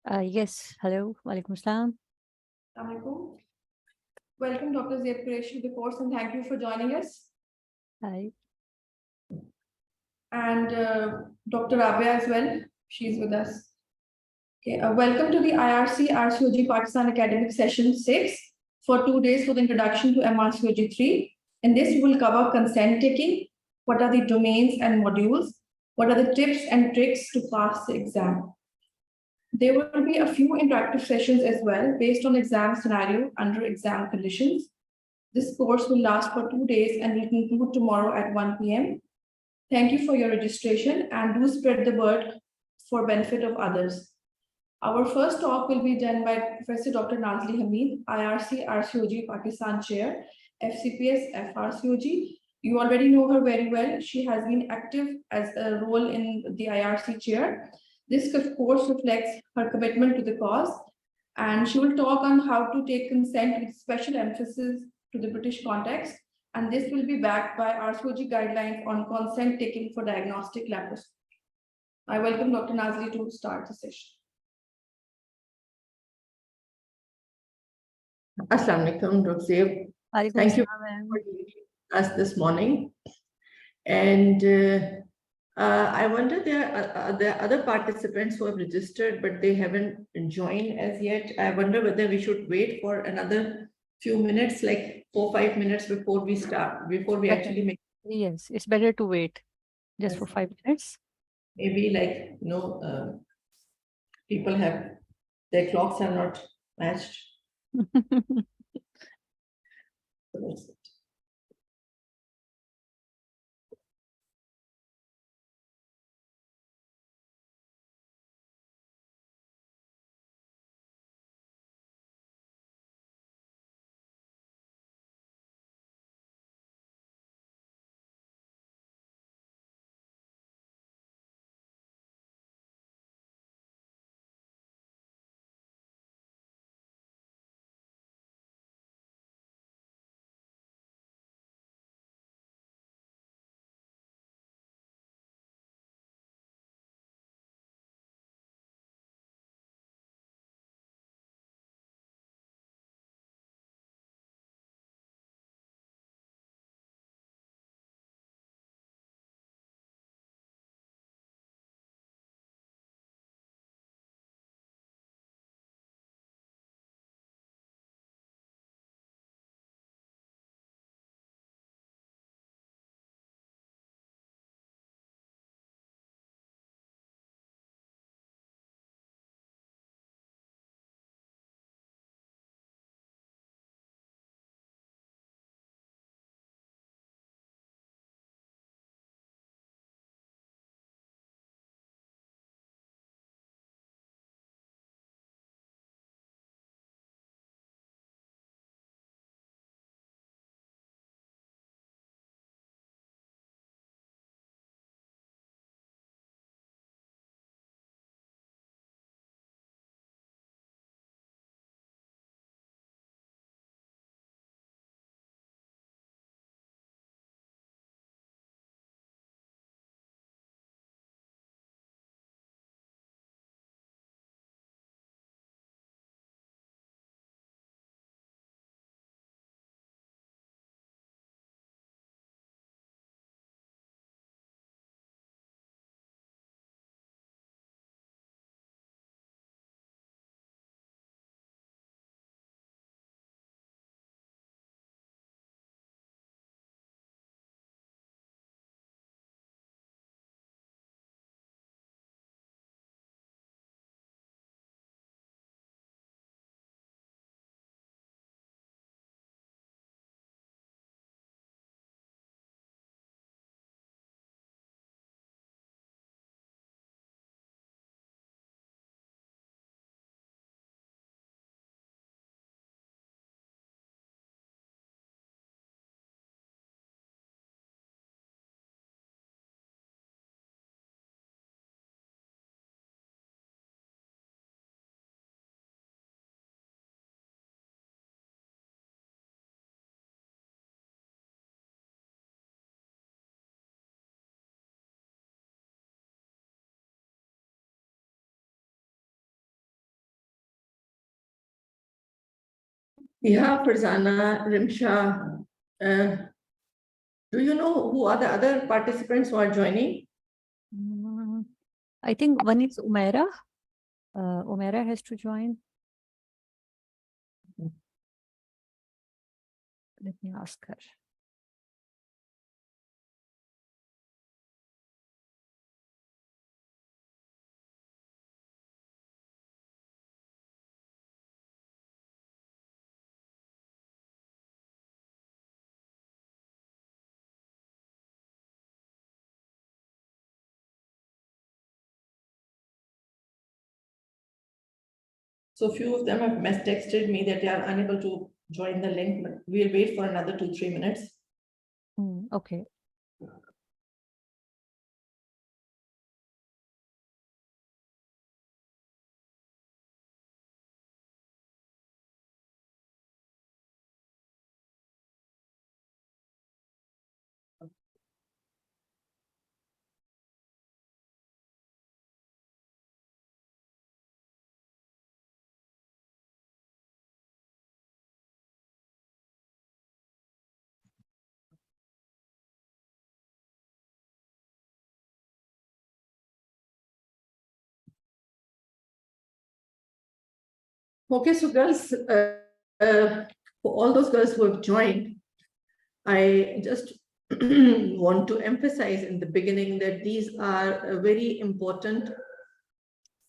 Yes, hello, walaikum assalam. Assalamualaikum. Welcome, Dr. Zaid Qureshi, to the course, and thank you for joining us. Hi. And Dr. Rabia as well, she's with us. Okay, welcome to the IRC RCOG Pakistan Academic Session 6 for 2 days for the introduction to MRCOG 3. In this, we will cover consent taking, what are the domains and modules, what are the tips and tricks to pass the exam. There will be a few interactive sessions as well based on exam scenario under exam conditions. This course will last for 2 days and will conclude tomorrow at 1 p.m. Thank you for your registration and do spread the word for benefit of others. Our first talk will be done by Professor Dr. Nazli Hamid, IRC RCOG Pakistan Chair, FCPS FRCOG. You already know her very well. She has been active as a role in the IRC Chair. This, of course, reflects her commitment to the cause, and she will talk on how to take consent with special emphasis to the British context. And this will be backed by RCOG guidelines on consent taking for diagnostic laparoscopy. I welcome Dr. Nazli to start the session. Assalamu alaikum, Dr. Zaid. Walaikum Thank you assalam. for joining us this morning. And I wonder there are other participants who have registered, but they haven't joined as yet. I wonder whether we should wait for another few minutes, like 4-5 minutes before we start, before we actually make. Yes, it's better to wait just for 5 minutes. Maybe people have, their clocks are not matched. So that's it. Yeah, Farzana, Rimsha, do you know who are the other participants who are joining? I think one is Umaira. Umaira has to join. Let me ask her. So few of them have texted me that they are unable to join the link, but we'll wait for another 2-3 minutes. Okay. Okay, so girls, for all those girls who have joined, I just want to emphasize in the beginning that these are very important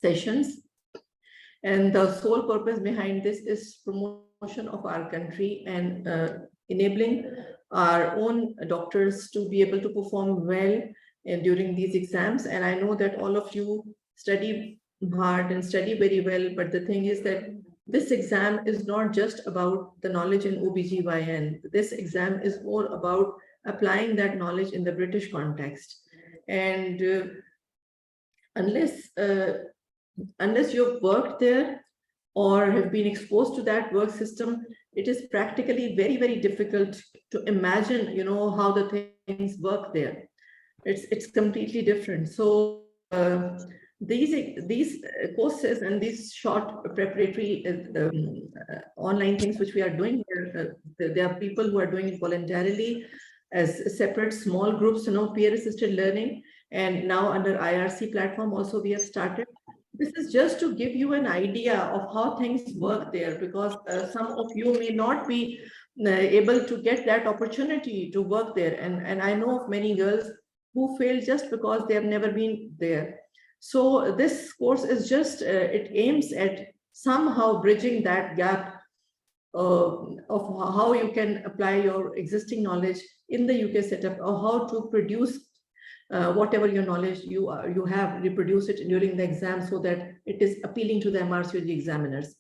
sessions. And the sole purpose behind this is promotion of our country and enabling our own doctors to be able to perform well during these exams. And I know that all of you study hard and study very well, but the thing is that this exam is not just about the knowledge in OBGYN. This exam is more about applying that knowledge in the British context. And unless you've worked there or have been exposed to that work system, it is practically very, very difficult to imagine, how the things work there. It's completely different. So these courses and these short preparatory online things which we are doing here, there are people who are doing it voluntarily as separate small groups, peer assisted learning. And now under IRC platform also we have started. This is just to give you an idea of how things work there, because some of you may not be able to get that opportunity to work there. And I know of many girls who failed just because they have never been there. So this course is just, it aims at somehow bridging that gap of how you can apply your existing knowledge in the UK setup, or how to produce whatever your knowledge you have, reproduce it during the exam so that it is appealing to the MRCOG examiners.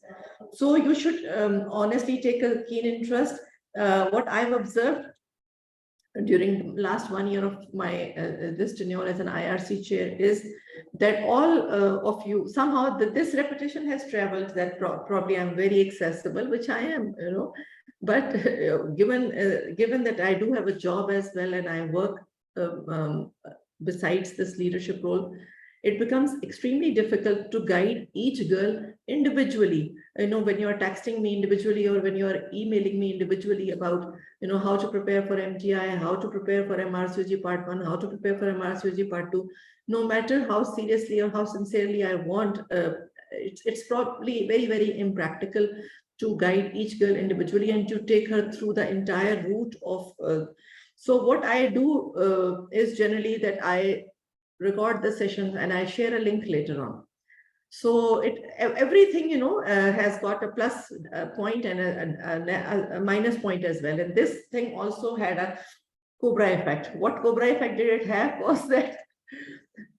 So you should honestly take a keen interest. What I've observed during the last 1 year of my this tenure as an IRC chair is that all of you somehow this reputation has traveled that probably I'm very accessible, which I am, but given that I do have a job as well and I work besides this leadership role, it becomes extremely difficult to guide each girl individually. When you're texting me individually or when you're emailing me individually about, how to prepare for MTI, how to prepare for MRCOG Part 1, how to prepare for MRCOG Part 2, no matter how seriously or how sincerely I want, it's probably very, very impractical to guide each girl individually and to take her through the entire route of. So what I do is generally that I record the sessions and I share a link later on. So everything, has got a plus point and a minus point as well. And this thing also had a Cobra effect. What Cobra effect did it have was that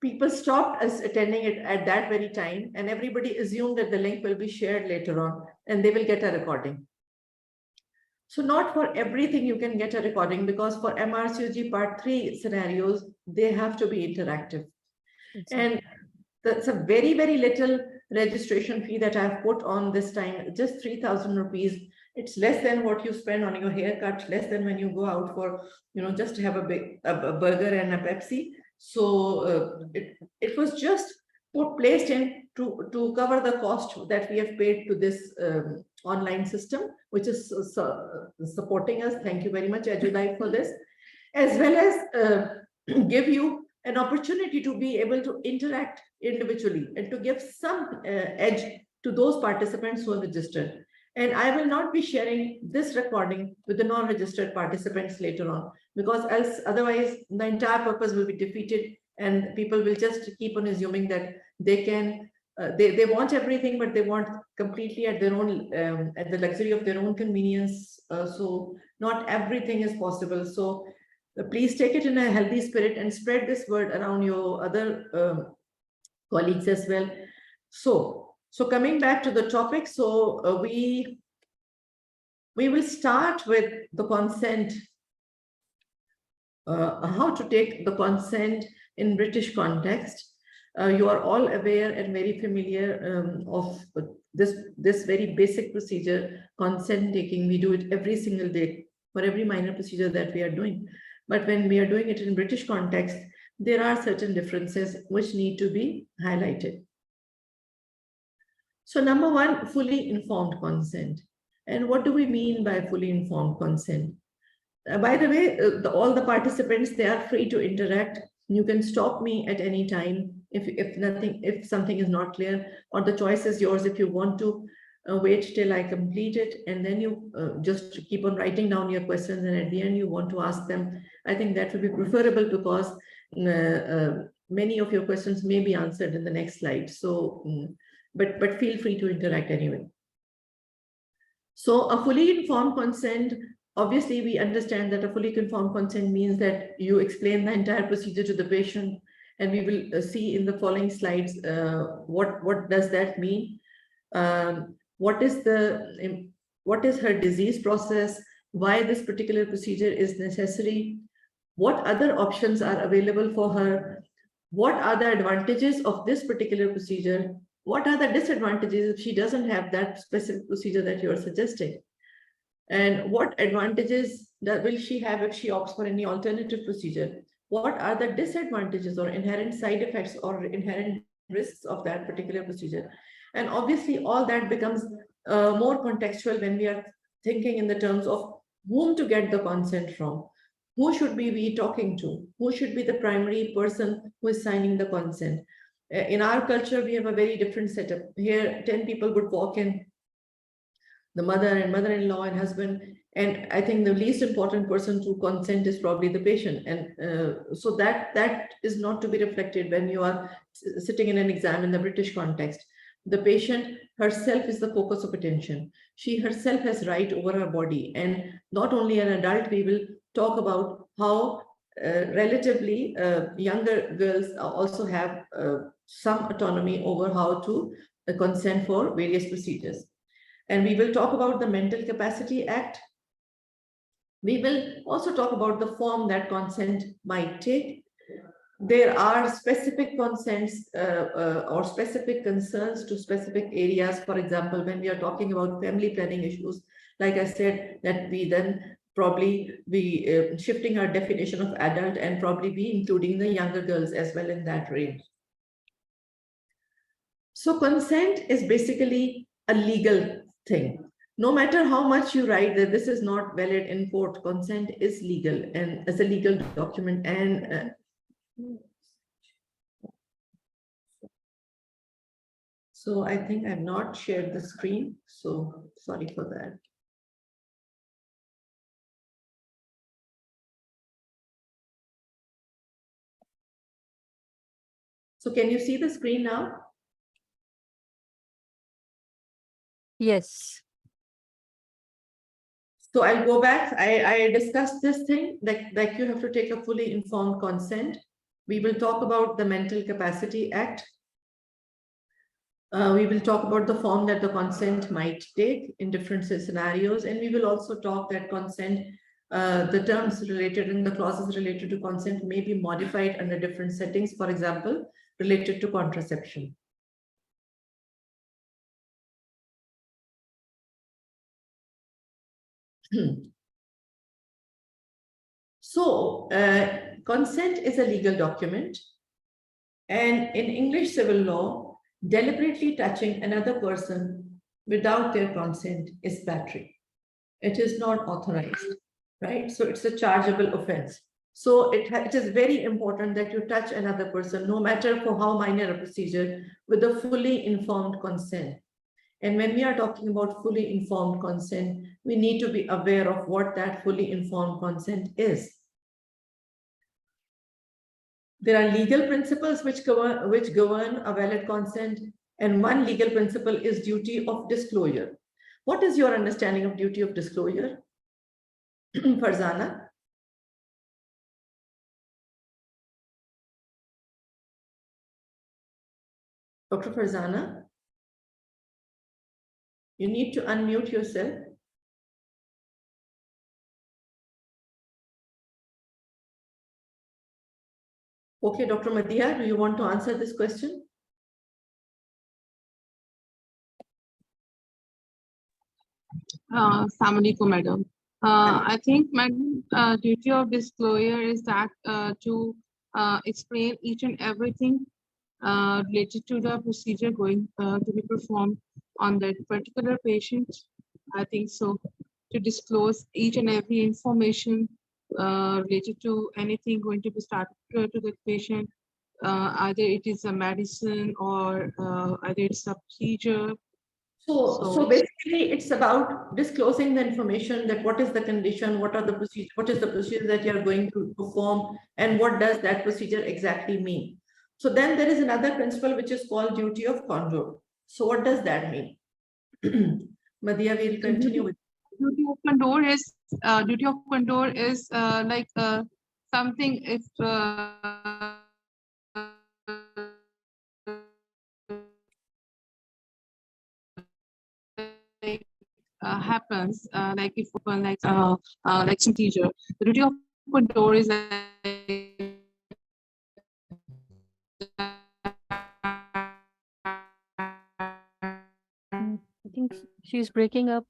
people stopped us attending it at that very time, and everybody assumed that the link will be shared later on and they will get a recording. So not for everything you can get a recording, because for MRCOG Part 3 scenarios, they have to be interactive. And that's a very, very little registration fee that I've put on this time, just 3,000 rupees. It's less than what you spend on your haircut, less than when you go out for, just to have a burger and a Pepsi. So it was just placed in to cover the cost that we have paid to this online system, which is supporting us. Thank you very much, EduLife, for this, as well as give you an opportunity to be able to interact individually and to give some edge to those participants who have registered. And I will not be sharing this recording with the non-registered participants later on, because else otherwise the entire purpose will be defeated and people will just keep on assuming that they can, they want everything, but they want completely at their own, at the luxury of their own convenience. So not everything is possible. So please take it in a healthy spirit and spread this word around your other colleagues as well. So coming back to the topic, so we will start with the consent, how to take the consent in British context. You are all aware and very familiar of this very basic procedure, consent taking. We do it every single day for every minor procedure that we are doing. But when we are doing it in British context, there are certain differences which need to be highlighted. So number one, fully informed consent. And what do we mean by fully informed consent? By the way, all the participants, they are free to interact. You can stop me at any time if something is not clear, or the choice is yours. If you want to wait till I complete it, and then you just keep on writing down your questions, and at the end you want to ask them, I think that would be preferable, because many of your questions may be answered in the next slide. So, but feel free to interact anyway. So a fully informed consent, obviously we understand that a fully informed consent means that you explain the entire procedure to the patient, and we will see in the following slides what does that mean. What is her disease process, why this particular procedure is necessary, what other options are available for her, what are the advantages of this particular procedure, what are the disadvantages if she doesn't have that specific procedure that you are suggesting, and what advantages will she have if she opts for any alternative procedure, what are the disadvantages or inherent side effects or inherent risks of that particular procedure. And obviously all that becomes more contextual when we are thinking in the terms of whom to get the consent from, who should we be talking to, who should be the primary person who is signing the consent. In our culture, we have a very different setup. Here, 10 people would walk in, the mother and mother-in-law and husband, and I think the least important person to consent is probably the patient. And so that is not to be reflected when you are sitting in an exam in the British context. The patient herself is the focus of attention. She herself has right over her body. And not only an adult, we will talk about how relatively younger girls also have some autonomy over how to consent for various procedures. And we will talk about the Mental Capacity Act. We will also talk about the form that consent might take. There are specific consents or specific concerns to specific areas. For example, when we are talking about family planning issues, like I said, that we then probably be shifting our definition of adult and probably be including the younger girls as well in that range. So consent is basically a legal thing. No matter how much you write that this is not valid in court, consent is legal and as a legal document. And so I think I've not shared the screen, so sorry for that. So can you see the screen now? Yes. So I'll go back. I discussed this thing that you have to take a fully informed consent. We will talk about the Mental Capacity Act. We will talk about the form that the consent might take in different scenarios. And we will also talk that consent, the terms related and the clauses related to consent may be modified under different settings, for example, related to contraception. So consent is a legal document, and in English civil law, Deliberately touching another person without their consent is battery. It is not authorized, right? So it's a chargeable offense. So it is very important that you touch another person, no matter for how minor a procedure, with a fully informed consent. And when we are talking about fully informed consent, we need to be aware of what that fully informed consent is. There are legal principles which govern a valid consent, and one legal principle is duty of disclosure. What is your understanding of duty of disclosure, Farzana? Dr. Farzana, you need to unmute yourself. Okay, Dr. Madhya, do you want to answer this question? Assalamu alaikum, madam. I think, madam, duty of disclosure is that to explain each and everything related to the procedure going to be performed on that particular patient. I think so. To disclose each and every information related to anything going to be started to the patient, either it is a medicine or either it's a procedure. So basically, it's about disclosing the information that what is the condition, what are the procedure, what is the procedure that you're going to perform, and what does that procedure exactly mean. So then there is another principle which is called duty of candor. So what does that mean? Madhya, we'll continue with. Duty of candor is like something if happens like if like some teacher, the duty of candor is like I think she's breaking up.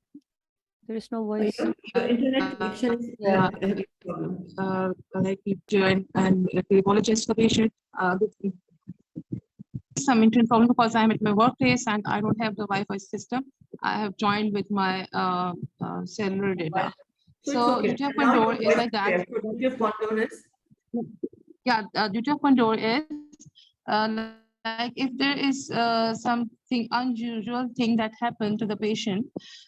There is no voice. Your internet connection is having a problem. like teacher and we apologize to the patient. Some internet problem because I'm at my workplace and I don't have the Wi-Fi system. I have joined with my cellular data. So duty of candor is like that. Duty of candor is? Yeah, duty of candor is like if there is something unusual thing that happened to the patient,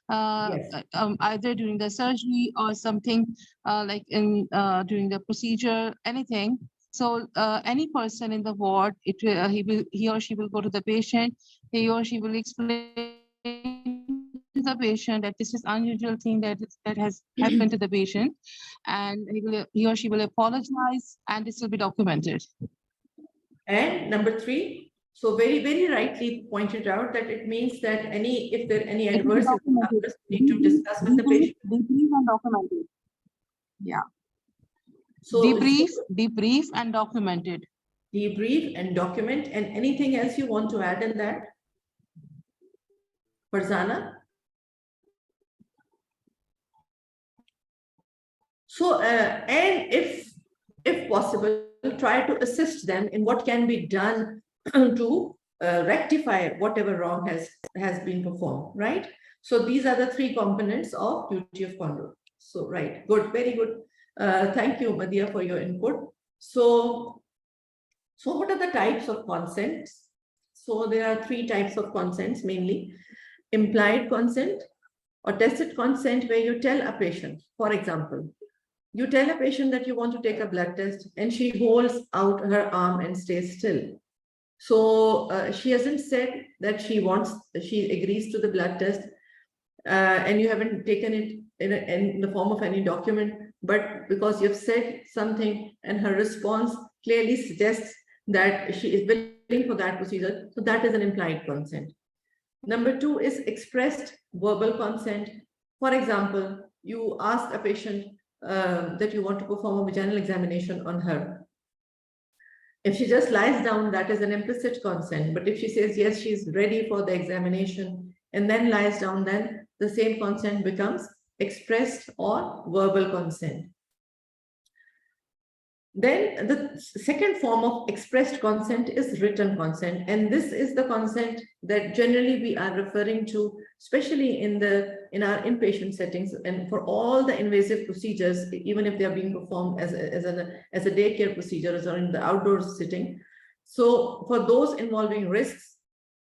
either during the surgery or something like in during the procedure, anything. So any person in the ward, he or she will go to the patient. He or she will explain to the patient that this is unusual thing that has happened to the patient, and he or she will apologize, and this will be documented. And number 3, so very rightly pointed out that it means that if there are any adverse events, need to discuss with the patient. Debrief and documented. Yeah. So debrief and documented. Debrief and document, and anything else you want to add in that? Farzana? So, and if possible, try to assist them in what can be done to rectify whatever wrong has been performed, right? So these are the 3 components of duty of candor. So, right, good, very good. Thank you, Madhya, for your input. So what are the types of consents? So there are 3 types of consents mainly. Implied consent or tacit consent, where you tell a patient, for example, you tell a patient that you want to take a blood test and she holds out her arm and stays still. So she hasn't said that she agrees to the blood test and you haven't taken it in the form of any document, but because you've said something and her response clearly suggests that she is willing for that procedure, so that is an implied consent. Number 2 is expressed verbal consent. For example, you ask a patient that you want to perform a vaginal examination on her. If she just lies down, that is an implicit consent. But if she says, yes, she's ready for the examination and then lies down, then the same consent becomes expressed or verbal consent. Then the second form of expressed consent is written consent. And this is the consent that generally we are referring to, especially in our inpatient settings and for all the invasive procedures, even if they are being performed as a daycare procedure or in the outdoors setting. So for those involving risks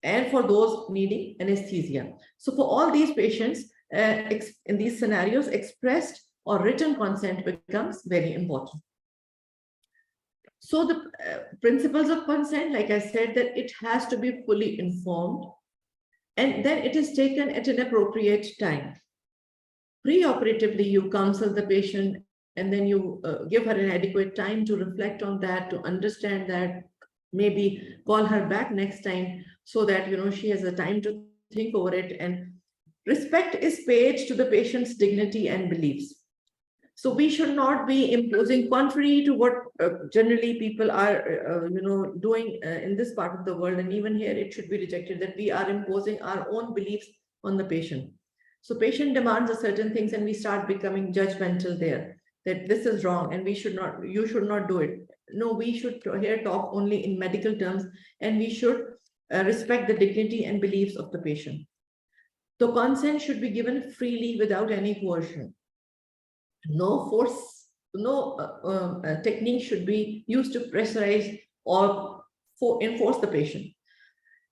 and for those needing anesthesia. So for all these patients, in these scenarios, expressed or written consent becomes very important. So the principles of consent, like I said, that it has to be fully informed, and then it is taken at an appropriate time. Preoperatively, you counsel the patient, and then you give her an adequate time to reflect on that, to understand that, maybe call her back next time so that she has a time to think over it. And respect is paid to the patient's dignity and beliefs. So we should not be imposing, contrary to what generally people are, doing in this part of the world. And even here, it should be rejected that we are imposing our own beliefs on the patient. So patient demands a certain things, and we start becoming judgmental there, that this is wrong and you should not do it. No, we should here talk only in medical terms, and we should respect the dignity and beliefs of the patient. The consent should be given freely without any coercion. No force, no technique should be used to pressurize or enforce the patient.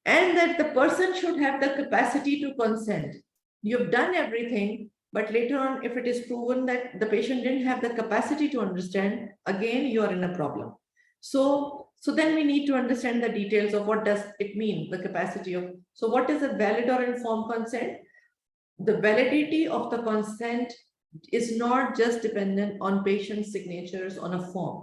And that the person should have the capacity to consent. You've done everything, but later on, if it is proven that the patient didn't have the capacity to understand, again, you are in a problem. So then we need to understand the details of what does it mean, the capacity of, so what is a valid or informed consent? The validity of the consent is not just dependent on patient signatures on a form,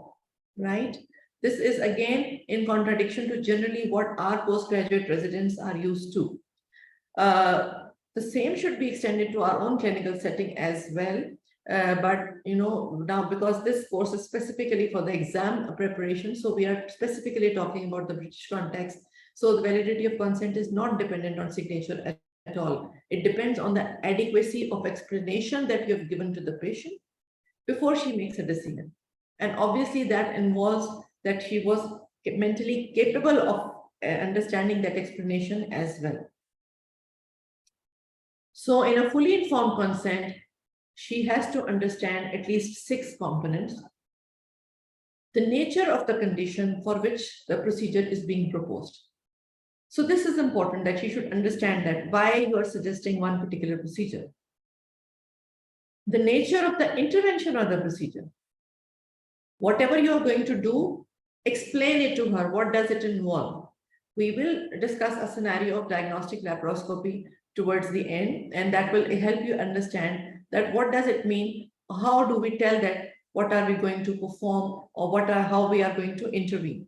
right? This is again in contradiction to generally what our postgraduate residents are used to. The same should be extended to our own clinical setting as well. But now, because this course is specifically for the exam preparation, so we are specifically talking about the British context. So the validity of consent is not dependent on signature at all. It depends on the adequacy of explanation that you have given to the patient before she makes a decision. And obviously that involves that she was mentally capable of understanding that explanation as well. So in a fully informed consent, she has to understand at least 6 components. The nature of the condition for which the procedure is being proposed. So this is important, that she should understand that why you are suggesting one particular procedure. The nature of the intervention or the procedure. Whatever you are going to do, explain it to her. What does it involve? We will discuss a scenario of diagnostic laparoscopy towards the end, and that will help you understand that what does it mean? How do we tell that what are we going to perform, or how we are going to intervene?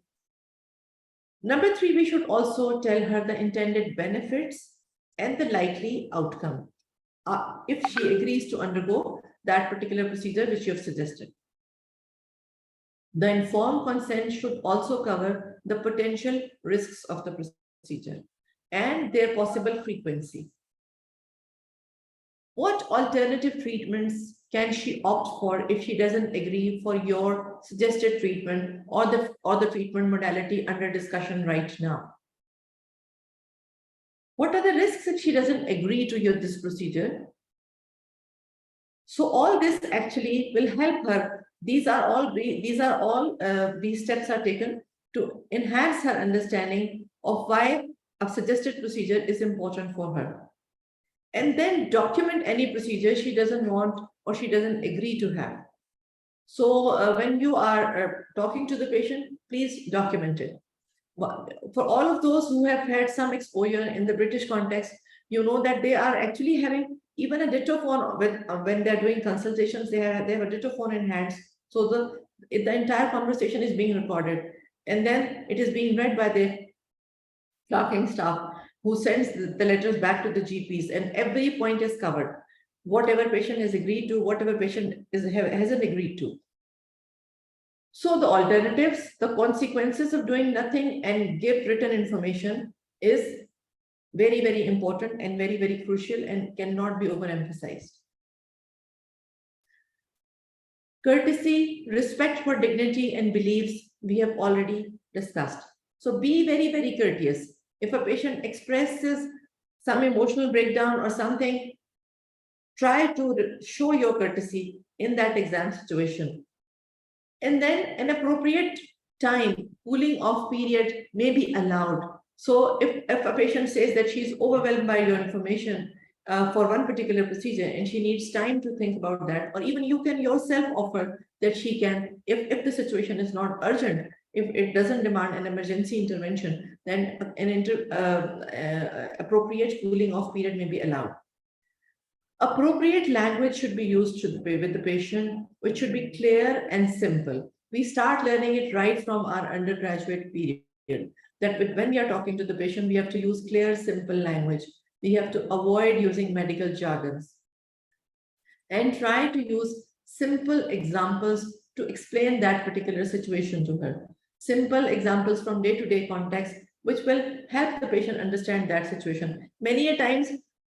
Number 3, we should also tell her the intended benefits and the likely outcome if she agrees to undergo that particular procedure which you have suggested. The informed consent should also cover the potential risks of the procedure and their possible frequency. What alternative treatments can she opt for if she doesn't agree for your suggested treatment or the treatment modality under discussion right now? What are the risks if she doesn't agree to this procedure? So all this actually will help her. These steps are taken to enhance her understanding of why a suggested procedure is important for her. And then document any procedure she doesn't want or she doesn't agree to have. So when you are talking to the patient, please document it. For all of those who have had some exposure in the British context, you know that they are actually having even a dictaphone when they're doing consultations. They have a dictaphone in hands. So the entire conversation is being recorded, and then it is being read by the clerking staff, who sends the letters back to the GPs, and every point is covered. Whatever patient has agreed to, whatever patient hasn't agreed to. So the alternatives, the consequences of doing nothing, and give written information is very, very important and very, very crucial and cannot be overemphasized. Courtesy, respect for dignity and beliefs, we have already discussed. So be very, very courteous. If a patient expresses some emotional breakdown or something, try to show your courtesy in that exam situation. And then an appropriate time, cooling off period may be allowed. So if a patient says that she's overwhelmed by your information for one particular procedure and she needs time to think about that, or even you can yourself offer that she can, if the situation is not urgent, if it doesn't demand an emergency intervention, then an appropriate cooling off period may be allowed. Appropriate language should be used with the patient, which should be clear and simple. We start learning it right from our undergraduate period, that when we are talking to the patient, we have to use clear, simple language. We have to avoid using medical jargons and try to use simple examples to explain that particular situation to her. Simple examples from day-to-day context, which will help the patient understand that situation. Many a times,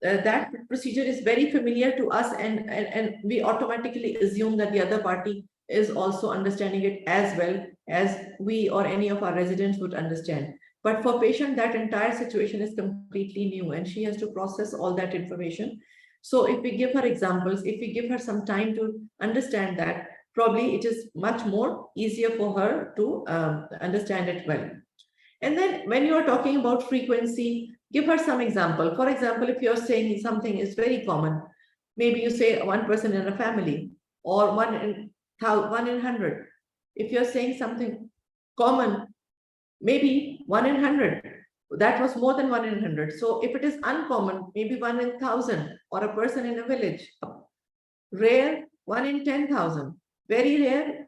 that procedure is very familiar to us, and we automatically assume that the other party is also understanding it as well as we or any of our residents would understand. But for patient, that entire situation is completely new and she has to process all that information. So if we give her examples, if we give her some time to understand that, probably it is much more easier for her to understand it well. And then when you are talking about frequency, give her some example. For example, if you're saying something is very common, maybe you say one person in a family or one in 100. If you're saying something common, maybe 1 in 100. That was more than 1 in 100. So if it is uncommon, maybe 1 in 1,000 or a person in a village. Rare, 1 in 10,000. Very rare,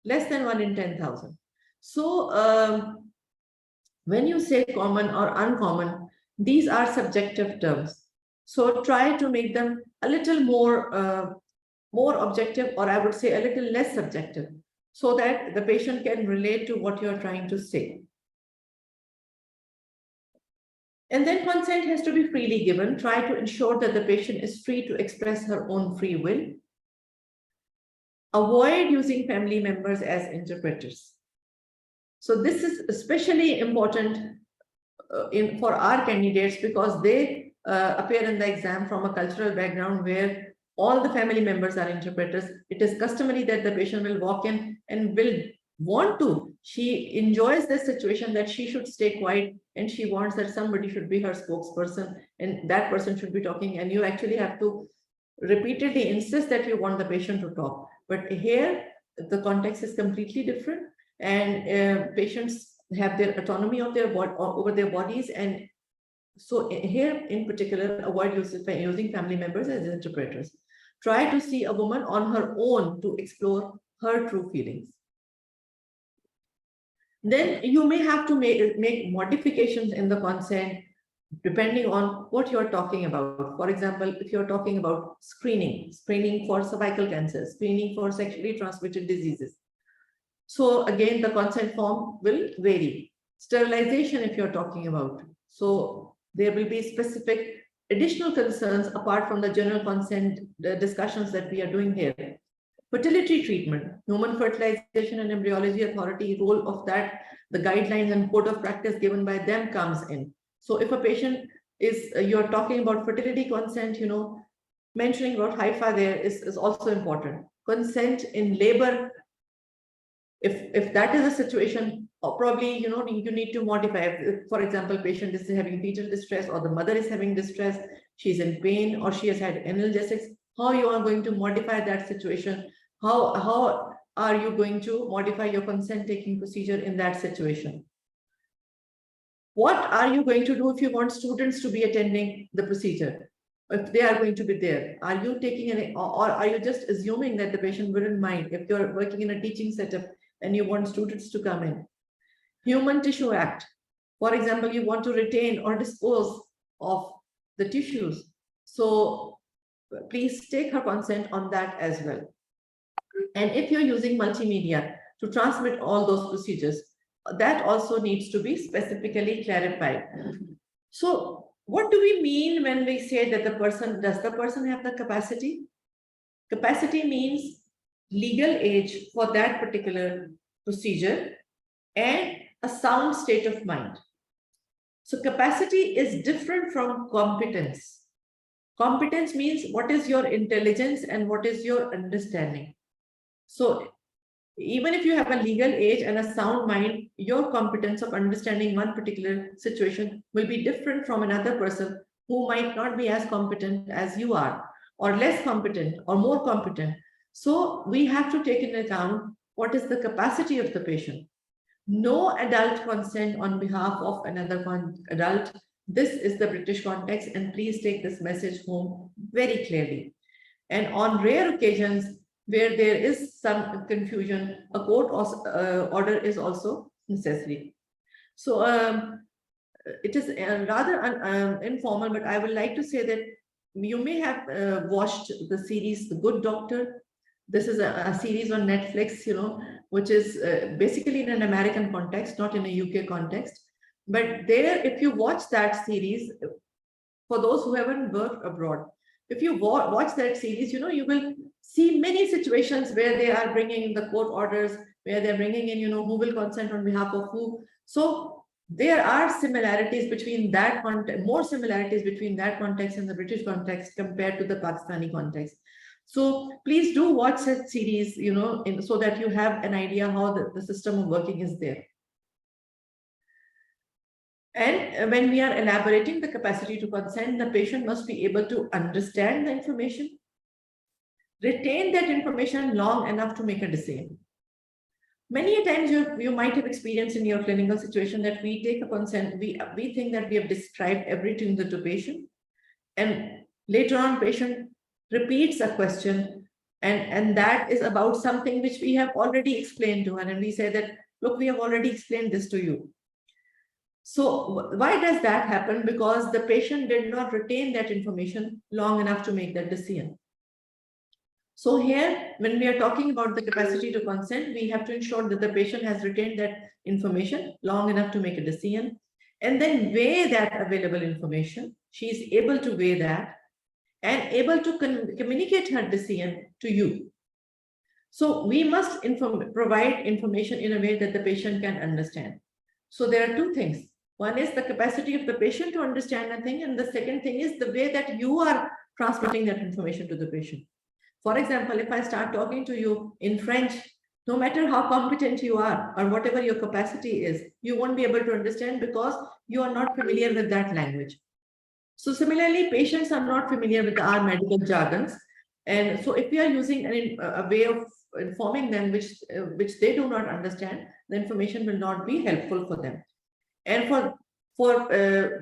less than 1 in 10,000. So when you say common or uncommon, these are subjective terms. So try to make them a little more objective, or I would say a little less subjective, so that the patient can relate to what you're trying to say. And then consent has to be freely given. Try to ensure that the patient is free to express her own free will. Avoid using family members as interpreters. So this is especially important for our candidates, because they appear in the exam from a cultural background where all the family members are interpreters. It is customary that the patient will walk in and will want to. She enjoys this situation that she should stay quiet, and she wants that somebody should be her spokesperson and that person should be talking, and you actually have to repeatedly insist that you want the patient to talk. But here, the context is completely different, and patients have their autonomy of their over their bodies, and so here in particular, avoid using family members as interpreters. Try to see a woman on her own to explore her true feelings. Then you may have to make modifications in the consent depending on what you're talking about. For example, if you're talking about screening for cervical cancer, screening for sexually transmitted diseases. So again, the consent form will vary. Sterilization, if you're talking about. So there will be specific additional concerns apart from the general consent discussions that we are doing here. Fertility treatment, Human Fertilization and Embryology Authority, role of that, the guidelines and code of practice given by them comes in. So if a patient is, you're talking about fertility consent, mentioning about HIFA there is also important. Consent in labor, if that is a situation, probably, you need to modify. If, for example, patient is having fetal distress, or the mother is having distress, she's in pain, or she has had analgesics, how you are going to modify that situation? How are you going to modify your consent taking procedure in that situation? What are you going to do if you want students to be attending the procedure? If they are going to be there, are you taking any, or are you just assuming that the patient wouldn't mind? If you're working in a teaching setup and you want students to come in. Human Tissue Act. For example, you want to retain or dispose of the tissues. So please take her consent on that as well. And if you're using multimedia to transmit all those procedures, that also needs to be specifically clarified. So what do we mean when we say that does the person have the capacity? Capacity means legal age for that particular procedure, and a sound state of mind. So capacity is different from competence. Competence means what is your intelligence and what is your understanding. So even if you have a legal age and a sound mind, your competence of understanding one particular situation will be different from another person who might not be as competent as you are, or less competent, or more competent. So we have to take into account what is the capacity of the patient. No adult consent on behalf of another adult. This is the British context, and please take this message home very clearly. And on rare occasions where there is some confusion, a court order is also necessary. So it is rather informal, but I would like to say that you may have watched the series The Good Doctor. This is a series on Netflix, which is basically in an American context, not in a UK context. But there, if you watch that series, for those who haven't worked abroad, if you watch that series, you will see many situations where they are bringing in the court orders, where they're bringing in, who will consent on behalf of who. So there are similarities between that context, more similarities between that context and the British context compared to the Pakistani context. So please do watch that series, so that you have an idea how the system of working is there. And when we are elaborating the capacity to consent, the patient must be able to understand the information, retain that information long enough to make a decision. Many times you might have experienced in your clinical situation that we take a consent, we think that we have described everything to the patient, and later on patient repeats a question, and that is about something which we have already explained to her, and we say that, look, we have already explained this to you. So why does that happen? Because the patient did not retain that information long enough to make that decision. So here, when we are talking about the capacity to consent, we have to ensure that the patient has retained that information long enough to make a decision, and then weigh that available information. She is able to weigh that and able to communicate her decision to you. So we must provide information in a way that the patient can understand. So there are two things. One is the capacity of the patient to understand a thing, and the second thing is the way that you are transmitting that information to the patient. For example, if I start talking to you in French, no matter how competent you are or whatever your capacity is, you won't be able to understand because you are not familiar with that language. So similarly, patients are not familiar with our medical jargons. And so if we are using a way of informing them which they do not understand, the information will not be helpful for them. And for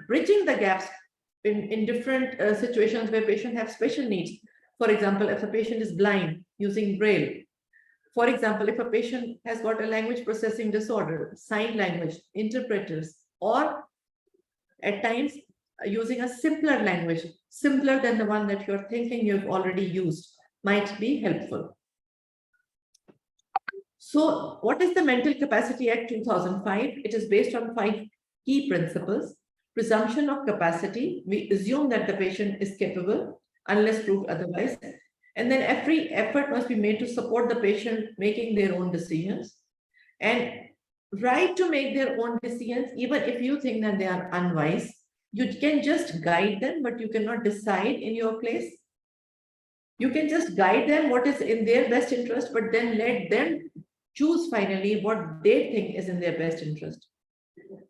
bridging the gaps in different situations where patients have special needs, for example, if a patient is blind, using Braille. For example, if a patient has got a language processing disorder, sign language, interpreters, or at times using a simpler language, simpler than the one that you're thinking you've already used, might be helpful. So what is the Mental Capacity Act 2005? It is based on 5 key principles. Presumption of capacity, we assume that the patient is capable unless proved otherwise. And then every effort must be made to support the patient making their own decisions. And right to make their own decisions, even if you think that they are unwise, you can just guide them, but you cannot decide in your place. You can just guide them what is in their best interest, but then let them choose finally what they think is in their best interest.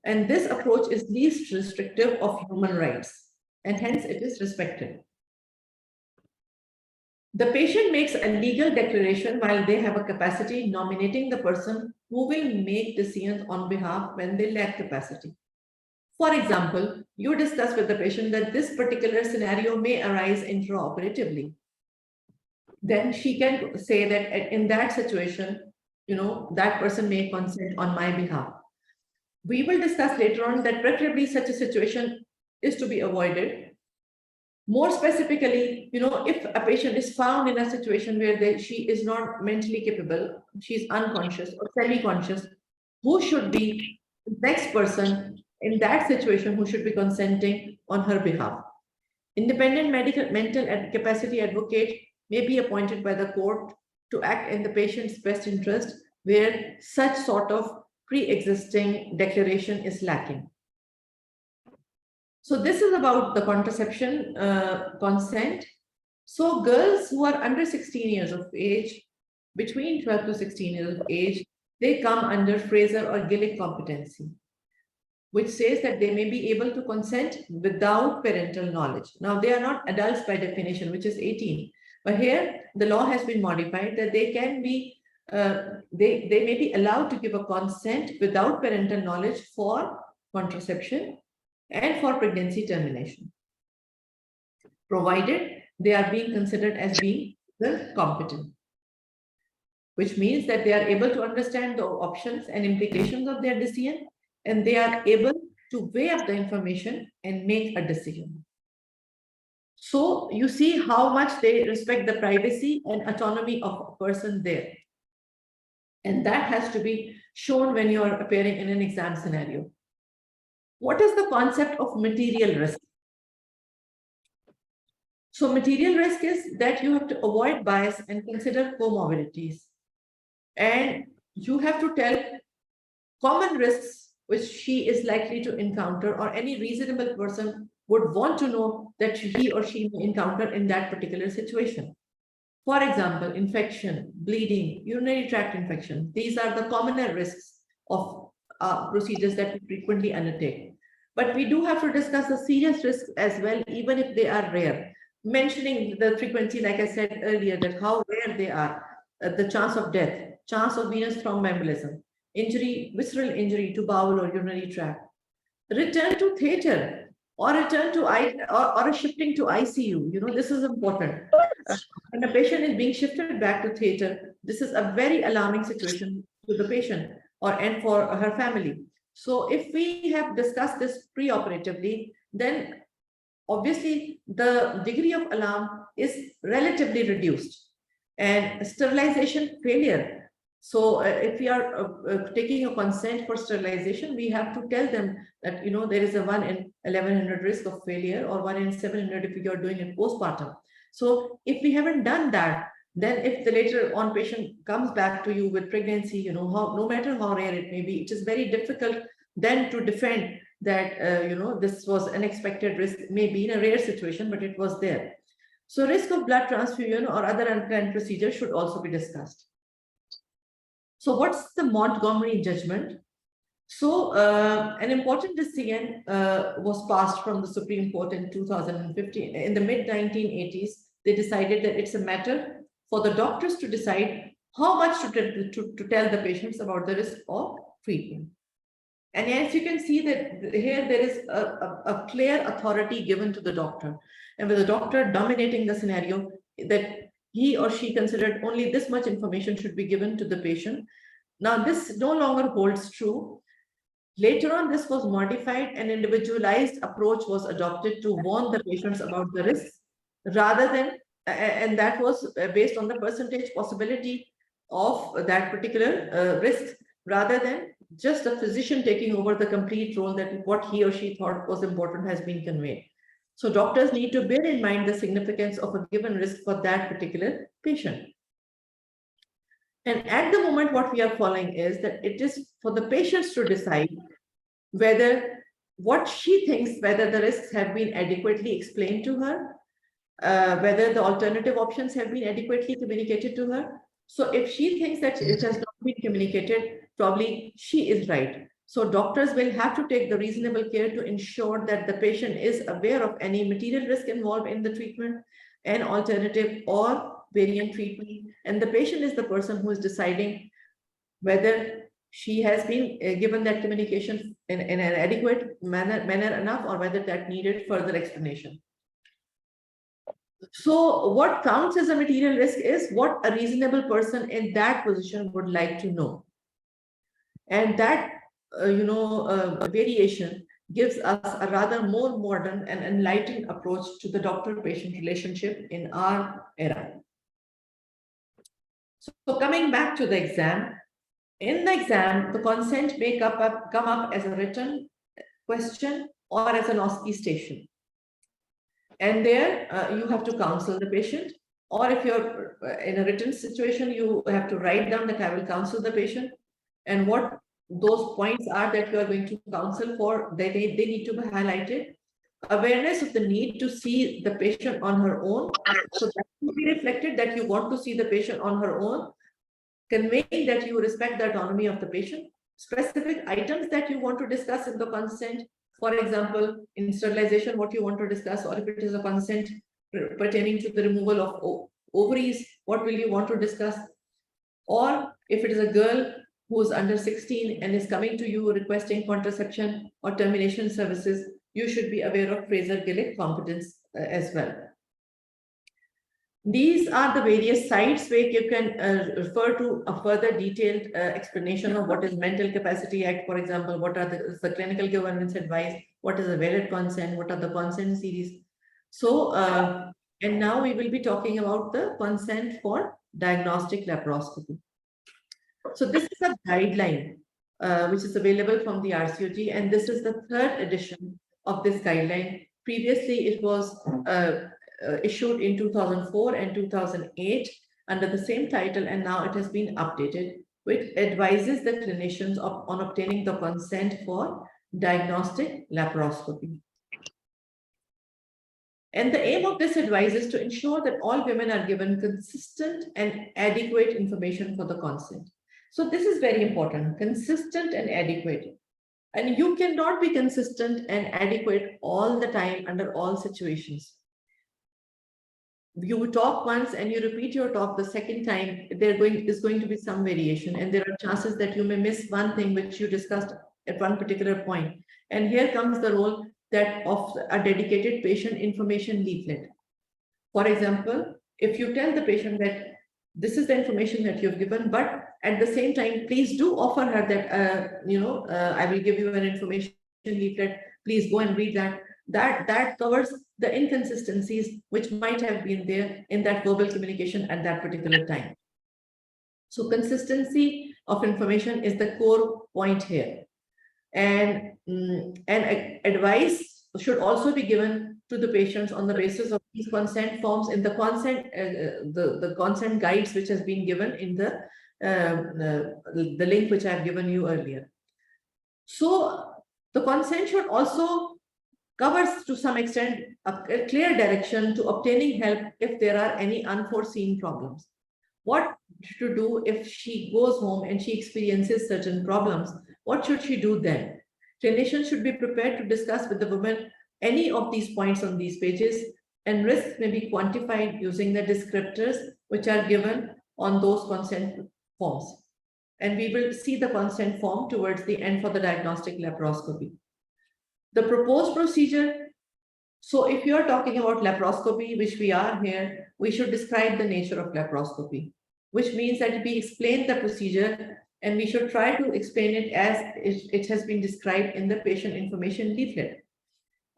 And this approach is least restrictive of human rights, and hence it is respected. The patient makes a legal declaration while they have a capacity, nominating the person who will make decisions on behalf when they lack capacity. For example, you discuss with the patient that this particular scenario may arise intraoperatively. Then she can say that in that situation, that person may consent on my behalf. We will discuss later on that preferably such a situation is to be avoided. More specifically, if a patient is found in a situation where she is not mentally capable, she's unconscious or semi-conscious, who should be the next person in that situation who should be consenting on her behalf? Independent mental capacity advocate may be appointed by the court to act in the patient's best interest where such sort of pre-existing declaration is lacking. So this is about the contraception consent. So girls who are under 16 years of age, between 12 to 16 years of age, they come under Fraser or Gillick competency, which says that they may be able to consent without parental knowledge. Now, they are not adults by definition, which is 18. But here, the law has been modified that they can be, they may be allowed to give a consent without parental knowledge for contraception and for pregnancy termination, provided they are being considered as being competent, which means that they are able to understand the options and implications of their decision, and they are able to weigh up the information and make a decision. So you see how much they respect the privacy and autonomy of a person there. And that has to be shown when you are appearing in an exam scenario. What is the concept of material risk? So material risk is that you have to avoid bias and consider comorbidities. And you have to tell common risks which she is likely to encounter, or any reasonable person would want to know that he or she may encounter in that particular situation. For example, infection, bleeding, urinary tract infection. These are the commoner risks of procedures that we frequently undertake. But we do have to discuss the serious risks as well, even if they are rare. Mentioning the frequency, like I said earlier, that how rare they are, the chance of death, chance of venous thromboembolism, injury, visceral injury to bowel or urinary tract, return to theater, or return to or a shifting to ICU. You know, this is important. When a patient is being shifted back to theater, this is a very alarming situation to the patient and for her family. So if we have discussed this preoperatively, then obviously the degree of alarm is relatively reduced. And sterilization failure. So if we are taking a consent for sterilization, we have to tell them that, you know, there is a 1 in 1100 risk of failure, or 1 in 700 if you are doing it postpartum. So if we haven't done that, then if the later on patient comes back to you with pregnancy, you know, no matter how rare it may be, it is very difficult then to defend that, you know, this was unexpected risk, maybe in a rare situation, but it was there. So risk of blood transfusion or other unplanned procedures should also be discussed. So what's the Montgomery judgment? So an important decision was passed from the Supreme Court in 2015. In the mid-1980s, they decided that it's a matter for the doctors to decide how much to tell the patients about the risk of treatment. And as you can see that here there is a clear authority given to the doctor, and with the doctor dominating the scenario, that he or she considered only this much information should be given to the patient. Now this no longer holds true. Later on, this was modified, and individualized approach was adopted to warn the patients about the risks, rather than, and that was based on the percentage possibility of that particular risk, rather than just the physician taking over the complete role, that what he or she thought was important has been conveyed. So doctors need to bear in mind the significance of a given risk for that particular patient. And at the moment, what we are following is that it is for the patients to decide whether what she thinks, whether the risks have been adequately explained to her, whether the alternative options have been adequately communicated to her. So if she thinks that it has not been communicated, probably she is right. So doctors will have to take the reasonable care to ensure that the patient is aware of any material risk involved in the treatment, an alternative or variant treatment, and the patient is the person who is deciding whether she has been given that communication in an adequate manner enough, or whether that needed further explanation. So what counts as a material risk is what a reasonable person in that position would like to know. And that, variation gives us a rather more modern and enlightened approach to the doctor-patient relationship in our era. So coming back to the exam, in the exam, the consent may come up as a written question or as an OSCE station. And there you have to counsel the patient or if you're in a written situation, you have to write down that I will counsel the patient, and what those points are that you are going to counsel for, they need to be highlighted. Awareness of the need to see the patient on her own. So that will be reflected that you want to see the patient on her own, conveying that you respect the autonomy of the patient. Specific items that you want to discuss in the consent. For example, in sterilization, what you want to discuss, or if it is a consent pertaining to the removal of ovaries, what will you want to discuss? Or if it is a girl who is under 16 and is coming to you requesting contraception or termination services, you should be aware of Fraser-Gillick competence as well. These are the various sites where you can refer to a further detailed explanation of what is Mental Capacity Act, for example, what are the clinical governance advice, what is a valid consent, what are the consent series. So, and now we will be talking about the consent for diagnostic laparoscopy. So this is a guideline which is available from the RCOG, and this is the third edition of this guideline. Previously, it was issued in 2004 and 2008 under the same title, and now it has been updated, which advises the clinicians on obtaining the consent for diagnostic laparoscopy. And the aim of this advice is to ensure that all women are given consistent and adequate information for the consent. So this is very important, consistent and adequate. And you cannot be consistent and adequate all the time under all situations. You talk once and you repeat your talk the second time, is going to be some variation, and there are chances that you may miss one thing which you discussed at one particular point. And here comes the role that of a dedicated patient information leaflet. For example, if you tell the patient that this is the information that you've given, but at the same time, please do offer her that, I will give you an information leaflet, please go and read that. That covers the inconsistencies which might have been there in that verbal communication at that particular time. So consistency of information is the core point here. And advice should also be given to the patients on the basis of these consent forms in the consent, the consent guides which has been given in the link which I have given you earlier. So the consent should also covers to some extent a clear direction to obtaining help if there are any unforeseen problems. What to do if she goes home and she experiences certain problems? What should she do then? Clinicians should be prepared to discuss with the woman any of these points on these pages, and risks may be quantified using the descriptors which are given on those consent forms. And we will see the consent form towards the end for the diagnostic laparoscopy. The proposed procedure. So if you are talking about laparoscopy, which we are here, we should describe the nature of laparoscopy, which means that we explain the procedure and we should try to explain it as it has been described in the patient information leaflet.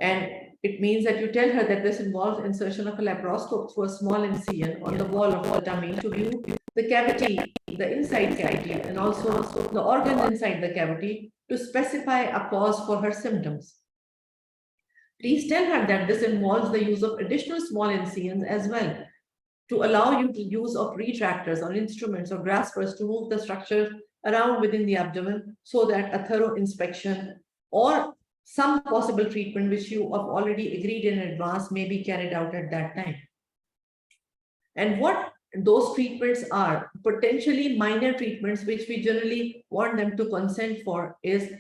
And it means that you tell her that this involves insertion of a laparoscope through a small incision on the wall of the tummy to view the cavity, the inside cavity, and also the organs inside the cavity to specify a cause for her symptoms. Please tell her that this involves the use of additional small incisions as well to allow you to use of retractors or instruments or graspers to move the structure around within the abdomen so that a thorough inspection or some possible treatment which you have already agreed in advance may be carried out at that time. And what those treatments are, potentially minor treatments which we generally want them to consent for is,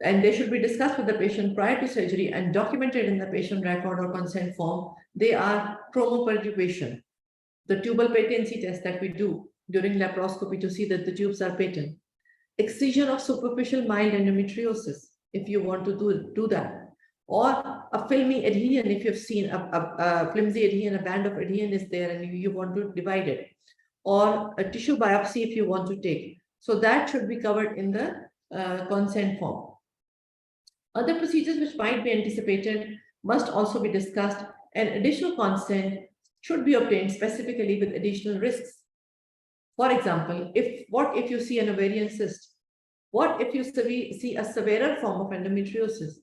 and they should be discussed with the patient prior to surgery and documented in the patient record or consent form. They are chromopertubation, the tubal patency test that we do during laparoscopy to see that the tubes are patent. Excision of superficial mild endometriosis, if you want to do that. Or a filmy adhesion, if you've seen a flimsy adhesion, a band of adhesion is there and you want to divide it. Or a tissue biopsy if you want to take. So that should be covered in the consent form. Other procedures which might be anticipated must also be discussed, and additional consent should be obtained specifically with additional risks. For example, what if you see an ovarian cyst? What if you see a severer form of endometriosis?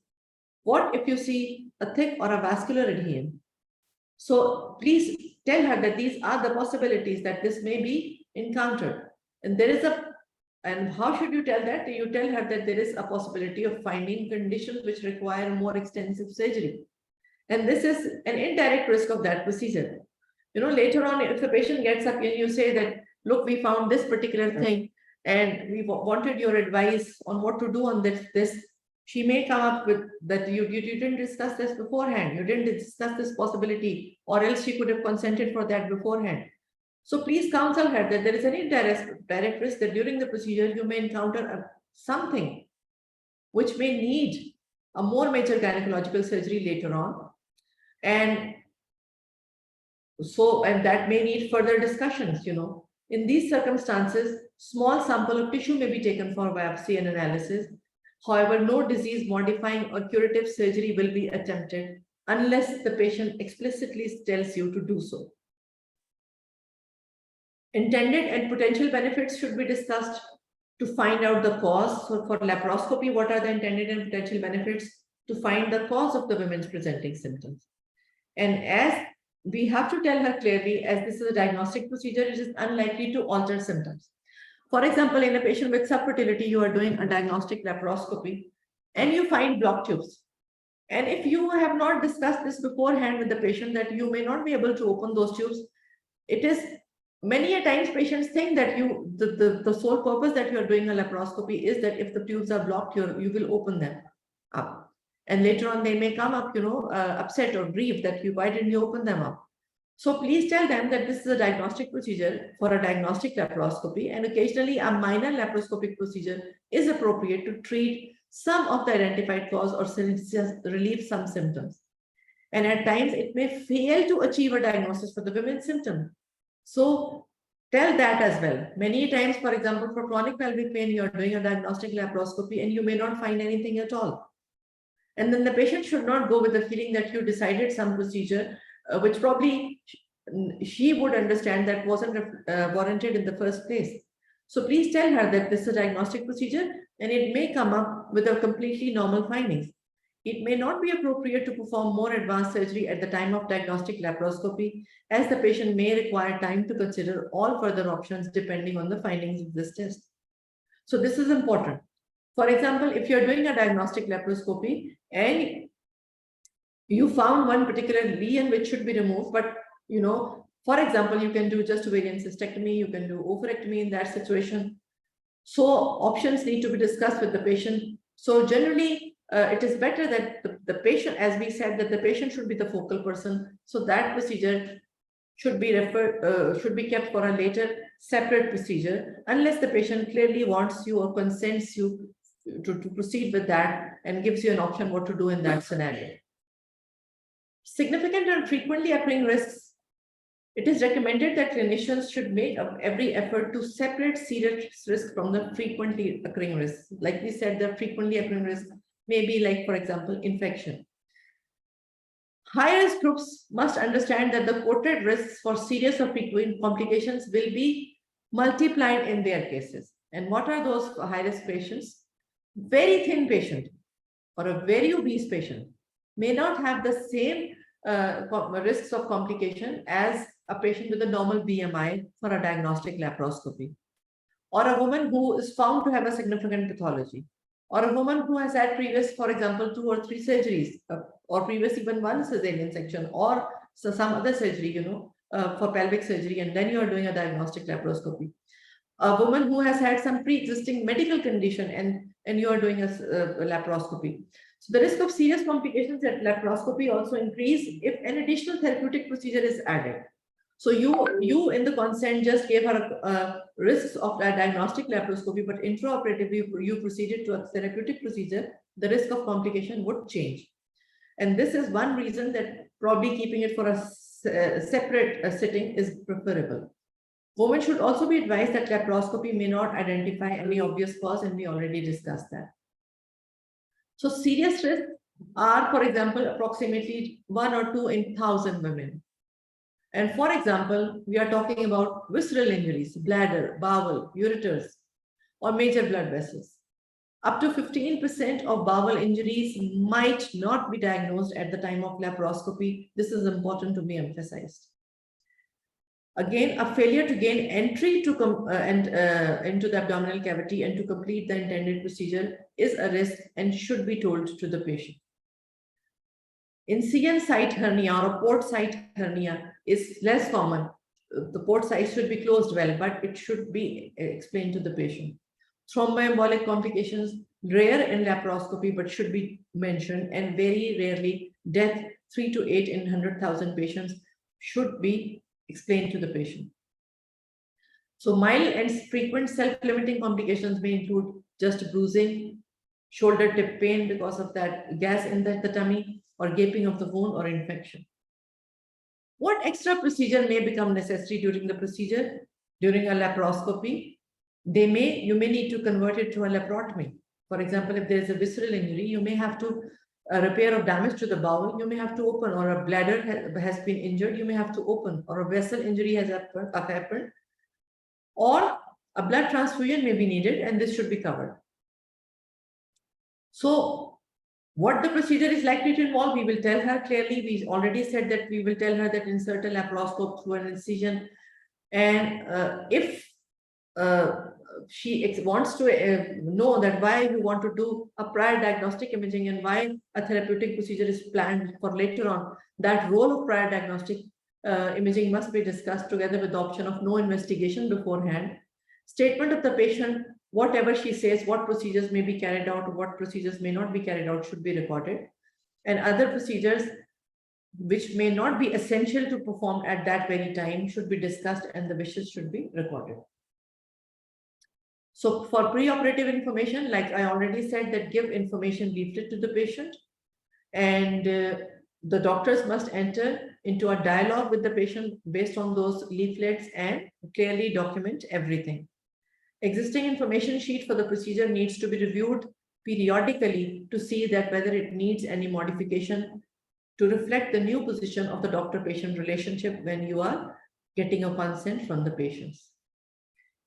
What if you see a thick or a vascular adhesion? So please tell her that these are the possibilities that this may be encountered. And there is and how should you tell that? You tell her that there is a possibility of finding conditions which require more extensive surgery. And this is an indirect risk of that procedure. Later on, if the patient gets up and you say that, look, we found this particular thing and we wanted your advice on what to do on this, she may come up with that you didn't discuss this beforehand. You didn't discuss this possibility, or else she could have consented for that beforehand. So please counsel her that there is an indirect risk that during the procedure, you may encounter something which may need a more major gynecological surgery later on. And that may need further discussions, In these circumstances, small sample of tissue may be taken for biopsy and analysis. However, no disease modifying or curative surgery will be attempted unless the patient explicitly tells you to do so. Intended and potential benefits should be discussed to find out the cause. So for laparoscopy, what are the intended and potential benefits? To find the cause of the women's presenting symptoms. And as we have to tell her clearly, as this is a diagnostic procedure, it is unlikely to alter symptoms. For example, in a patient with subfertility, you are doing a diagnostic laparoscopy and you find blocked tubes. And if you have not discussed this beforehand with the patient that you may not be able to open those tubes, it is many a times patients think that the sole purpose that you are doing a laparoscopy is that if the tubes are blocked, you will open them up. And later on, they may come up, upset or grieved that why didn't you open them up? So please tell them that this is a diagnostic procedure for a diagnostic laparoscopy, and occasionally a minor laparoscopic procedure is appropriate to treat some of the identified cause or relieve some symptoms. And at times it may fail to achieve a diagnosis for the women's symptom. So tell that as well. Many times, for example, for chronic pelvic pain, you're doing a diagnostic laparoscopy and you may not find anything at all. And then the patient should not go with the feeling that you decided some procedure, which probably she would understand that wasn't warranted in the first place. So please tell her that this is a diagnostic procedure and it may come up with a completely normal findings. It may not be appropriate to perform more advanced surgery at the time of diagnostic laparoscopy, as the patient may require time to consider all further options depending on the findings of this test. So this is important. For example, if you're doing a diagnostic laparoscopy and you found one particular lesion which should be removed, but for example, you can do just ovarian cystectomy, you can do oophorectomy in that situation. So options need to be discussed with the patient. So generally, it is better that the patient, as we said, that the patient should be the focal person. So that procedure should be kept for a later separate procedure, unless the patient clearly wants you or consents you to proceed with that and gives you an option what to do in that scenario. Significant and frequently occurring risks. It is recommended that clinicians should make every effort to separate serious risk from the frequently occurring risks. Like we said, the frequently occurring risk may be like, for example, infection. High-risk groups must understand that the quoted risks for serious or frequent complications will be multiplied in their cases. And what are those high-risk patients? Very thin patient or a very obese patient may not have the same risks of complication as a patient with a normal BMI for a diagnostic laparoscopy, or a woman who is found to have a significant pathology, or a woman who has had previous, for example, 2 or 3 surgeries, or previous even 1 cesarean section, or some other surgery, for pelvic surgery, and then you are doing a diagnostic laparoscopy. A woman who has had some pre-existing medical condition and you are doing a laparoscopy. So the risk of serious complications at laparoscopy also increase if an additional therapeutic procedure is added. So you in the consent just gave her risks of a diagnostic laparoscopy, but intraoperatively you proceeded to a therapeutic procedure, the risk of complication would change. And this is one reason that probably keeping it for a separate sitting is preferable. Women should also be advised that laparoscopy may not identify any obvious cause, and we already discussed that. So serious risks are, for example, approximately 1 or 2 in 1,000 women. And for example, we are talking about visceral injuries, bladder, bowel, ureters, or major blood vessels. Up to 15% of bowel injuries might not be diagnosed at the time of laparoscopy. This is important to be emphasized. Again, a failure to gain entry to into the abdominal cavity and to complete the intended procedure is a risk and should be told to the patient. In CN site hernia or port site hernia is less common. The port site should be closed well, but it should be explained to the patient. Thromboembolic complications, rare in laparoscopy, but should be mentioned, and very rarely death, 3 to 8 in 100,000 patients, should be explained to the patient. So mild and frequent self-limiting complications may include just bruising, shoulder tip pain because of that gas in the tummy, or gaping of the wound or infection. What extra procedure may become necessary during the procedure? During a laparoscopy, you may need to convert it to a laparotomy. For example, if there is a visceral injury, you may have to repair of damage to the bowel, you may have to open, or a bladder has been injured, you may have to open, or a vessel injury has happened, or a blood transfusion may be needed, and this should be covered. So, what the procedure is likely to involve, we will tell her clearly. We already said that we will tell her that insert a laparoscope through an incision. And if she wants to know that why we want to do a prior diagnostic imaging and why a therapeutic procedure is planned for later on, that role of prior diagnostic imaging must be discussed together with the option of no investigation beforehand. Statement of the patient, whatever she says, what procedures may be carried out, what procedures may not be carried out should be recorded. And other procedures which may not be essential to perform at that very time should be discussed, and the wishes should be recorded. So for preoperative information, like I already said, that give information leaflet to the patient, and the doctors must enter into a dialogue with the patient based on those leaflets and clearly document everything. Existing information sheet for the procedure needs to be reviewed periodically to see that whether it needs any modification to reflect the new position of the doctor-patient relationship when you are getting a consent from the patients.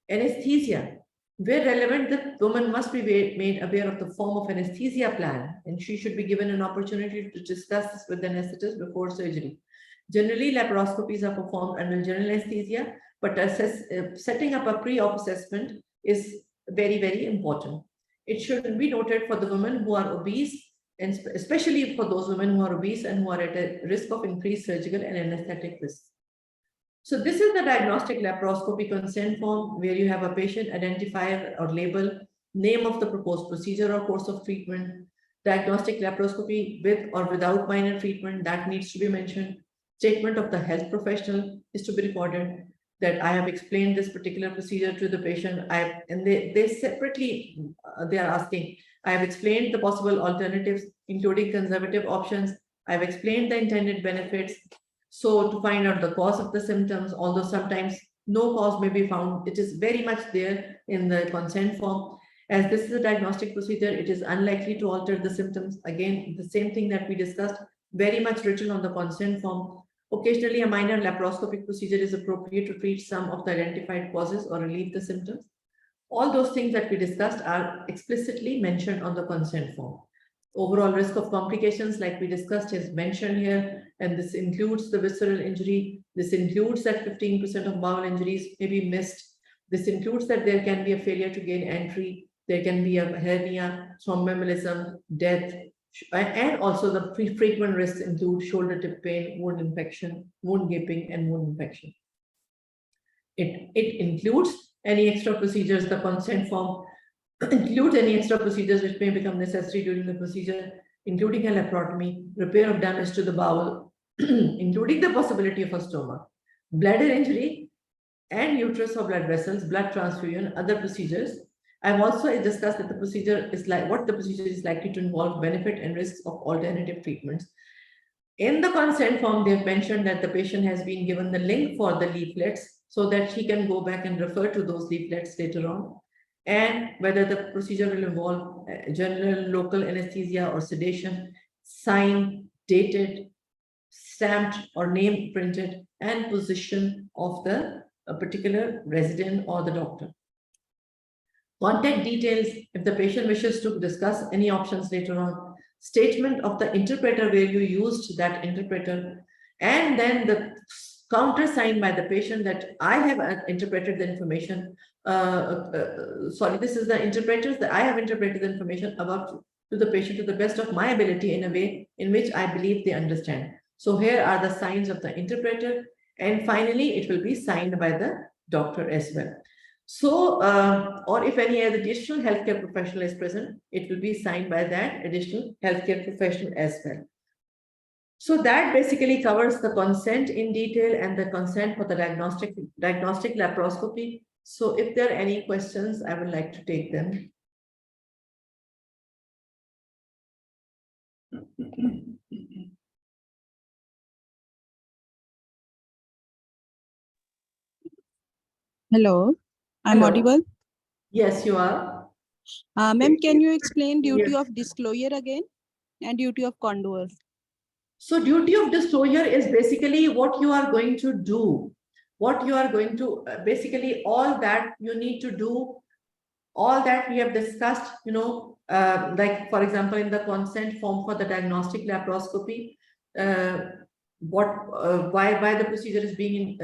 Anesthesia. Where relevant, the woman must be made aware of the form of anesthesia plan, and she should be given an opportunity to discuss this with the anesthetist before surgery. Generally, laparoscopies are performed under general anesthesia, but setting up a pre-op assessment is very, very important. It should be noted for the women who are obese, and especially for those women who are obese and who are at a risk of increased surgical and anesthetic risk. So this is the diagnostic laparoscopy consent form, where you have a patient identifier or label, name of the proposed procedure or course of treatment, diagnostic laparoscopy with or without minor treatment, that needs to be mentioned. Statement of the health professional is to be recorded, that I have explained this particular procedure to the patient. And they separately, they are asking, I have explained the possible alternatives, including conservative options. I've explained the intended benefits. So to find out the cause of the symptoms, although sometimes no cause may be found, it is very much there in the consent form. As this is a diagnostic procedure, it is unlikely to alter the symptoms. Again, the same thing that we discussed, very much written on the consent form. Occasionally, a minor laparoscopic procedure is appropriate to treat some of the identified causes or relieve the symptoms. All those things that we discussed are explicitly mentioned on the consent form. Overall risk of complications, like we discussed, is mentioned here, and this includes the visceral injury. This includes that 15% of bowel injuries may be missed. This includes that there can be a failure to gain entry, there can be a hernia, thromboembolism, death, and also the frequent risks include shoulder tip pain, wound infection, wound gaping, and wound infection. It includes any extra procedures. The consent form includes any extra procedures which may become necessary during the procedure, including a laparotomy, repair of damage to the bowel, including the possibility of a stoma, bladder injury, and uterus or blood vessels, blood transfusion, other procedures. I've also discussed that the procedure is what the procedure is likely to involve, benefit and risks of alternative treatments. In the consent form, they have mentioned that the patient has been given the link for the leaflets so that she can go back and refer to those leaflets later on, and whether the procedure will involve general local anesthesia or sedation, signed, dated, stamped or name printed, and position of the particular resident or the doctor. Contact details if the patient wishes to discuss any options later on, statement of the interpreter where you used that interpreter, and then the counter signed by the patient that I have interpreted the information. Sorry, this is the interpreters that I have interpreted the information about to the patient to the best of my ability in a way in which I believe they understand. So here are the signs of the interpreter, and finally it will be signed by the doctor as well. So, or if any other additional healthcare professional is present, it will be signed by that additional healthcare professional as well. So that basically covers the consent in detail and the consent for the diagnostic laparoscopy. So if there are any questions, I would like to take them. Hello, I'm Hello. audible. Yes, you are. Ma'am, can you explain duty of disclosure again and duty of condor? So duty of disclosure is basically what you are going to do, what you are going to, basically all that you need to do, all that we have discussed, like for example, in the consent form for the diagnostic laparoscopy, why the procedure is being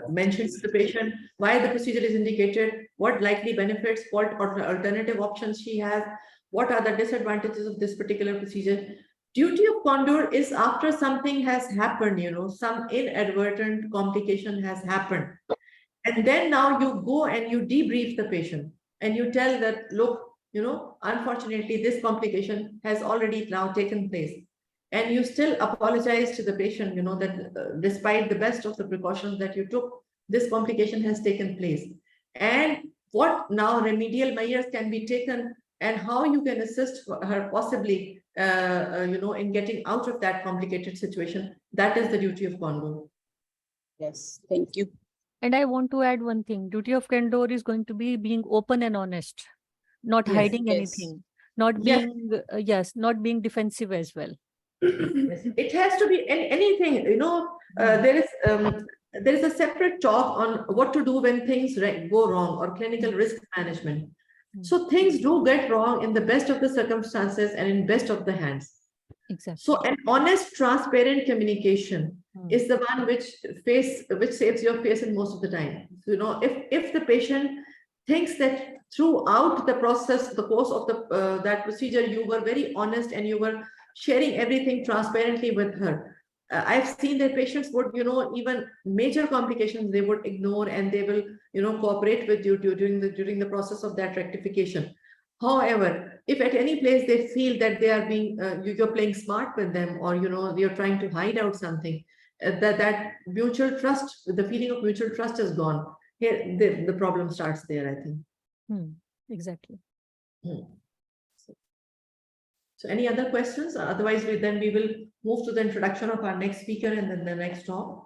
mentioned to the patient, why the procedure is indicated, what likely benefits, what alternative options she has, what are the disadvantages of this particular procedure. Duty of condor is after something has happened, some inadvertent complication has happened. And then now you go and you debrief the patient and you tell that, look, unfortunately, this complication has already now taken place. And you still apologize to the patient, that despite the best of the precautions that you took, this complication has taken place. And what now remedial measures can be taken and how you can assist her possibly, in getting out of that complicated situation. That is the duty of condor. Yes, thank you. And I want to add one thing. Duty of candor is going to be being open and honest, not Yes, hiding yes. anything, not Yes. being, not being defensive as well. Yes, it has to be anything, there is a separate talk on what to do when things go wrong or clinical risk management. So things do get wrong in the best of the circumstances and in best of the hands. Exactly. So an honest, transparent communication is the one which saves your face in most of the time. So, if the patient thinks that throughout the process, the course of the that procedure, you were very honest and you were sharing everything transparently with her. I've seen that patients would, even major complications, they would ignore and they will, cooperate with you during the process of that rectification. However, if at any place they feel that they are being, you're playing smart with them, or you're trying to hide out something, that mutual trust, the feeling of mutual trust is gone. Here, the problem starts there, I think. Exactly. So any other questions? Otherwise, we will move to the introduction of our next speaker and then the next talk.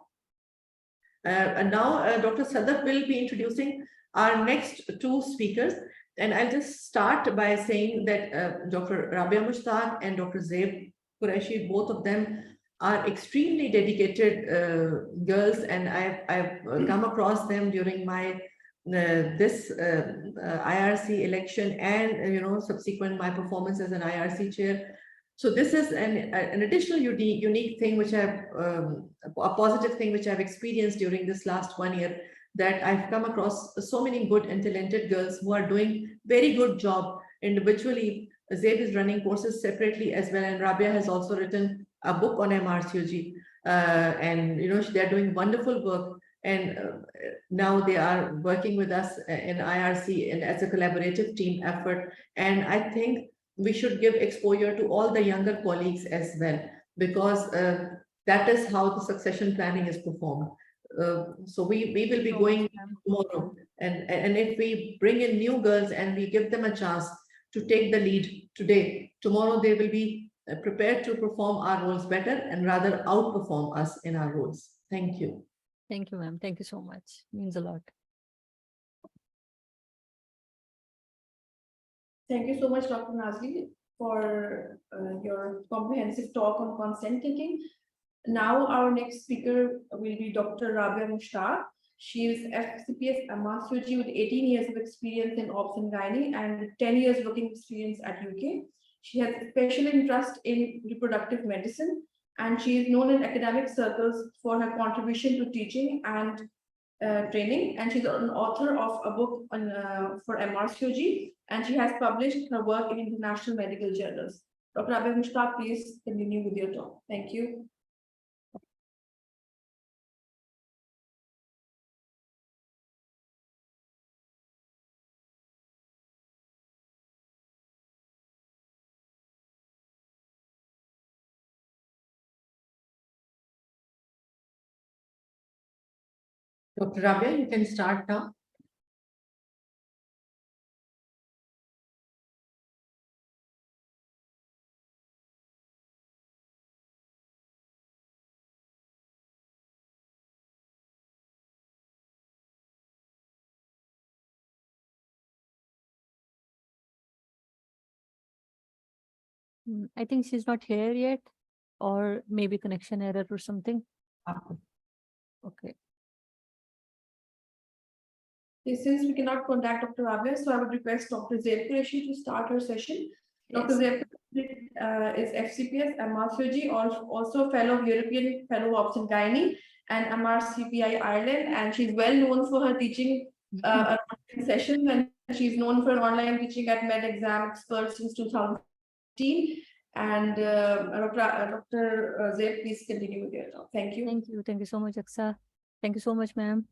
And now Dr. Sadaf will be introducing our next two speakers. And I'll just start by saying that Dr. Rabia Mushtaq and Dr. Zaib Qureshi, both of them are extremely dedicated girls, and I've come across them during my this IRC election and subsequent my performance as an IRC chair. So this is an additional unique thing which I've a positive thing which I've experienced during this last 1 year, that I've come across so many good and talented girls who are doing very good job individually. Zaib is running courses separately as well, and Rabia has also written a book on MRCOG, and they're doing wonderful work. And now they are working with us in IRC and as a collaborative team effort. And I think we should give exposure to all the younger colleagues as well, because that is how the succession planning is performed. So we will be going tomorrow, and if we bring in new girls and we give them a chance to take the lead today, tomorrow they will be prepared to perform our roles better and rather outperform us in our roles. Thank you. Thank you, ma'am. Thank you so much. Means a lot. Thank you so much, Dr. Nazli, for your comprehensive talk on consent taking. Now our next speaker will be Dr. Rabia Mushtaq. She is FCPS MRCOG with 18 years of experience in Obs and Gynae and 10 years working experience at UK. She has a special interest in reproductive medicine, and she is known in academic circles for her contribution to teaching and training. And she's an author of a book on, for MRCOG, and she has published her work in international medical journals. Dr. Abhay Mushtaq, please continue with your talk. Thank you. Dr. Rabia, you can start now. I think she's not here yet, or maybe connection error or something. Okay. Since we cannot contact Dr. Rabia, so I would request Dr. Zaid Qureshi to start her session. Dr. Zaid is FCPS, MRCOG, also fellow of European Fellow of Obs and Gynae and MRCPI Ireland, and she's well known for her teaching sessions, and she's known for online teaching at Med Exam Experts since 2015. And Dr. Zaid, please continue with your talk. Thank you. Thank you. Thank you so much, Aksa. Thank you so much, ma'am.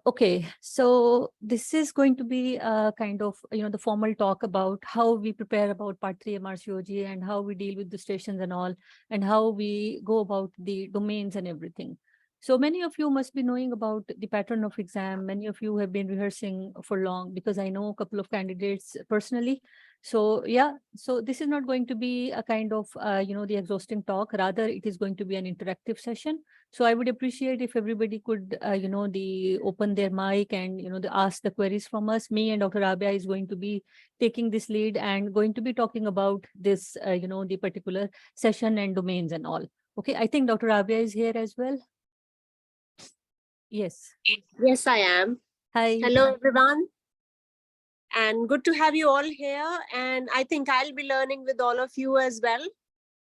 Okay, so this is going to be a kind of, the formal talk about how we prepare about Part 3 MRCOG and how we deal with the stations and all, and how we go about the domains and everything. So many of you must be knowing about the pattern of exam. Many of you have been rehearsing for long, because I know a couple of candidates personally. So yeah, so this is not going to be a kind of, the exhausting talk. Rather, it is going to be an interactive session. So I would appreciate if everybody could, open their mic and, ask the queries from us. Me and Dr. Rabia is going to be taking this lead and going to be talking about this, the particular session and domains and all. Okay, I think Dr. Rabia is here as well. Yes. Yes, I am. Hi. Hello, everyone. And good to have you all here. And I think I'll be learning with all of you as well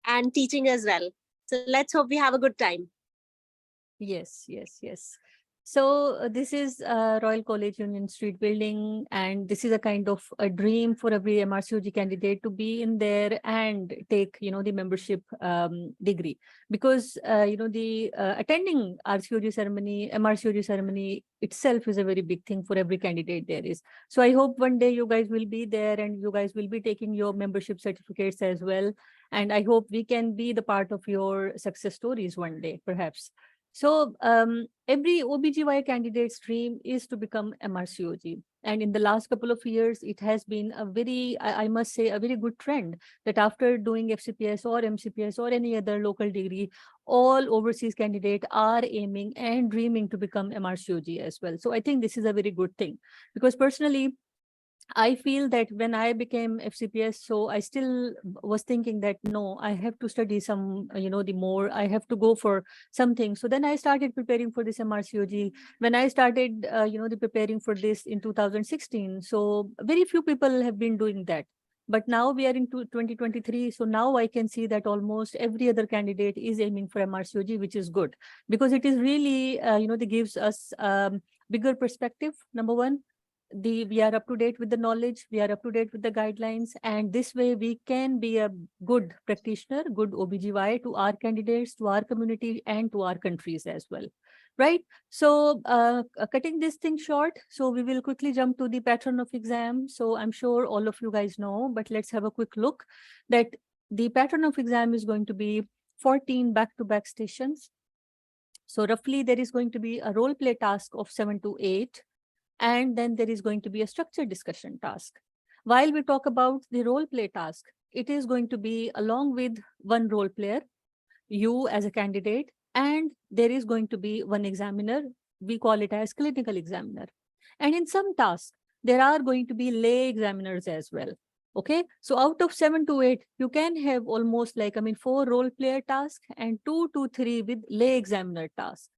and teaching as well. So let's hope we have a good time. Yes, yes, yes. So this is Royal College Union Street building, and this is a kind of a dream for every MRCOG candidate to be in there and take, the membership degree, because, the attending MRCOG ceremony itself is a very big thing for every candidate there is. So I hope one day you guys will be there and you guys will be taking your membership certificates as well. And I hope we can be the part of your success stories one day, perhaps. So every OBGY candidate's dream is to become MRCOG. And in the last couple of years, it has been a very, I must say, a very good trend that after doing FCPS or MCPS or any other local degree, all overseas candidates are aiming and dreaming to become MRCOG as well. So I think this is a very good thing, because personally, I feel that when I became FCPS, so I still was thinking that, no, I have to study some, the more, I have to go for something. So then I started preparing for this MRCOG. When I started, the preparing for this in 2016, so very few people have been doing that. But now we are into 2023. So now I can see that almost every other candidate is aiming for MRCOG, which is good, because it is really, it gives us bigger perspective, number one. We are up to date with the knowledge, we are up to date with the guidelines, and this way we can be a good practitioner, good OBGY to our candidates, to our community, and to our countries as well, right? So cutting this thing short, so we will quickly jump to the pattern of exam. So I'm sure all of you guys know, but let's have a quick look that the pattern of exam is going to be 14 back-to-back stations. So roughly there is going to be a role play task of 7 to 8. And then there is going to be a structured discussion task. While we talk about the role play task, it is going to be along with one role player, you as a candidate, and there is going to be one examiner. We call it as clinical examiner. And in some tasks, there are going to be lay examiners as well. Okay, so out of 7 to 8, you can have almost like, 4 role player tasks and 2 to 3 with lay examiner tasks.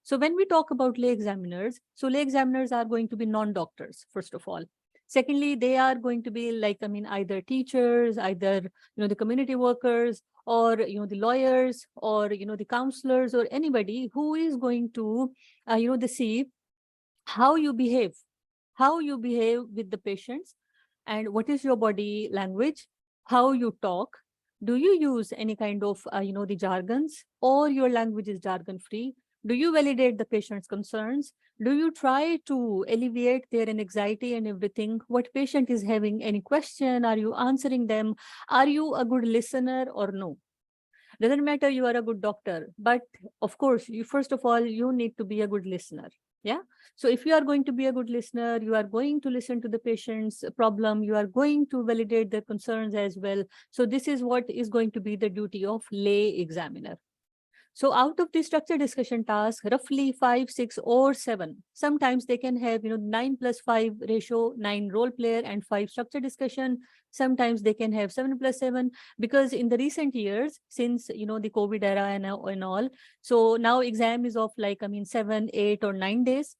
So when we talk about lay examiners, so lay examiners are going to be non-doctors, first of all. Secondly, they are going to be like, either teachers, either, the community workers, or, the lawyers, or, the counselors, or anybody who is going to, see how you behave, with the patients, and what is your body language, how you talk, do you use any kind of the jargons, or your language is jargon free, do you validate the patient's concerns, do you try to alleviate their anxiety and everything, what patient is having any question, are you answering them, are you a good listener or no. Doesn't matter you are a good doctor, but of course, you first of all, you need to be a good listener. Yeah. So if you are going to be a good listener, you are going to listen to the patient's problem, you are going to validate their concerns as well. So this is what is going to be the duty of lay examiner. So out of the structured discussion task, roughly 5, 6, or 7, sometimes they can have, 9+5 ratio, 9 role player and 5 structured discussion. Sometimes they can have 7+7, because in the recent years, since, the COVID era and all, so now exam is of like, 7, 8, or 9 days.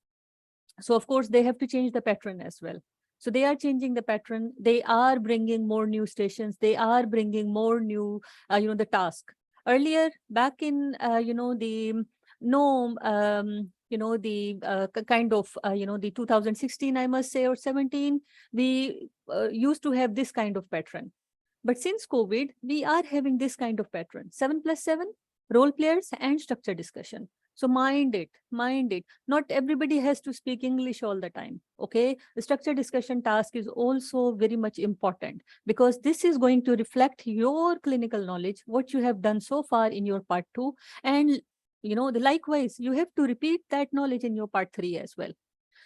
So of course they have to change the pattern as well. So they are changing the pattern. They are bringing more new stations. They are bringing more new, the task. Earlier, back in, the no, the kind of, the 2016, I must say, or 17, we used to have this kind of pattern. But since COVID, we are having this kind of pattern, 7+7, role players and structure discussion. So mind it, mind it. Not everybody has to speak English all the time. Okay. The structure discussion task is also very much important, because this is going to reflect your clinical knowledge, what you have done so far in your part 2. And, likewise, you have to repeat that knowledge in your part 3 as well.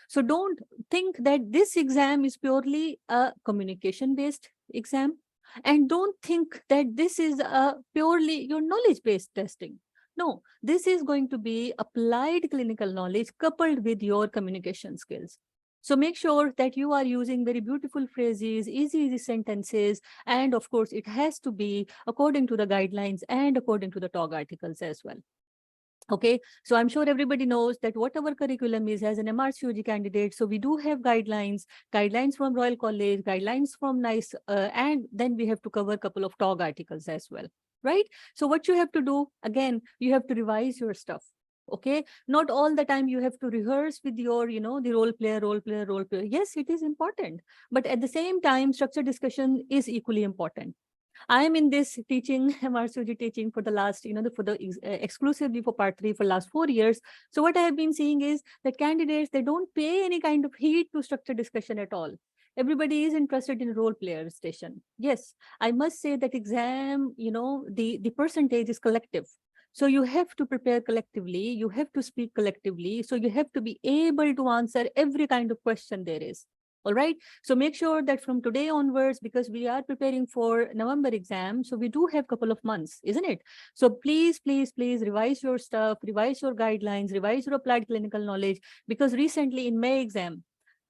So don't think that this exam is purely a communication based exam. And don't think that this is a purely your knowledge based testing. No, this is going to be applied clinical knowledge coupled with your communication skills. So make sure that you are using very beautiful phrases, easy sentences, and of course, it has to be according to the guidelines and according to the TOG articles as well. Okay, so I'm sure everybody knows that what our curriculum is as an MRCOG candidate. So we do have guidelines from Royal College, guidelines from NICE, and then we have to cover a couple of TOG articles as well, right? So what you have to do, again, you have to revise your stuff. Okay, not all the time you have to rehearse with your, the role player. Yes, it is important, but at the same time, structured discussion is equally important. I am in this teaching, MRCOG teaching for the last, exclusively for part 3 for last 4 years. So what I have been seeing is that candidates, they don't pay any kind of heed to structured discussion at all. Everybody is interested in role player station. Yes, I must say that exam, the percentage is collective. So you have to prepare collectively, you have to speak collectively. So you have to be able to answer every kind of question there is. All right. So make sure that from today onwards, because we are preparing for November exam, so we do have a couple of months, isn't it? So please revise your stuff, revise your guidelines, revise your applied clinical knowledge, because recently in May exam,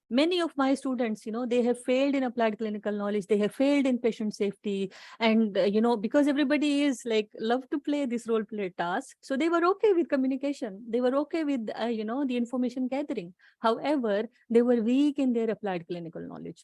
many of my students, they have failed in applied clinical knowledge, they have failed in patient safety. And, because everybody is like, love to play this role play task. So they were okay with communication. They were okay with, the information gathering. However, they were weak in their applied clinical knowledge.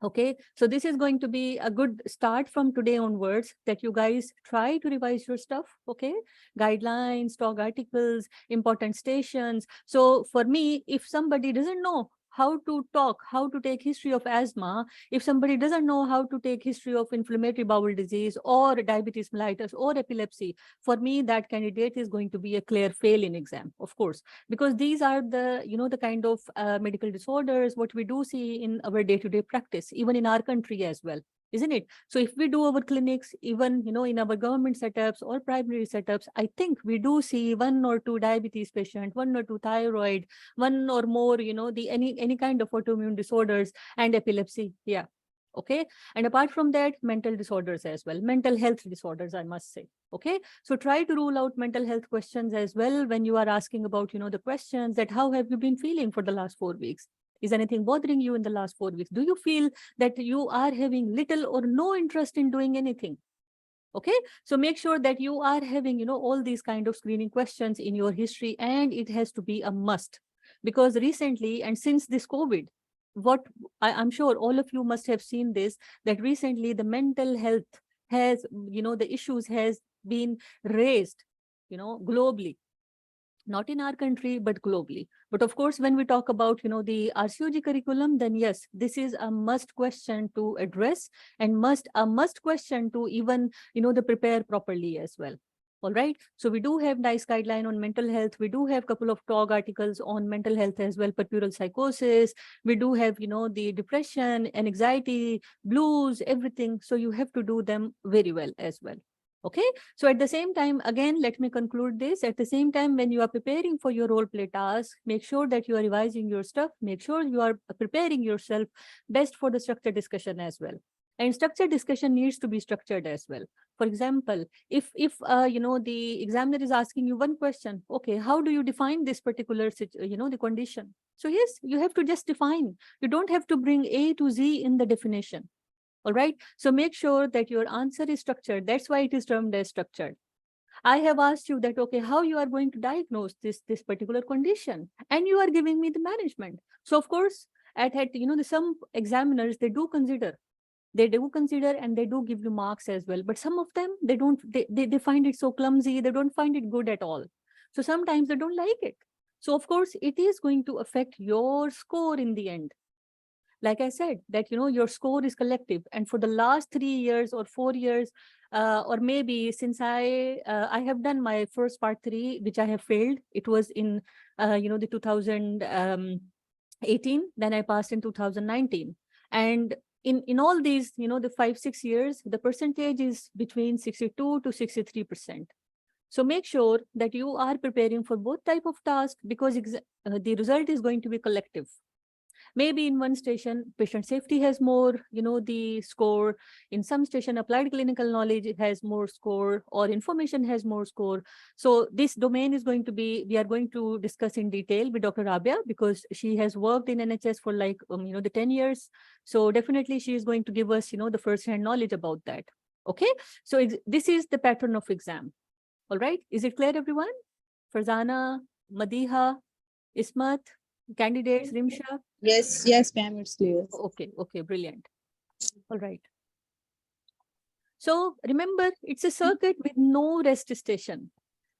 Okay, so this is going to be a good start from today onwards, that you guys try to revise your stuff. Okay, guidelines, TOG articles, important stations. So for me, if somebody doesn't know how to talk, how to take history of asthma, if somebody doesn't know how to take history of inflammatory bowel disease or diabetes mellitus or epilepsy, for me, that candidate is going to be a clear fail in exam, of course, because these are the, the kind of medical disorders, what we do see in our day-to-day practice, even in our country as well, isn't it? So if we do our clinics, even, in our government setups or primary setups, I think we do see 1 or 2 diabetes patient, 1 or 2 thyroid, 1 or more, the any kind of autoimmune disorders and epilepsy. Yeah. Okay. And apart from that, mental disorders as well, mental health disorders, I must say. Okay. So try to rule out mental health questions as well when you are asking about, the questions that how have you been feeling for the last 4 weeks? Is anything bothering you in the last 4 weeks? Do you feel that you are having little or no interest in doing anything? Okay, so make sure that you are having, all these kind of screening questions in your history, and it has to be a must. Because recently, and since this COVID, what I'm sure all of you must have seen this, that recently the mental health has, the issues has been raised, globally, not in our country, but globally. But of course, when we talk about, the RCOG curriculum, then yes, this is a must question to address, and a must question to even, the prepare properly as well. All right. So we do have nice guideline on mental health. We do have a couple of TOG articles on mental health as well, perpetual psychosis. We do have, the depression and anxiety, blues, everything. So you have to do them very well as well. Okay, so at the same time, again, let me conclude this. At the same time, when you are preparing for your role play task, make sure that you are revising your stuff. Make sure you are preparing yourself best for the structured discussion as well. And structured discussion needs to be structured as well. For example, if the examiner is asking you one question, okay, how do you define this particular the condition? So yes, you have to just define. You don't have to bring A to Z in the definition. All right. So make sure that your answer is structured. That's why it is termed as structured. I have asked you that, okay, how you are going to diagnose this particular condition, and you are giving me the management. So of course, at some examiners, they do consider, and they do give you marks as well. But some of them, they don't, they find it so clumsy. They don't find it good at all. So sometimes they don't like it. So of course, it is going to affect your score in the end. Like I said, that, your score is collective. And for the last 3 years or 4 years, or maybe since I have done my first part 3, which I have failed. It was in, the 2018, then I passed in 2019. And in all these, the 5-6 years, the percentage is between 62 to 63%. So make sure that you are preparing for both type of tasks, because the result is going to be collective. Maybe in one station, patient safety has more, the score. In some station, applied clinical knowledge has more score, or information has more score. So this domain is going to be, we are going to discuss in detail with Dr. Rabia, because she has worked in NHS for like, the 10 years. So definitely she is going to give us, the first-hand knowledge about that. Okay. So this is the pattern of exam. All right. Is it clear, everyone? Farzana, Madiha, Ismat, candidates, Rimsha? Yes, ma'am, it's clear. Okay, brilliant. All right. So remember, it's a circuit with no rest station.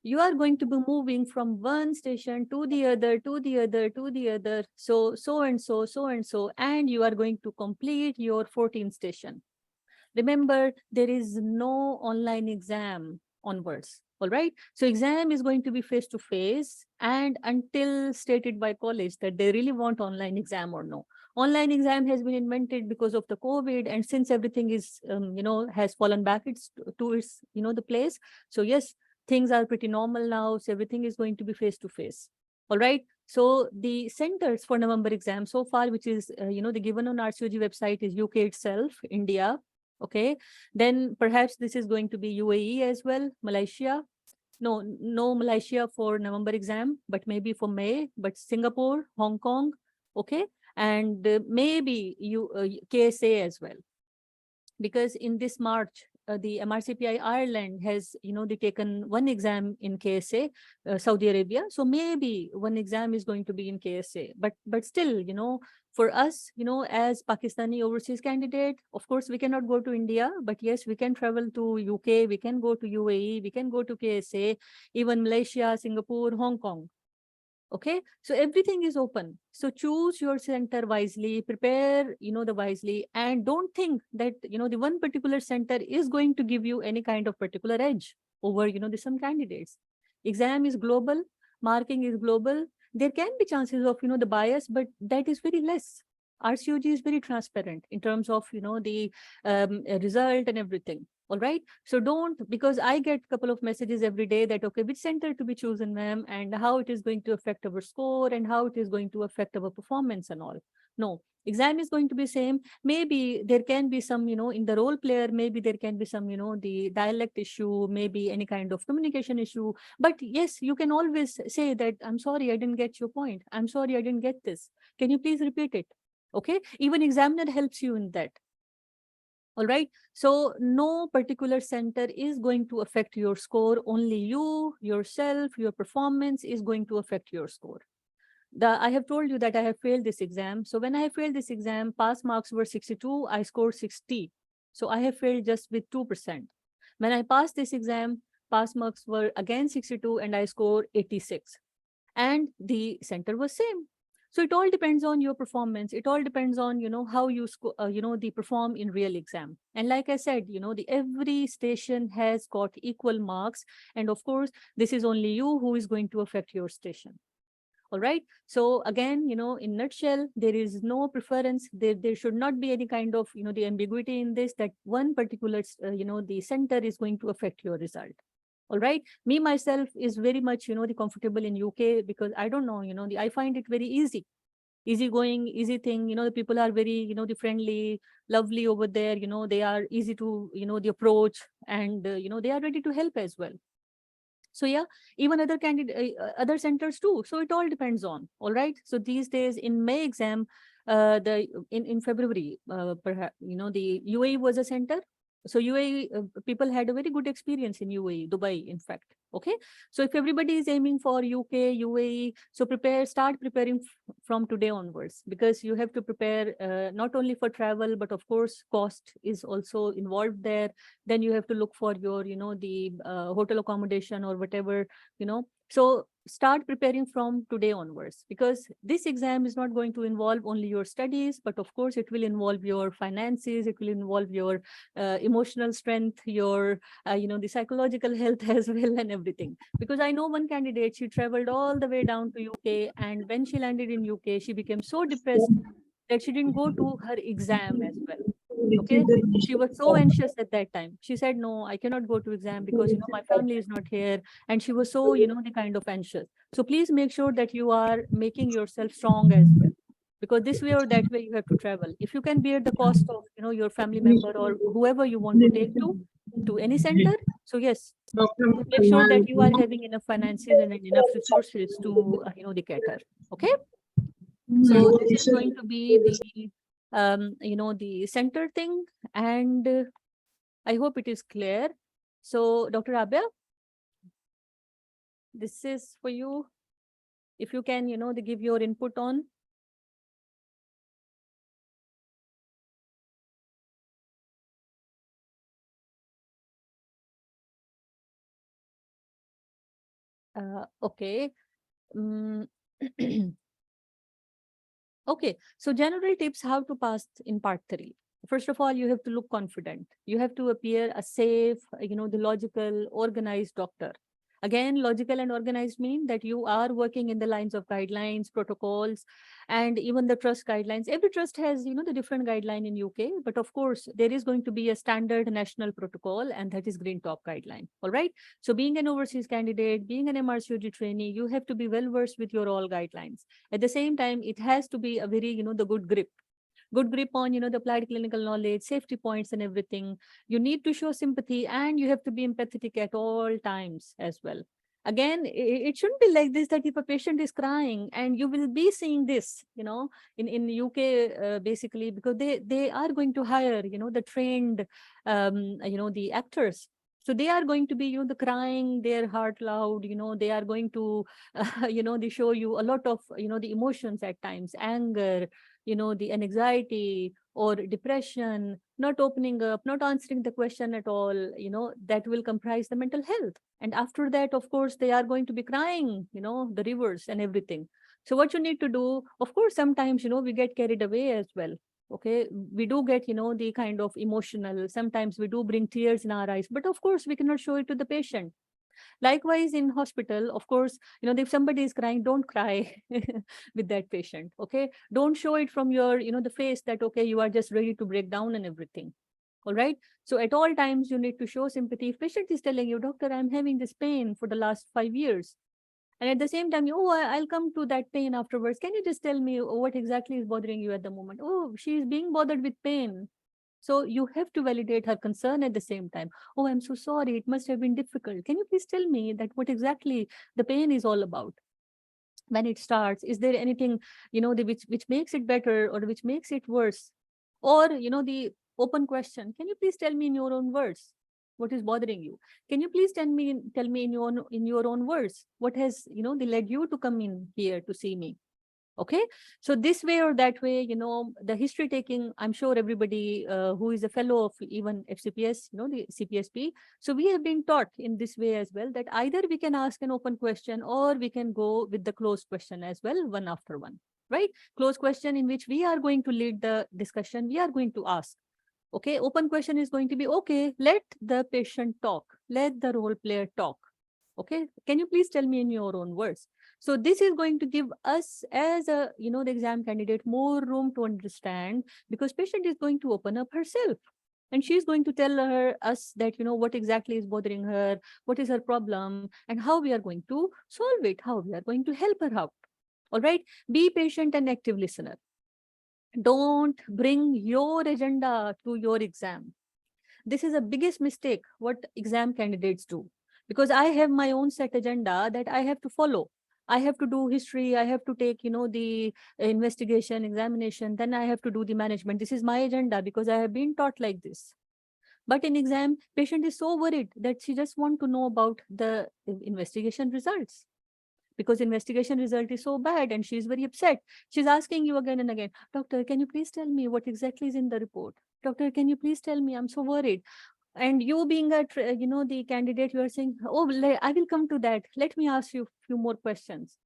You are going to be moving from one station to the other, to the other, to the other. So and so, and you are going to complete your 14th station. Remember, there is no online exam onwards. All right. So exam is going to be face-to-face, and until stated by college that they really want online exam or no. Online exam has been invented because of the COVID, and since everything is, has fallen back to its, the place. So yes, things are pretty normal now. So everything is going to be face-to-face. All right. So the centers for November exam so far, which is, the given on RCOG website, is UK itself, India. Okay. Then perhaps this is going to be UAE as well, Malaysia. No Malaysia for November exam, but maybe for May, but Singapore, Hong Kong, okay, and maybe KSA as well, because in this March, the MRCPI Ireland has, they taken one exam in KSA, Saudi Arabia. So maybe one exam is going to be in KSA, but still, for us, as Pakistani overseas candidate, of course, we cannot go to India, but yes, we can travel to UK, we can go to UAE, we can go to KSA, even Malaysia, Singapore, Hong Kong. Okay, so everything is open. So choose your center wisely, prepare, the wisely, and don't think that, the one particular center is going to give you any kind of particular edge over, some candidates. Exam is global, marking is global. There can be chances of, the bias, but that is very less. RCOG is very transparent in terms of, the result and everything. All right. So don't, because I get a couple of messages every day that, okay, which center to be chosen, ma'am, and how it is going to affect our score and how it is going to affect our performance and all. No, exam is going to be same. Maybe there can be some, in the role player, maybe there can be some, the dialect issue, maybe any kind of communication issue. But yes, you can always say that, I'm sorry, I didn't get your point. I'm sorry, I didn't get this. Can you please repeat it? Okay. Even examiner helps you in that. All right. So no particular center is going to affect your score. Only you, yourself, your performance is going to affect your score. I have told you that I have failed this exam. So when I failed this exam, pass marks were 62, I scored 60. So I have failed just with 2%. When I passed this exam, pass marks were again 62 and I scored 86. And the center was same. So it all depends on your performance. It all depends on, how you the perform in real exam. And like I said, the every station has got equal marks. And of course, this is only you who is going to affect your station. All right. So again, in nutshell, there is no preference. There should not be any kind of, the ambiguity in this, that one particular, the center is going to affect your result. All right. Me, myself is very much, the comfortable in UK because I don't know, I find it very easy going, easy thing. The people are very, the friendly, lovely over there. They are easy to, the approach and, they are ready to help as well. So yeah, even other other centers too. So it all depends on. All right. So these days in May exam, in February, perhaps the UAE was a center. So UAE people had a very good experience in UAE, Dubai, in fact. Okay. So if everybody is aiming for UK, UAE, so start preparing from today onwards, because you have to prepare not only for travel, but of course cost is also involved there. Then you have to look for your, the hotel accommodation or whatever, So start preparing from today onwards, because this exam is not going to involve only your studies, but of course it will involve your finances, it will involve your emotional strength, your, the psychological health as well, and everything. Because I know one candidate, she traveled all the way down to UK, and when she landed in UK, she became so depressed that she didn't go to her exam as well. Okay. She was so anxious at that time. She said, no, I cannot go to exam because, my family is not here. And she was so, the kind of anxious. So please make sure that you are making yourself strong as well, because this way or that way you have to travel. If you can bear the cost of, your family member or whoever you want to take to any center. So yes, make sure that you are having enough finances and enough resources to, the cater. Okay. So this is going to be the the center thing, and I hope it is clear. So Dr. Abia, this is for you. If you can, give your input on. Okay. Okay, so general tips how to pass in part 3. First of all, you have to look confident. You have to appear a safe, the logical, organized doctor. Again, logical and organized mean that you are working in the lines of guidelines, protocols, and even the trust guidelines. Every trust has, the different guideline in UK, but of course, there is going to be a standard national protocol, and that is Green Top guideline. All right. So being an overseas candidate, being an MRCOG trainee, you have to be well versed with your all guidelines. At the same time, it has to be a very, the good grip on, the applied clinical knowledge, safety points and everything. You need to show sympathy, and you have to be empathetic at all times as well. Again, it shouldn't be like this, that if a patient is crying, and you will be seeing this, in UK, basically, because they are going to hire, the trained, the actors. So they are going to be, the crying, their heart loud, they are going to, they show you a lot of, the emotions at times, anger, the anxiety or depression, not opening up, not answering the question at all, that will comprise the mental health. And after that, of course, they are going to be crying, the rivers and everything. So what you need to do, of course, sometimes, we get carried away as well. Okay, we do get, the kind of emotional, sometimes we do bring tears in our eyes, but of course, we cannot show it to the patient. Likewise, in hospital, of course, if somebody is crying, don't cry with that patient. Okay. Don't show it from your, the face that, okay, you are just ready to break down and everything. All right. So at all times, you need to show sympathy. If patient is telling you, doctor, I'm having this pain for the last 5 years. And at the same time, I'll come to that pain afterwards. Can you just tell me what exactly is bothering you at the moment? Oh, she is being bothered with pain. So you have to validate her concern at the same time. Oh, I'm so sorry. It must have been difficult. Can you please tell me that what exactly the pain is all about? When it starts, is there anything, which makes it better or which makes it worse? Or, the open question, can you please tell me in your own words what is bothering you? Can you please tell me in your own words what has, they led you to come in here to see me? Okay. So this way or that way, the history taking, I'm sure everybody who is a fellow of even FCPS, the CPSP. So we have been taught in this way as well, that either we can ask an open question or we can go with the closed question as well, one after one, right? Closed question in which we are going to lead the discussion. We are going to ask. Okay. Open question is going to be, okay, let the patient talk. Let the role player talk. Okay. Can you please tell me in your own words? So this is going to give us as a, the exam candidate more room to understand, because patient is going to open up herself and she's going to tell us that, what exactly is bothering her, what is her problem, and how we are going to solve it, how we are going to help her out. All right. Be patient and active listener. Don't bring your agenda to your exam. This is the biggest mistake what exam candidates do, because I have my own set agenda that I have to follow. I have to do history. I have to take, the investigation, examination. Then I have to do the management. This is my agenda because I have been taught like this. But in exam, patient is so worried that she just want to know about the investigation results, because investigation result is so bad and she's very upset. She's asking you again and again, doctor, can you please tell me what exactly is in the report? Doctor, can you please tell me? I'm so worried. And you being the candidate, you are saying, oh, I will come to that. Let me ask you a few more questions.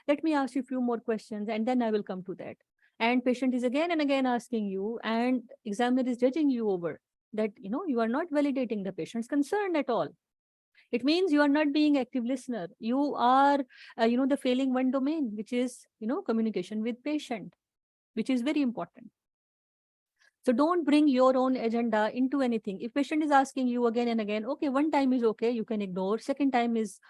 Let me ask you a few more questions and then I will come to that. And patient is again and again asking you, and examiner is judging you over that, you are not validating the patient's concern at all. It means you are not being active listener. You are, the failing one domain, which is, communication with patient, which is very important. So don't bring your own agenda into anything. If patient is asking you again and again, okay, one time is okay, you can ignore. Second time is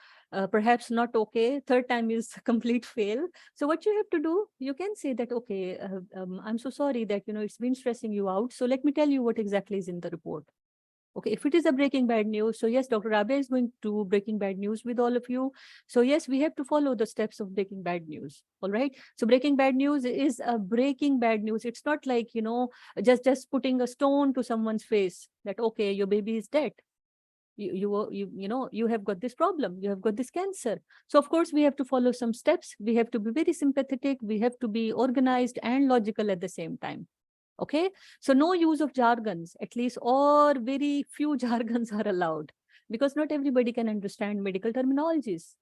perhaps not okay. Third time is complete fail. So what you have to do, you can say that, okay, I'm so sorry that, it's been stressing you out. So let me tell you what exactly is in the report. Okay, if it is a breaking bad news, so yes, Dr. Abe is going to breaking bad news with all of you. So yes, we have to follow the steps of breaking bad news. All right. So breaking bad news is a breaking bad news. It's not like, just putting a stone to someone's face that, okay, your baby is dead. You have got this problem. You have got this cancer. So of course we have to follow some steps. We have to be very sympathetic. We have to be organized and logical at the same time. Okay, so no use of jargons, at least, or very few jargons are allowed, because not everybody can understand medical terminologies.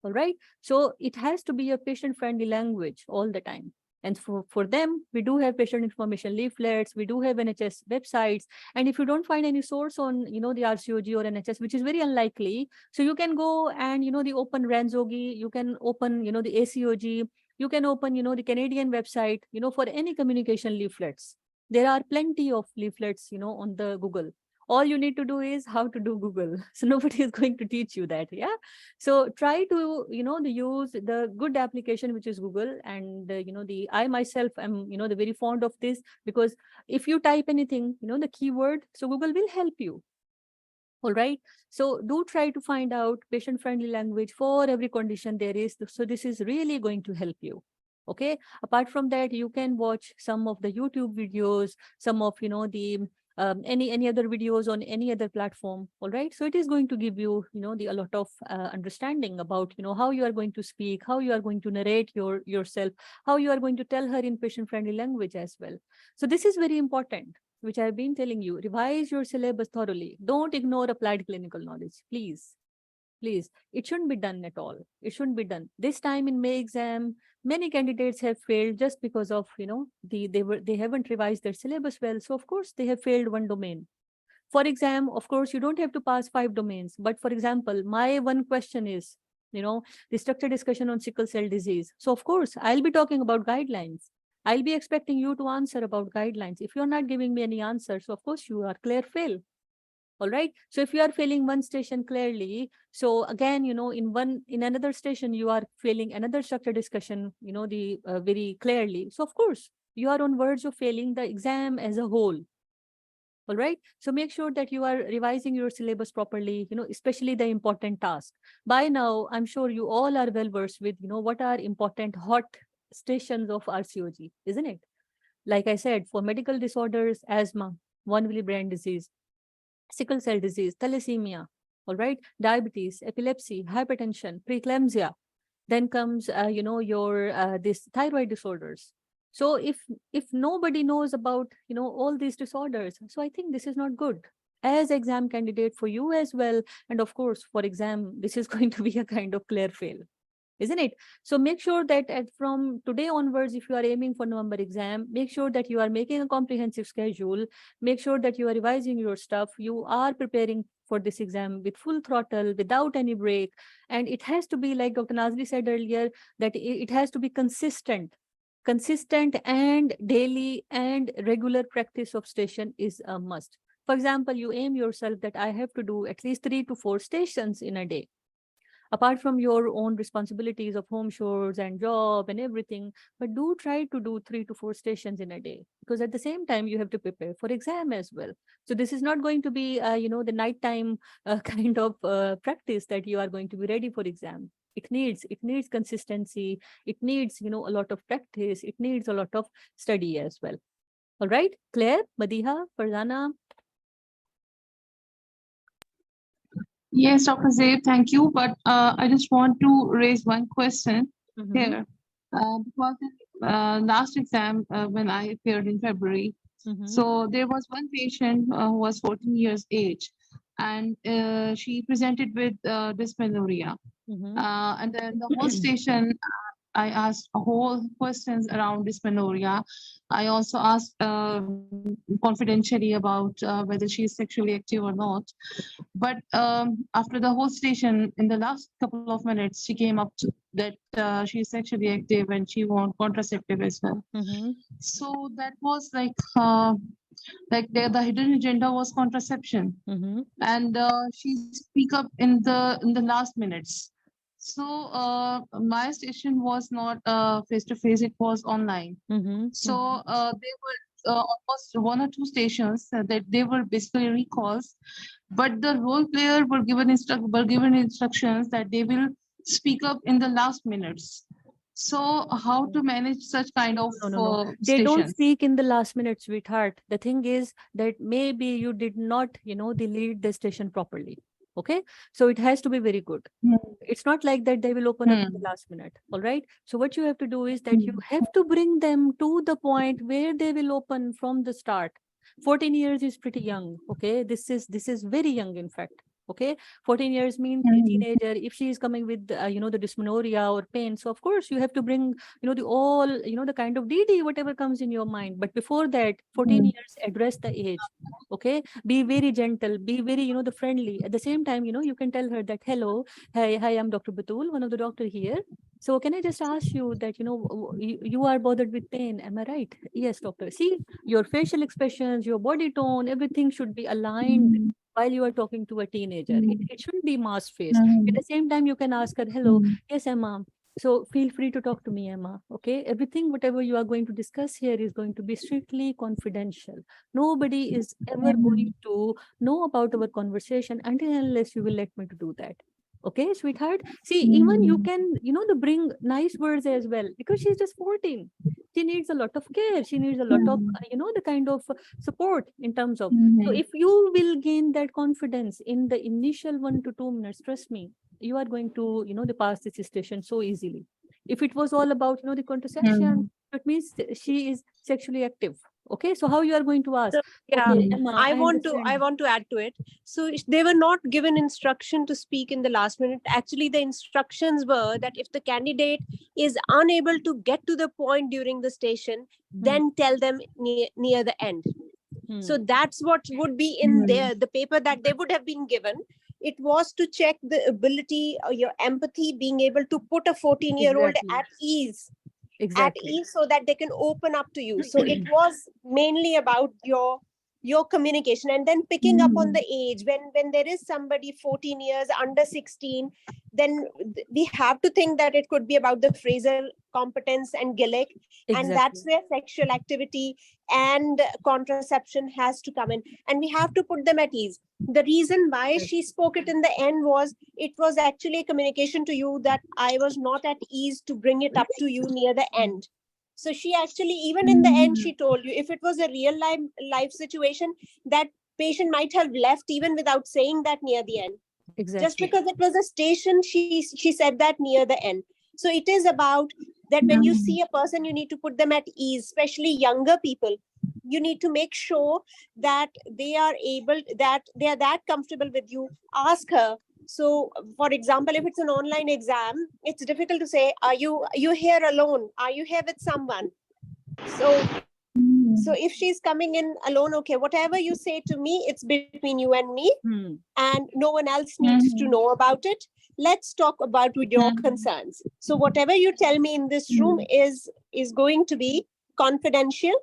All right, so it has to be a patient-friendly language all the time. And for them, we do have patient information leaflets, we do have NHS websites. And if you don't find any source on, the RCOG or NHS, which is very unlikely, so you can go and, the open Ranzogi, you can open, the ACOG, you can open, the Canadian website, for any communication leaflets. There are plenty of leaflets, on the Google. All you need to do is how to do Google. So nobody is going to teach you that. Yeah. So try to, use the good application, which is Google. And, I myself am, the very fond of this, because if you type anything, the keyword, so Google will help you. All right. So do try to find out patient-friendly language for every condition there is. So this is really going to help you. Okay. Apart from that, you can watch some of the YouTube videos, some of, the any other videos on any other platform. All right. So it is going to give you, a lot of understanding about, how you are going to speak, how you are going to narrate yourself, how you are going to tell her in patient-friendly language as well. So this is very important, which I've been telling you. Revise your syllabus thoroughly. Don't ignore applied clinical knowledge, please. Please, it shouldn't be done at all. It shouldn't be done. This time in May exam, many candidates have failed just because of, they haven't revised their syllabus well. So of course they have failed one domain. For exam, of course, you don't have to pass 5 domains. But for example, my one question is, the structured discussion on sickle cell disease. So of course, I'll be talking about guidelines. I'll be expecting you to answer about guidelines. If you're not giving me any answers, so of course you are clear fail. All right. So if you are failing one station clearly, so again, in another station, you are failing another structured discussion, very clearly. So of course, you are on verge of failing the exam as a whole. All right. So make sure that you are revising your syllabus properly, especially the important task. By now, I'm sure you all are well versed with, what are important hot stations of RCOG, isn't it? Like I said, for medical disorders, asthma, von Willebrand disease, sickle cell disease, thalassemia, all right, diabetes, epilepsy, hypertension, preeclampsia. Then comes, your this thyroid disorders. So if nobody knows about, all these disorders, so I think this is not good as exam candidate for you as well. And of course, for exam, this is going to be a kind of clear fail, isn't it? So make sure that from today onwards, if you are aiming for November exam, make sure that you are making a comprehensive schedule, make sure that you are revising your stuff, you are preparing for this exam with full throttle, without any break. And it has to be, like Dr. Nazli said earlier, that it has to be consistent and daily and regular practice of station is a must. For example, you aim yourself that I have to do at least 3 to 4 stations in a day. Apart from your own responsibilities of home chores and job and everything, but do try to do 3 to 4 stations in a day, because at the same time you have to prepare for exam as well. So this is not going to be, the nighttime kind of practice that you are going to be ready for exam. It needs consistency. It needs, a lot of practice. It needs a lot of study as well. All right, Claire, Madiha, Farzana. Yes, Dr. Zaid, thank you. But I just want to raise one question here. Because last exam, when I appeared in February, so there was one patient who was 14 years age, and she presented with dysmenorrhea. And then the whole station, I asked whole questions around dysmenorrhea. I also asked confidentially about whether she is sexually active or not. But after the whole station, in the last couple of minutes, she came up to that she is sexually active and she wants contraceptive as well. So that was like the hidden agenda was contraception, and she speak up in the last minutes. So my station was not face to face; it was online. So they were almost 1 or 2 stations that they were basically recalls, but the role player were given instructions that they will speak up in the last minutes. So how to manage such kind of No. They stations? don't speak in the last minute, sweetheart. The thing is that maybe you did not, delete the station properly. Okay, so it has to be very good. It's not like that they will open up in the last minute. All right. So what you have to do is that you have to bring them to the point where they will open from the start. 14 years is pretty young. Okay, this is very young, in fact. Okay, 14 years means a teenager. If she is coming with the dysmenorrhea or pain, so of course you have to bring the kind of DD, whatever comes in your mind. But before that, 14 years, address the age. Okay, be very gentle, be very the friendly. At the same time, you can tell her that, hello, hi, I'm Dr. Batul, one of the doctor here. So can I just ask you that, you are bothered with pain, am I right? Yes, doctor. See, your facial expressions, your body tone, everything should be aligned while you are talking to a teenager. It shouldn't be mask face. At the same time, you can ask her, hello, yes, Emma. So feel free to talk to me, Emma. Okay, everything, whatever you are going to discuss here is going to be strictly confidential. Nobody is ever going to know about our conversation until unless you will let me to do that. Okay, sweetheart. See, even you can, bring nice words as well, because she's just 14. She needs a lot of care. She needs a lot of, the kind of support in terms of. So if you will gain that confidence in the initial 1 to 2 minutes, trust me, you are going to, pass this station so easily. If it was all about, the contraception, it means she is sexually active. Okay, so how you are going to ask? So, yeah, okay, Emma, I want to add to it. So they were not given instruction to speak in the last minute. Actually, the instructions were that if the candidate is unable to get to the point during the station, then tell them near the end. So that's what would be in there, the paper that they would have been given. It was to check the ability or your empathy, being able to put a 14-year-old Exactly. at ease. Exactly. At ease, so that they can open up to you. So it was mainly about your communication, and then picking up on the age. When there is somebody 14 years under 16, then we have to think that it could be about the phrasal competence and Gillick, and that's Exactly. where sexual activity and contraception has to come in, and we have to put them at ease. The reason why Yes. she spoke it in the end was it was actually a communication to you that I was not at ease to bring it up to you near the end. So she actually, even in the end, she told you if it was a real life situation, that patient might have left even without saying that near the end. Exactly. Just because it was a station, she said that near the end. So it is about that when you see a person, you need to put them at ease, especially younger people. You need to make sure that they are that comfortable with you. Ask her. So, for example, if it's an online exam, it's difficult to say, are you here alone? Are you here with someone? So if she's coming in alone, okay, whatever you say to me, it's between you and me, and no one else needs to know about it. Let's talk about your concerns. So whatever you tell me in this room is going to be confidential,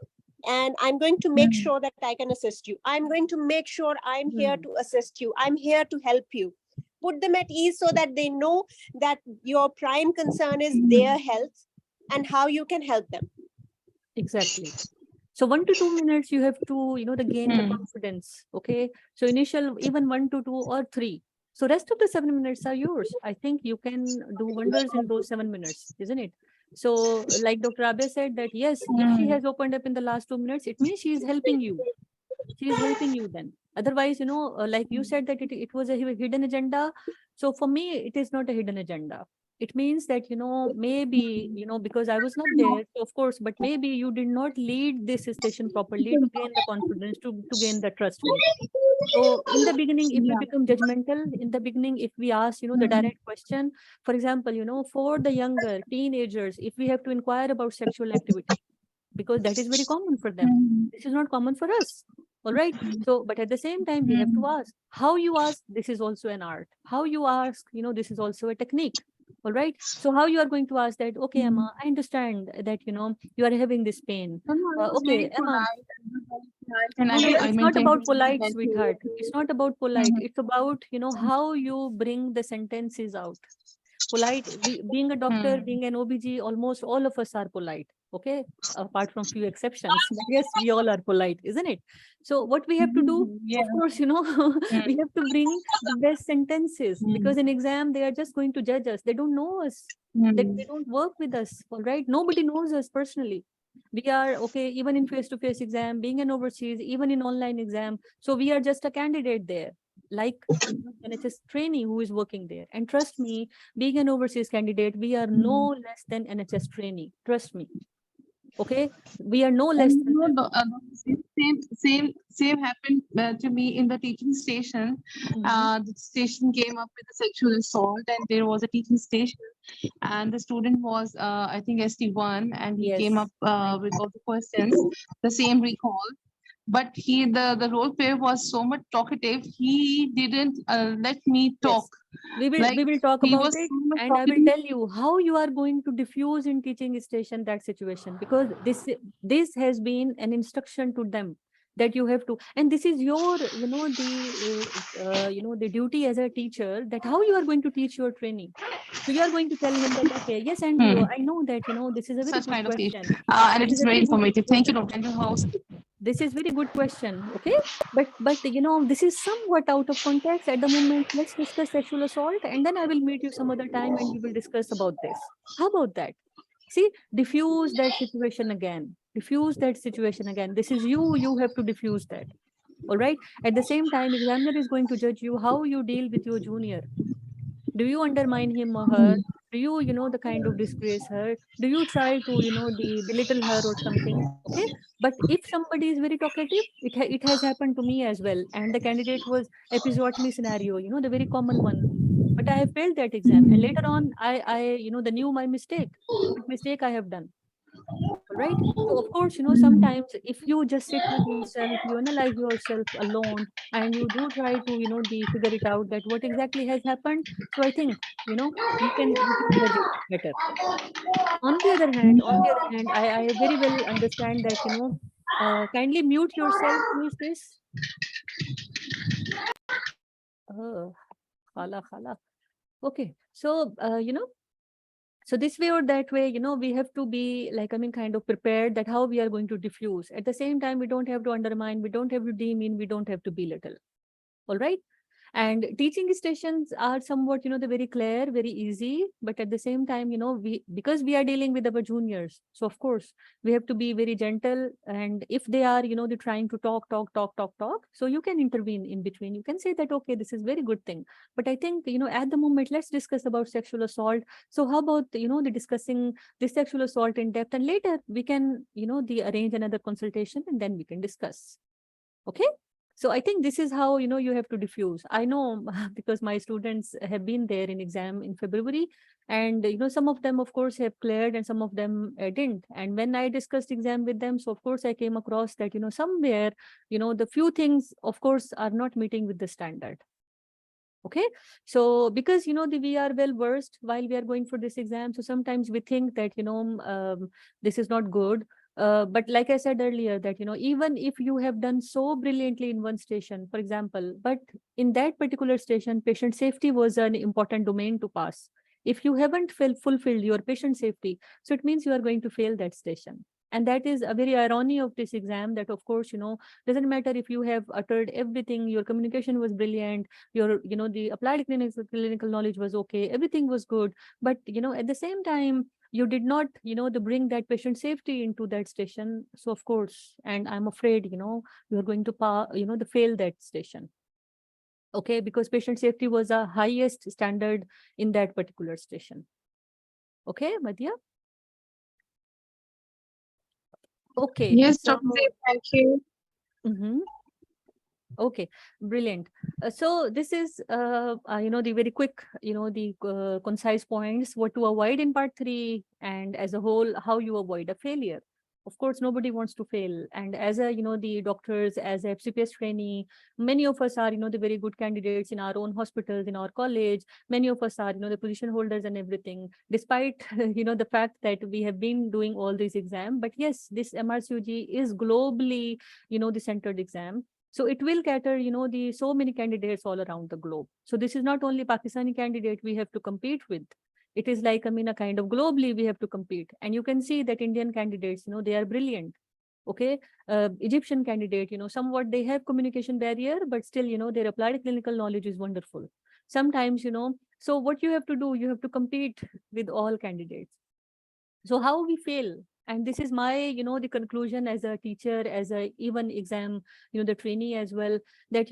and I'm going to make sure that I can assist you. I'm going to make sure I'm here to assist you. I'm here to help you. Put them at ease so that they know that your prime concern is their health and how you can help them. Exactly. So 1 to 2 minutes, you have to, gain the confidence. Okay. So initial, even 1 to 2 or 3. So rest of the 7 minutes are yours. I think you can do wonders in those 7 minutes, isn't it? So like Dr. Abe said that, yes, if she has opened up in the last 2 minutes, it means she is helping you. She is helping you then. Otherwise, like you said that it was a hidden agenda. So for me, it is not a hidden agenda. It means that, maybe, because I was not there, so of course, but maybe you did not lead this station properly to gain the confidence, to gain the trust me. So in the beginning, if we become judgmental, in the beginning, if we ask, the direct question, for example, for the younger teenagers, if we have to inquire about sexual activity, because that is very common for them. This is not common for us. All right. So, but at the same time, we have to ask how you ask. This is also an art. How you ask, this is also a technique. All right. So how you are going to ask that? Okay, Emma, I understand that, you are having this pain. Okay, Emma. It's not about polite, sweetheart. It's not about polite. It's about, how you bring the sentences out. Polite, being a doctor, being an OBG, almost all of us are polite. Okay, apart from few exceptions, but yes, we all are polite, isn't it? So what we have to do, of course, we have to bring the best sentences, because in exam they are just going to judge us. They don't know us. They don't work with us. All right, nobody knows us personally. We are okay, even in face-to-face exam, being an overseas, even in online exam. So we are just a candidate there, like NHS trainee who is working there. And trust me, being an overseas candidate, we are no less than NHS trainee. Trust me. Okay, we are no less than Same happened to me in the teaching station. The station came up with a sexual assault, and there was a teaching station, and the student was I think ST1, and he came up with all the questions, the same recall. But the role player was so much talkative, he didn't let me talk. We will talk about it, and I will tell you how you are going to diffuse in teaching station that situation, because this has been an instruction to them that you have to, and this is your the duty as a teacher, that how you are going to teach your training. So you are going to tell him that, okay, yes, Andrew, I know that this is a very Such good kind of teach. question, And it is very informative. Thank you, Dr. House. this is very good question. Okay, but this is somewhat out of context at the moment. Let's discuss sexual assault, and then I will meet you some other time and we will discuss about this. How about that? See, diffuse that situation again. Diffuse that situation again. This is you have to diffuse that. All right. At the same time, examiner is going to judge you how you deal with your junior. Do you undermine him or her? Do you, the kind of disgrace her? Do you try to, belittle her or something? Okay. But if somebody is very talkative, it has happened to me as well. And the candidate was episiotomy scenario, the very common one. But I have failed that exam. And later on, I knew my mistake, what mistake I have done. All right? So of course, sometimes if you just sit with yourself, you analyze yourself alone, and you do try to, figure it out that what exactly has happened. So I think, you can judge it better. On the other hand, I very well understand that, kindly mute yourself. Who is this? Oh, khala, khala. Okay. So, so this way or that way, we have to be like, kind of prepared that how we are going to diffuse. At the same time, we don't have to undermine, we don't have to demean, we don't have to belittle. All right. And teaching stations are somewhat, they're very clear, very easy, but at the same time, because we are dealing with our juniors, so of course we have to be very gentle. And if they are, they're trying to talk, so you can intervene in between. You can say that, okay, this is very good thing, but I think, at the moment, let's discuss about sexual assault. So how about, the discussing the sexual assault in depth, and later we can, arrange another consultation, and then we can discuss. Okay. So I think this is how, you have to diffuse. I know because my students have been there in exam in February, and, some of them, of course, have cleared and some of them didn't. And when I discussed exam with them, so of course, I came across that, somewhere, the few things, of course, are not meeting with the standard. Okay. So because, we are well versed while we are going for this exam. So sometimes we think that, this is not good. But like I said earlier, that, even if you have done so brilliantly in one station, for example, but in that particular station, patient safety was an important domain to pass. If you haven't fulfilled your patient safety, so it means you are going to fail that station. And that is a very irony of this exam, that of course, doesn't matter if you have uttered everything, your communication was brilliant, your, the applied clinical knowledge was okay, everything was good, but, at the same time, you did not, bring that patient safety into that station. So of course, and I'm afraid, you're going to fail that station. Okay, because patient safety was a highest standard in that particular station. Okay, Madhya? Okay. Yes, So, Dr. Dev, thank you. mhm. Okay, brilliant. So this is, the very quick, the concise points, what to avoid in part 3, and as a whole, how you avoid a failure. Of course, nobody wants to fail. And as a, the doctors, as a FCPS trainee, many of us are, the very good candidates in our own hospitals, in our college. Many of us are, the position holders and everything, despite, the fact that we have been doing all these exams. But yes, this MRCOG is globally, the centered exam. So it will cater, the so many candidates all around the globe. So this is not only Pakistani candidate we have to compete with. It is like, a kind of globally we have to compete. And you can see that Indian candidates, they are brilliant. Okay. Egyptian candidate, somewhat they have communication barrier, but still, their applied clinical knowledge is wonderful. Sometimes, so what you have to do, you have to compete with all candidates. So how we fail, and this is my, the conclusion as a teacher, as a even exam, the trainee as well, that,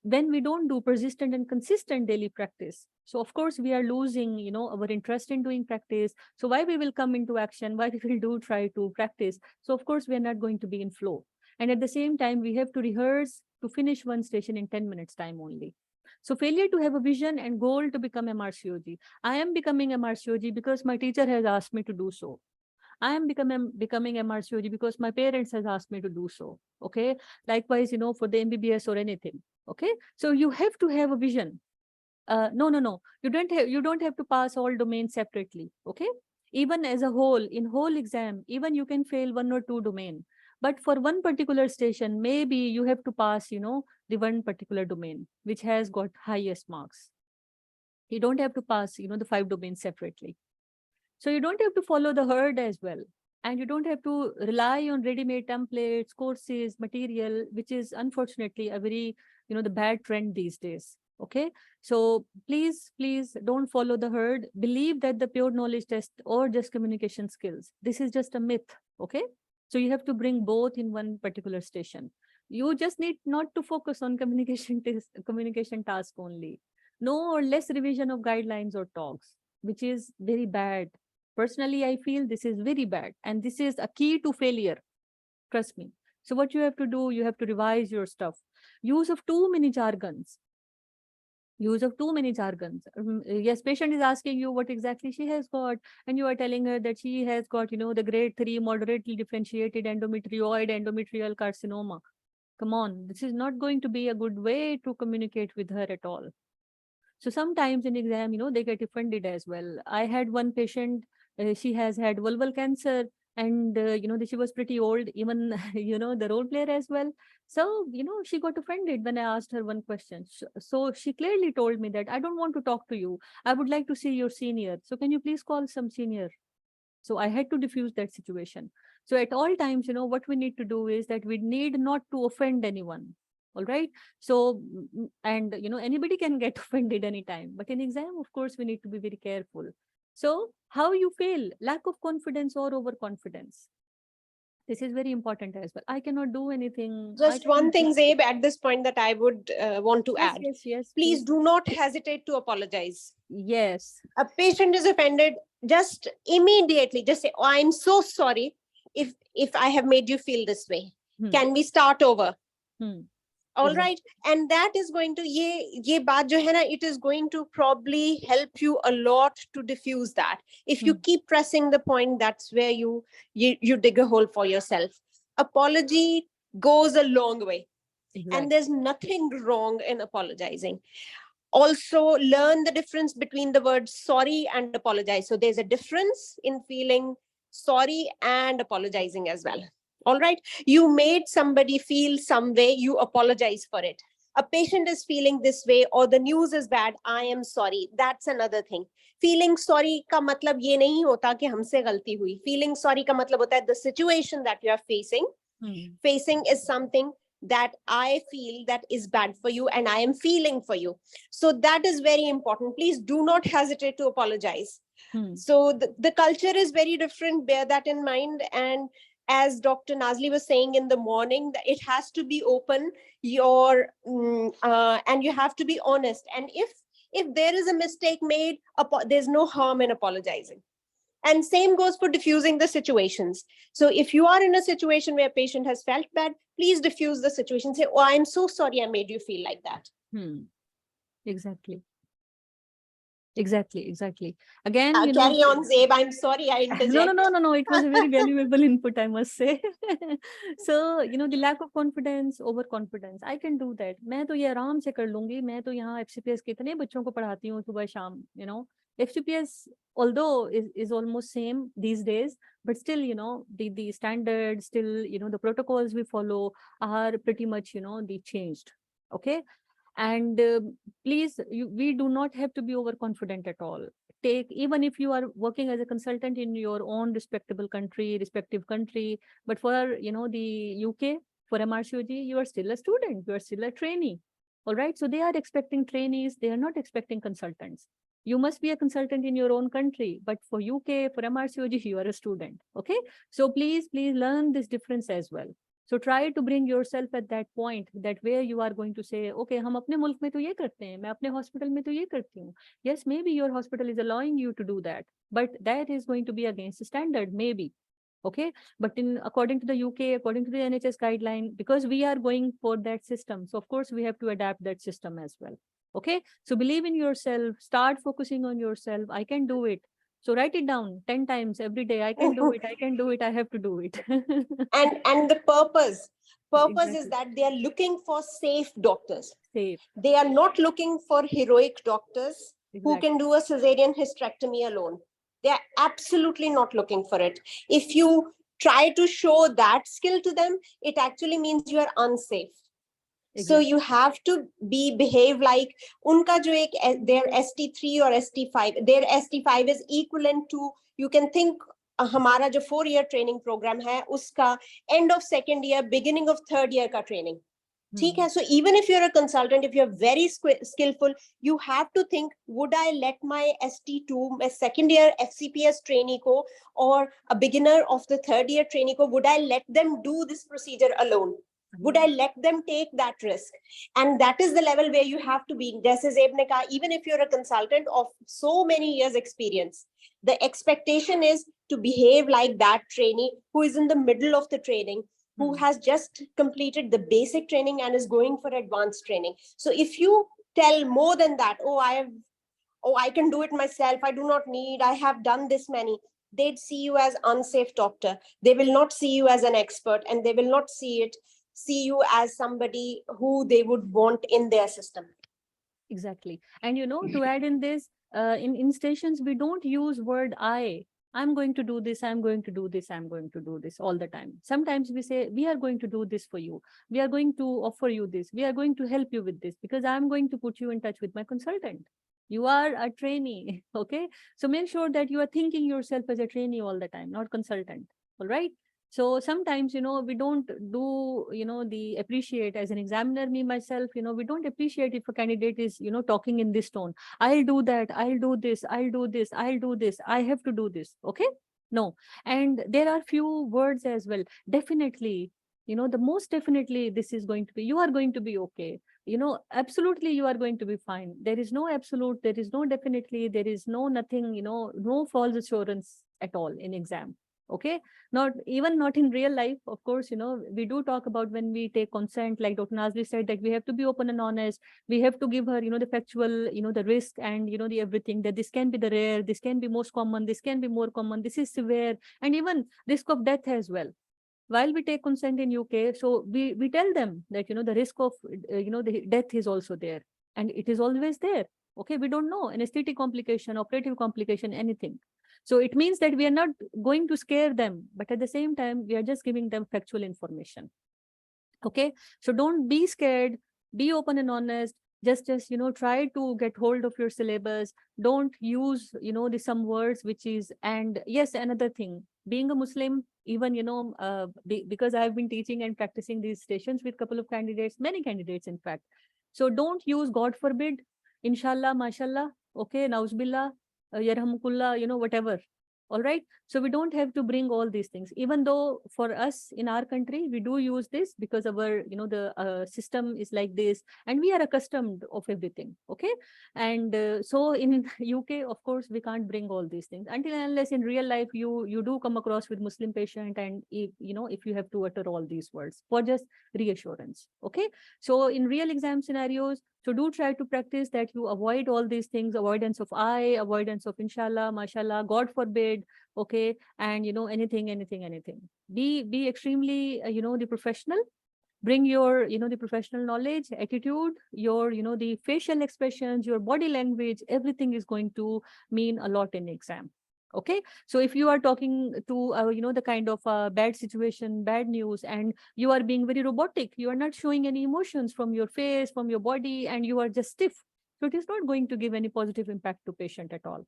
when we don't do persistent and consistent daily practice, so of course we are losing, our interest in doing practice. So why we will come into action, why we will do try to practice, so of course we are not going to be in flow. And at the same time, we have to rehearse to finish one station in 10 minutes time only. So failure to have a vision and goal to become MRCOG. I am becoming MRCOG because my teacher has asked me to do so. I am becoming MRCOG because my parents has asked me to do so. Okay. Likewise, for the MBBS or anything. Okay. So you have to have a vision. No. You don't have to pass all domains separately. Okay. Even as a whole, in whole exam, even you can fail 1 or 2 domain. But for one particular station, maybe you have to pass, the one particular domain, which has got highest marks. You don't have to pass, the 5 domains separately. So you don't have to follow the herd as well. And you don't have to rely on ready-made templates, courses, material, which is unfortunately a very, the bad trend these days. Okay. So please don't follow the herd. Believe that the pure knowledge test or just communication skills, this is just a myth. Okay. So you have to bring both in one particular station. You just need not to focus on communication task only. No or less revision of guidelines or talks, which is very bad. Personally, I feel this is very bad, and this is a key to failure. Trust me. So what you have to do, you have to revise your stuff. Use of too many jargons. use of too many jargons. Yes, patient is asking you what exactly she has got, and you are telling her that she has got, the grade 3 moderately differentiated endometrial carcinoma. Come on, this is not going to be a good way to communicate with her at all. So sometimes in exam, they get offended as well. I had one patient, she has had vulval cancer, and she was pretty old, even the role player as well. So she got offended when I asked her one question. So she clearly told me that I don't want to talk to you, I would like to see your senior, so can you please call some senior. So I had to diffuse that situation. So at all times, what we need to do is that we need not to offend anyone. All right. So, and anybody can get offended anytime, but in exam, of course, we need to be very careful. So how you feel, lack of confidence or overconfidence. This is very important as well. I cannot do anything. Just one thing, Zabe, at this point that I would want to add. Yes. Please do not hesitate to apologize. Yes. A patient is offended, just immediately, just say, oh, I'm so sorry if I have made you feel this way. Can we start over? All right. And that is going to, ye baat jo hai na, it is going to probably help you a lot to diffuse that. If you keep pressing the point, that's where you dig a hole for yourself. Apology goes a long way. And there's nothing wrong in apologizing. Also, learn the difference between the words sorry and apologize. So there's a difference in feeling sorry and apologizing as well. All right. You made somebody feel some way, you apologize for it. A patient is feeling this way, or the news is bad, I am sorry. That's another thing. Feeling sorry ka matlab ye nahi hota ki humse galti hui. Feeling sorry ka matlab hota hai the situation that you are facing is something that I feel that is bad for you and I am feeling for you. So that is very important. Please do not hesitate to apologize. So the culture is very different. Bear that in mind. And as Dr. Nazli was saying in the morning, that it has to be open, and you have to be honest. And if there is a mistake made, there's no harm in apologizing. And same goes for diffusing the situations. So if you are in a situation where a patient has felt bad, please diffuse the situation. Say, oh, I'm so sorry I made you feel like that. Exactly. Again, carry on, Zabe. I'm sorry I interject. No. It was a very valuable input, I must say. So, the lack of confidence, overconfidence. I can do that. मैं तो ये आराम से कर लूंगी. मैं तो यहाँ FCPS कितने बच्चों को पढ़ाती हूँ सुबह शाम. FCPS, although is almost same these days, but still, the standards, still, the protocols we follow are pretty much, they changed. Okay. And please, we do not have to be overconfident at all. Even if you are working as a consultant in your own respective country, but for, the UK, for MRCOG, you are still a student, you are still a trainee. All right. So they are expecting trainees. They are not expecting consultants. You must be a consultant in your own country, but for UK, for MRCOG, you are a student. Okay. So please learn this difference as well. So try to bring yourself at that point, that where you are going to say, okay, हम अपने मुल्क में तो ये करते हैं, मैं अपने hospital में तो ये करती हूँ. Yes, maybe your hospital is allowing you to do that, but that is going to be against the standard, maybe. Okay, but according to the UK, according to the NHS guideline, because we are going for that system, so of course we have to adapt that system as well. Okay, so believe in yourself, start focusing on yourself. I can do it. So write it down 10 times every day. I can do it. I have to do it. and the purpose is that they are looking for safe doctors. Safe. They are not looking for heroic doctors who can do a cesarean hysterectomy alone. They are absolutely not looking for it. If you try to show that skill to them, it actually means you are unsafe. So you have to behave like unka jo ek, their ST3 or ST5, their ST5 is equivalent to, you can think हमारा जो 4-year training program है उसका end of 2nd year, beginning of 3rd year का training. ठीक है. So even if you're a consultant, if you're very skillful, you have to think, would I let my ST2, my 2nd year FCPS trainee ko, or a beginner of the 3rd year trainee ko, would I let them do this procedure alone? Would I let them take that risk? And that is the level where you have to be. Jaise Zabe ne kaha, even if you're a consultant of so many years experience, the expectation is to behave like that trainee who is in the middle of the training, who has just completed the basic training and is going for advanced training. So if you tell more than that. Oh, I can do it myself. I do not need, I have done this many. They'd see you as unsafe doctor. They will not see you as an expert, and they will not see you as somebody who they would want in their system. Exactly. And to add in this, in stations, we don't use word I'm going to do this, I'm going to do this, I'm going to do this all the time. Sometimes we say, we are going to do this for you. We are going to offer you this. We are going to help you with this because I'm going to put you in touch with my consultant. You are a trainee, okay? So make sure that you are thinking yourself as a trainee all the time, not consultant, all right? So sometimes, we don't do, the appreciate as an examiner, me, myself, we don't appreciate if a candidate is, talking in this tone. I'll do that, I'll do this, I'll do this, I'll do this, I have to do this, okay? No. And there are few words as well. Definitely, the most definitely this is going to be, you are going to be okay. Absolutely you are going to be fine. There is no absolute, there is no definitely, there is no nothing, no false assurance at all in exam. Okay, not in real life, of course. We do talk about when we take consent, like Dr. Nazli said, that we have to be open and honest. We have to give her, the factual, the risk and, the everything, that this can be the rare, this can be most common, this can be more common, this is severe, and even risk of death as well. While we take consent in UK, so we tell them that, the risk of, the death is also there, and it is always there. Okay, we don't know anesthetic complication, operative complication, anything. So it means that we are not going to scare them, but at the same time, we are just giving them factual information. Okay, so don't be scared, be open and honest. Just try to get hold of your syllabus. Don't use, some words which is, and yes, another thing, being a Muslim, even, because I've been teaching and practicing these stations with a couple of candidates, many candidates, in fact. So don't use God forbid, inshallah, mashallah, okay, nauzbillah, yarhamukullah, whatever. All right. So we don't have to bring all these things, even though for us in our country, we do use this because our, the system is like this, and we are accustomed of everything. Okay. And so in UK, of course, we can't bring all these things until and unless in real life, you do come across with Muslim patient, and if, if you have to utter all these words for just reassurance. Okay. So in real exam scenarios, so do try to practice that you avoid all these things, avoidance of avoidance of inshallah, mashallah, God forbid, okay, and anything. Be extremely, the professional. Bring your, the professional knowledge, attitude, your, the facial expressions, your body language, everything is going to mean a lot in exam. Okay, so if you are talking to, the kind of bad situation, bad news, and you are being very robotic, you are not showing any emotions from your face, from your body, and you are just stiff. So it is not going to give any positive impact to patient at all.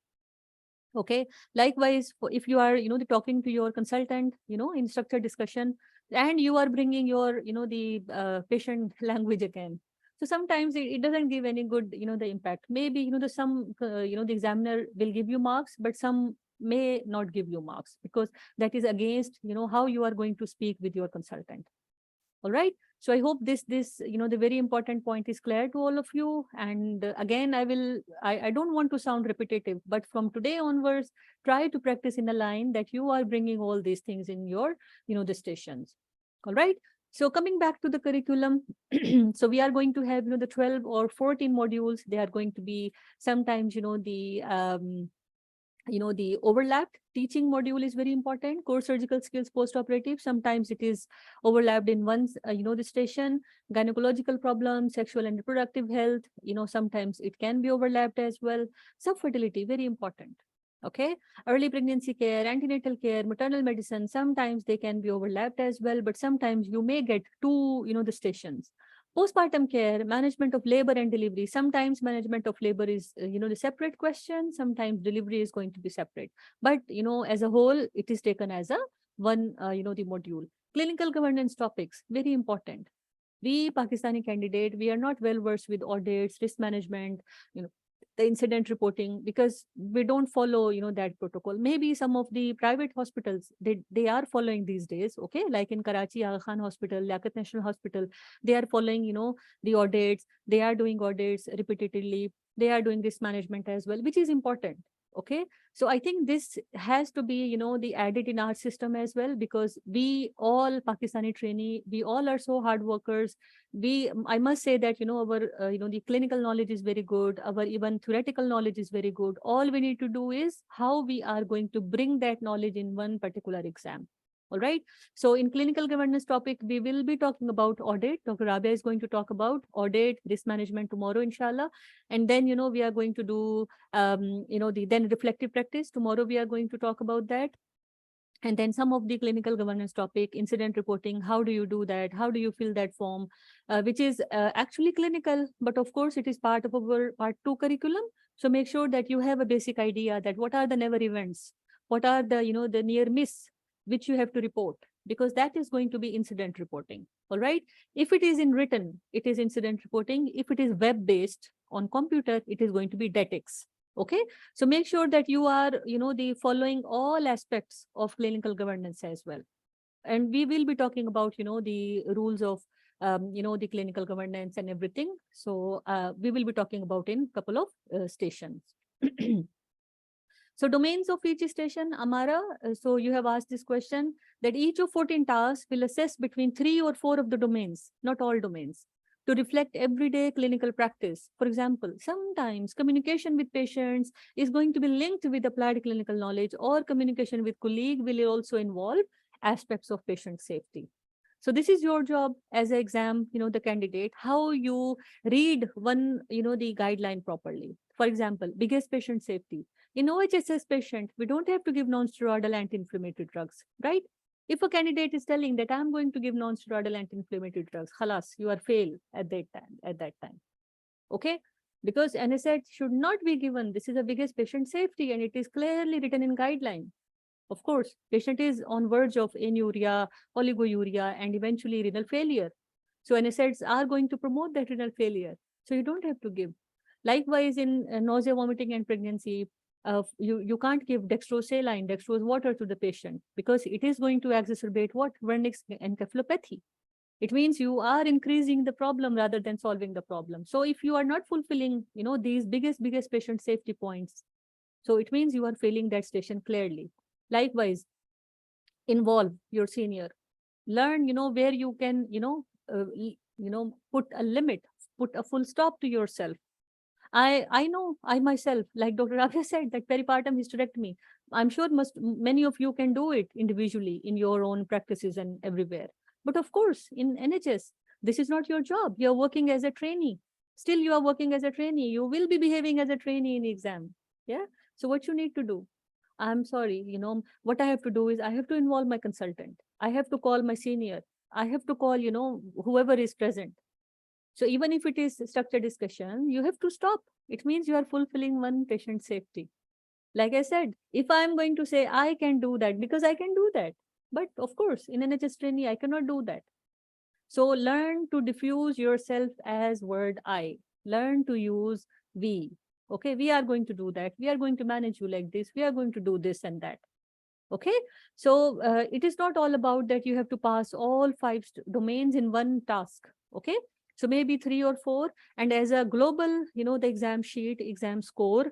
Okay, likewise, if you are, talking to your consultant, in structured discussion, and you are bringing your, the patient language again. So sometimes it doesn't give any good, the impact. Maybe, the examiner will give you marks, but some may not give you marks because that is against, how you are going to speak with your consultant. All right. So I hope this, the very important point is clear to all of you. And again, I don't want to sound repetitive, but from today onwards, try to practice in a line that you are bringing all these things in your, the stations. All right. So coming back to the curriculum, so we are going to have, the 12 or 14 modules. They are going to be sometimes, the overlapped teaching module is very important. Core surgical skills post-operative, sometimes it is overlapped in one, the station. Gynecological problems, sexual and reproductive health, sometimes it can be overlapped as well. Subfertility, very important. Okay, early pregnancy care, antenatal care, maternal medicine, sometimes they can be overlapped as well, but sometimes you may get two, the stations. Postpartum care, management of labor and delivery. Sometimes management of labor is, the separate question. Sometimes delivery is going to be separate. But, as a whole, it is taken as a one, the module. Clinical governance topics, very important. We Pakistani candidate, we are not well versed with audits, risk management, the incident reporting, because we don't follow, that protocol. Maybe some of the private hospitals, they are following these days, okay? Like in Karachi, Aga Khan Hospital, Liaquat National Hospital, they are following, the audits, they are doing audits repetitively, they are doing risk management as well, which is important. Okay, so I think this has to be, the added in our system as well, because we all Pakistani trainee, we all are so hard workers. I must say that, our, the clinical knowledge is very good. Our even theoretical knowledge is very good. All we need to do is how we are going to bring that knowledge in one particular exam. All right. So in clinical governance topic, we will be talking about audit. Dr. Rabia is going to talk about audit, risk management tomorrow, inshallah. And then, we are going to do, then reflective practice. Tomorrow, we are going to talk about that. And then some of the clinical governance topic, incident reporting, how do you do that? How do you fill that form, which is actually clinical, but of course it is part of our part 2 curriculum. So make sure that you have a basic idea that what are the never events, what are the, the near miss, which you have to report, because that is going to be incident reporting. All right. If it is in written, it is incident reporting. If it is web-based on computer, it is going to be DETX. Okay, so make sure that you are, the following all aspects of clinical governance as well. And we will be talking about, the rules of, the clinical governance and everything. So we will be talking about in a couple of stations. So domains of each station, Amara, so you have asked this question that each of 14 tasks will assess between 3 or 4 of the domains, not all domains, to reflect everyday clinical practice. For example, sometimes communication with patients is going to be linked with applied clinical knowledge, or communication with colleague will also involve aspects of patient safety. So this is your job as an exam, the candidate, how you read one, the guideline properly. For example, biggest patient safety. In OHSS patient, we don't have to give non-steroidal anti-inflammatory drugs, right? If a candidate is telling that I'm going to give non-steroidal anti-inflammatory drugs, halas, you are fail at that time. Okay? Because NSAID should not be given. This is the biggest patient safety, and it is clearly written in guideline. Of course, patient is on verge of anuria, oliguria, and eventually renal failure. So NSAIDs are going to promote that renal failure. So you don't have to give. Likewise, in nausea, vomiting, and pregnancy, you can't give dextrose saline, dextrose water to the patient, because it is going to exacerbate what? Wernicke's encephalopathy. It means you are increasing the problem rather than solving the problem. So if you are not fulfilling, these biggest patient safety points, so it means you are failing that station clearly. Likewise, involve your senior. Learn, where you can, put a limit, put a full stop to yourself. I know I myself, like Dr. Rabia said, that peripartum hysterectomy, I'm sure many of you can do it individually in your own practices and everywhere. But of course, in NHS, this is not your job. You're working as a trainee. Still, you are working as a trainee. You will be behaving as a trainee in the exam. Yeah. So what you need to do? I'm sorry, what I have to do is I have to involve my consultant. I have to call my senior. I have to call, whoever is present. So even if it is structured discussion, you have to stop. It means you are fulfilling one patient safety. Like I said, if I'm going to say I can do that, because I can do that. But of course, in NHS trainee, I cannot do that. So learn to diffuse yourself as word I. Learn to use we. Okay, we are going to do that. We are going to manage you like this. We are going to do this and that. Okay, so it is not all about that you have to pass all 5 domains in one task. Okay, so maybe 3 or 4, and as a global, the exam sheet, exam score,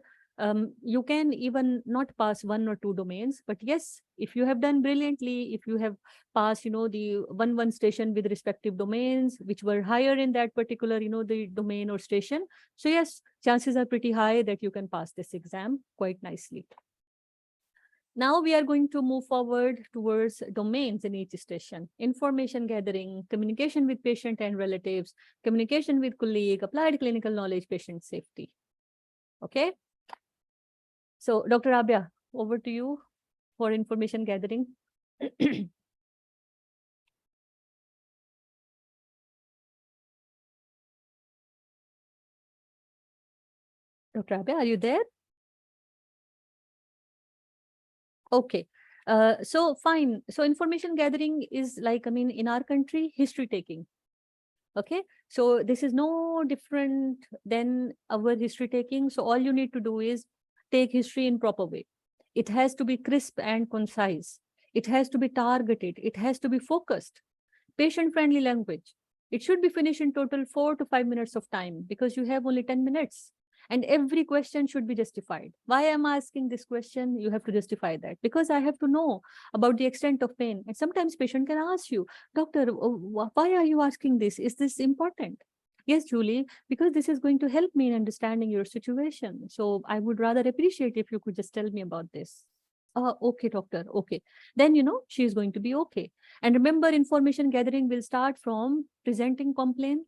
you can even not pass 1 or 2 domains. But yes, if you have done brilliantly, if you have passed, the one station with respective domains, which were higher in that particular, the domain or station. So yes, chances are pretty high that you can pass this exam quite nicely. Now we are going to move forward towards domains in each station: information gathering, communication with patient and relatives, communication with colleague, applied clinical knowledge, patient safety. Okay. So Dr. Rabia, over to you for information gathering. Dr. Rabia, are you there? Okay. So fine. So information gathering is like, in our country, history taking. Okay. So this is no different than our history taking. So all you need to do is take history in proper way. It has to be crisp and concise. It has to be targeted. It has to be focused. Patient-friendly language. It should be finished in total 4 to 5 minutes of time, because you have only 10 minutes. And every question should be justified. Why am I asking this question? You have to justify that, because I have to know about the extent of pain. And sometimes patient can ask you, doctor, why are you asking this? Is this important? Yes, Julie, because this is going to help me in understanding your situation. So I would rather appreciate if you could just tell me about this. Okay, doctor. Okay. Then, she is going to be okay. And remember, information gathering will start from presenting complaint.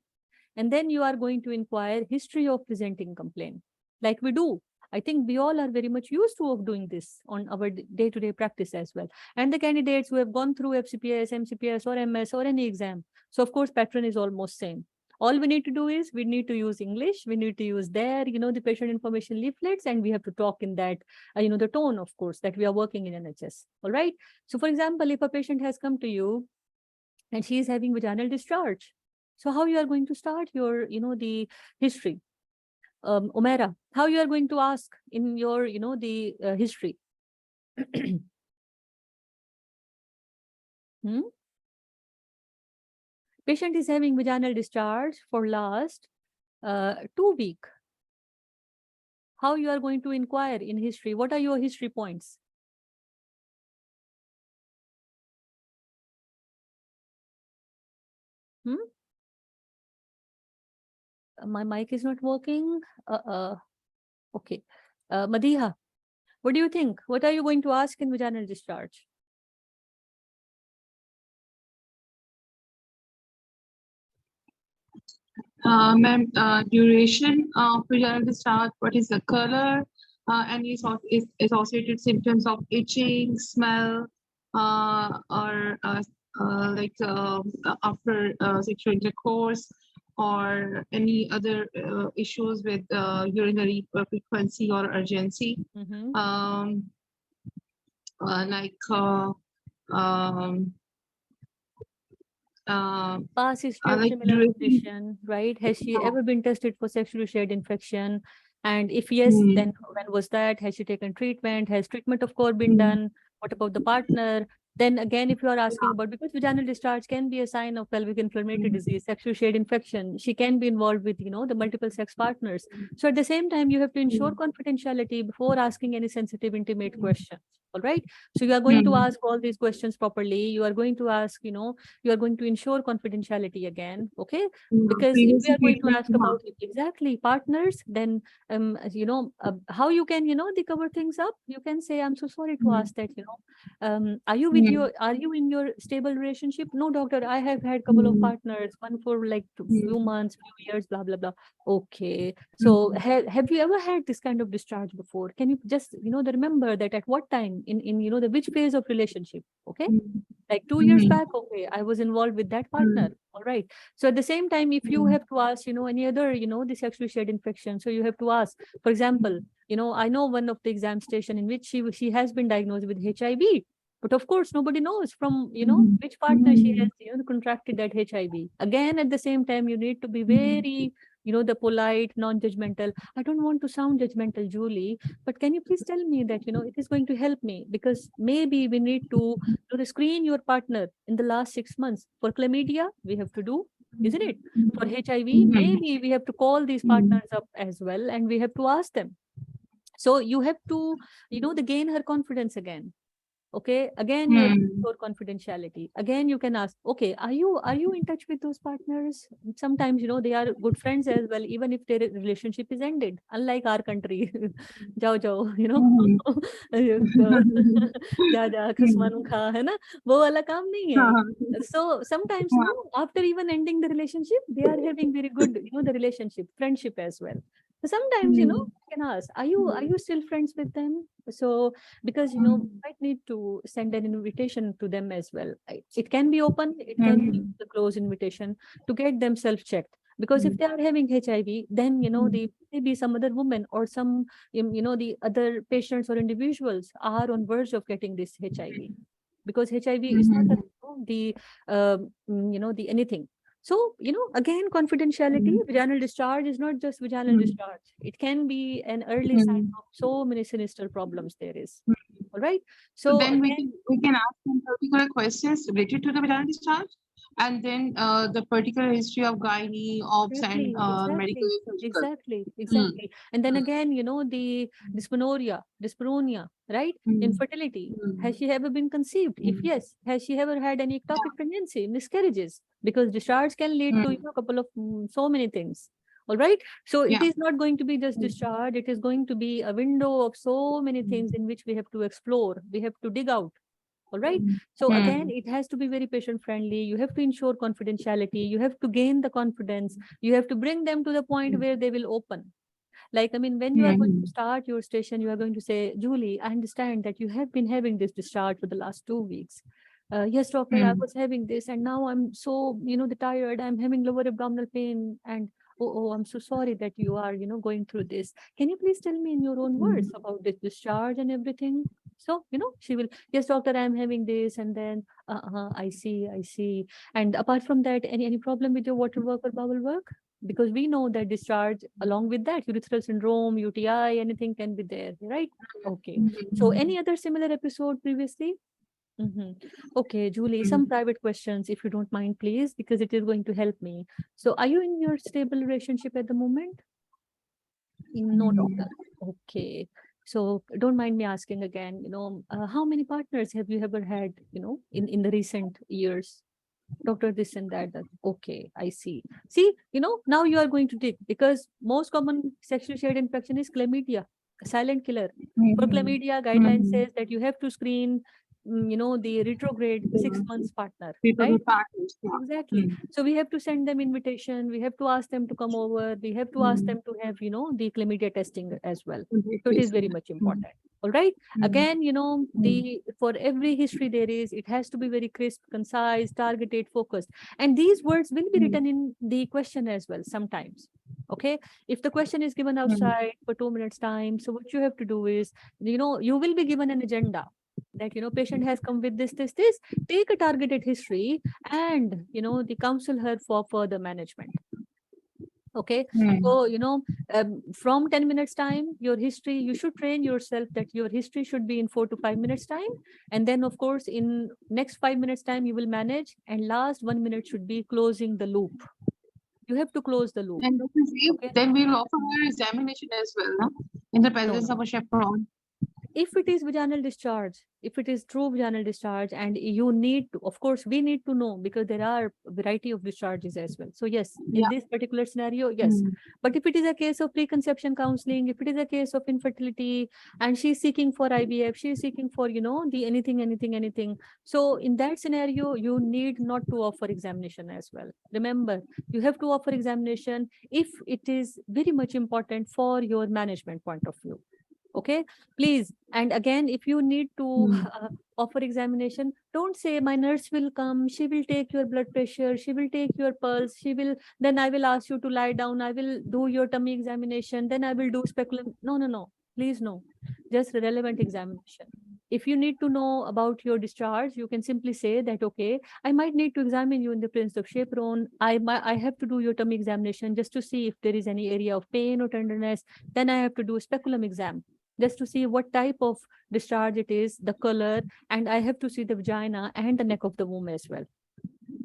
And then you are going to inquire history of presenting complaint, like we do. I think we all are very much used to of doing this on our day-to-day practice as well. And the candidates who have gone through FCPS, MCPS, or MS, or any exam. So of course, pattern is almost same. All we need to do is we need to use English. We need to use their, the patient information leaflets, and we have to talk in that, the tone, of course, that we are working in NHS. All right. So for example, if a patient has come to you and she is having vaginal discharge, so how you are going to start your, the history? Omera, how you are going to ask in your, the history? Patient is having vaginal discharge for last 2 weeks. How you are going to inquire in history? What are your history points? My mic is not working. Okay. Madiha, what do you think? What are you going to ask in vaginal discharge? Ma'am, duration of vaginal discharge, what is the color, any sort is associated symptoms of itching, smell, or after sexual intercourse, or any other issues with urinary frequency or urgency. Past history of similar condition, right? Has she ever been tested for sexually shared infection? And if yes, then when was that? Has she taken treatment? Has treatment of course been done? What about the partner? Then again, if you are asking about, because vaginal discharge can be a sign of pelvic inflammatory disease, sexual shared infection, she can be involved with, the multiple sex partners. So at the same time, you have to ensure confidentiality before asking any sensitive, intimate questions. All right. So you are going to ask all these questions properly. You are going to ask, you are going to ensure confidentiality again. Okay. Because if we are going to ask about exactly partners, then, how you can, they cover things up. You can say, I'm so sorry to ask that, are you with are you in your stable relationship? No, doctor, I have had a couple of partners, one for like few months, few years, blah, blah, blah. Okay. So have you ever had this kind of discharge before? Can you just, remember that at what time in, the which phase of relationship? Okay. Like 2 years back, okay, I was involved with that partner. All right. So at the same time, if you have to ask, any other, the sexually shared infection, so you have to ask, for example, I know one of the exam station in which she has been diagnosed with HIV. But of course, nobody knows from, which partner she has, contracted that HIV. Again, at the same time, you need to be very, the polite, non-judgmental. I don't want to sound judgmental, Julie, but can you please tell me that, it is going to help me, because maybe we need to screen your partner in the last 6 months. For chlamydia, we have to do, isn't it? For HIV, maybe we have to call these partners up as well, and we have to ask them. So you have to, gain her confidence again. Okay, again, you have to ensure confidentiality. Again, you can ask, okay, are you in touch with those partners? Sometimes, they are good friends as well, even if their relationship is ended, unlike our country. Jao jao, ja ja khusman kha, hai na? वो वाला काम नहीं है. So sometimes, after even ending the relationship, they are having very good, the relationship, friendship as well. So sometimes, you can ask, are you still friends with them? So because, might need to send an invitation to them as well. It can be open, it can be the closed invitation to get them self-checked. Because if they are having HIV, then, maybe some other woman or some, the other patients or individuals are on verge of getting this HIV. Because HIV is not the anything. So, again, confidentiality, vaginal discharge is not just vaginal discharge. It can be an early sign of so many sinister problems there is. All right. So then we can ask some particular questions related to the vaginal discharge. and then the particular history of gynae, obs, and medical surgical. Exactly. And then again, the dyspareunia, right? Infertility. Has she ever been conceived? If yes, has she ever had any ectopic pregnancy, miscarriages? Because discharge can lead to a couple of so many things. All right. So it is not going to be just discharge. It is going to be a window of so many things in which we have to explore. We have to dig out. All right. So again, it has to be very patient friendly. You have to ensure confidentiality. You have to gain the confidence. You have to bring them to the point where they will open. Like, I mean, when you are going to start your station, you are going to say, Julie, I understand that you have been having this discharge for the last 2 weeks. Yes, doctor, I was having this, and now I'm so, tired. I'm having lower abdominal pain, and I'm so sorry that you are, going through this. Can you please tell me in your own words about this discharge and everything? So, she will, yes, doctor, I'm having this, and then, I see. And apart from that, any problem with your water work or bowel work? Because we know that discharge, along with that, urethral syndrome, UTI, anything can be there, right? Okay. So any other similar episode previously? Okay, Julie, some private questions, if you don't mind, please, because it is going to help me. So are you in your stable relationship at the moment? No, doctor. Okay. So don't mind me asking again, how many partners have you ever had, in the recent years? Doctor, this and that. Okay, I see. See, now you are going to dig, because most common sexually shared infection is chlamydia, a silent killer. For chlamydia, guideline says that you have to screen, the retrograde 6 months partner, right? Exactly. So we have to send them invitation. We have to ask them to come over. We have to ask them to have, the chlamydia testing as well. So it is very much important. All right. Again, for every history there is, it has to be very crisp, concise, targeted, focused. And these words will be written in the question as well sometimes. Okay. If the question is given outside for 2 minutes time, so what you have to do is, you will be given an agenda that, patient has come with this, take a targeted history and, the counsel her for further management. Okay. So, from 10 minutes time, your history, you should train yourself that your history should be in 4 to 5 minutes time. And then of course, in next 5 minutes time, you will manage, and last 1 minute should be closing the loop. You have to close the loop. And then we will offer her examination as well, no? In the presence of a chaperone. If it is vaginal discharge, if it is true vaginal discharge, and you need to, of course, we need to know, because there are a variety of discharges as well. So yes, in this particular scenario, yes. But if it is a case of preconception counseling, if it is a case of infertility, and she's seeking for IVF, she's seeking for, the anything. So in that scenario, you need not to offer examination as well. Remember, you have to offer examination if it is very much important for your management point of view. Okay, please. And again, if you need to offer examination, don't say my nurse will come, she will take your blood pressure, she will take your pulse, then I will ask you to lie down, I will do your tummy examination, then I will do speculum. No, please, no. Just relevant examination. If you need to know about your discharge, you can simply say that, okay, I might need to examine you in the presence of chaperone. I have to do your tummy examination just to see if there is any area of pain or tenderness. Then I have to do a speculum exam, just to see what type of discharge it is, the color, and I have to see the vagina and the neck of the womb as well.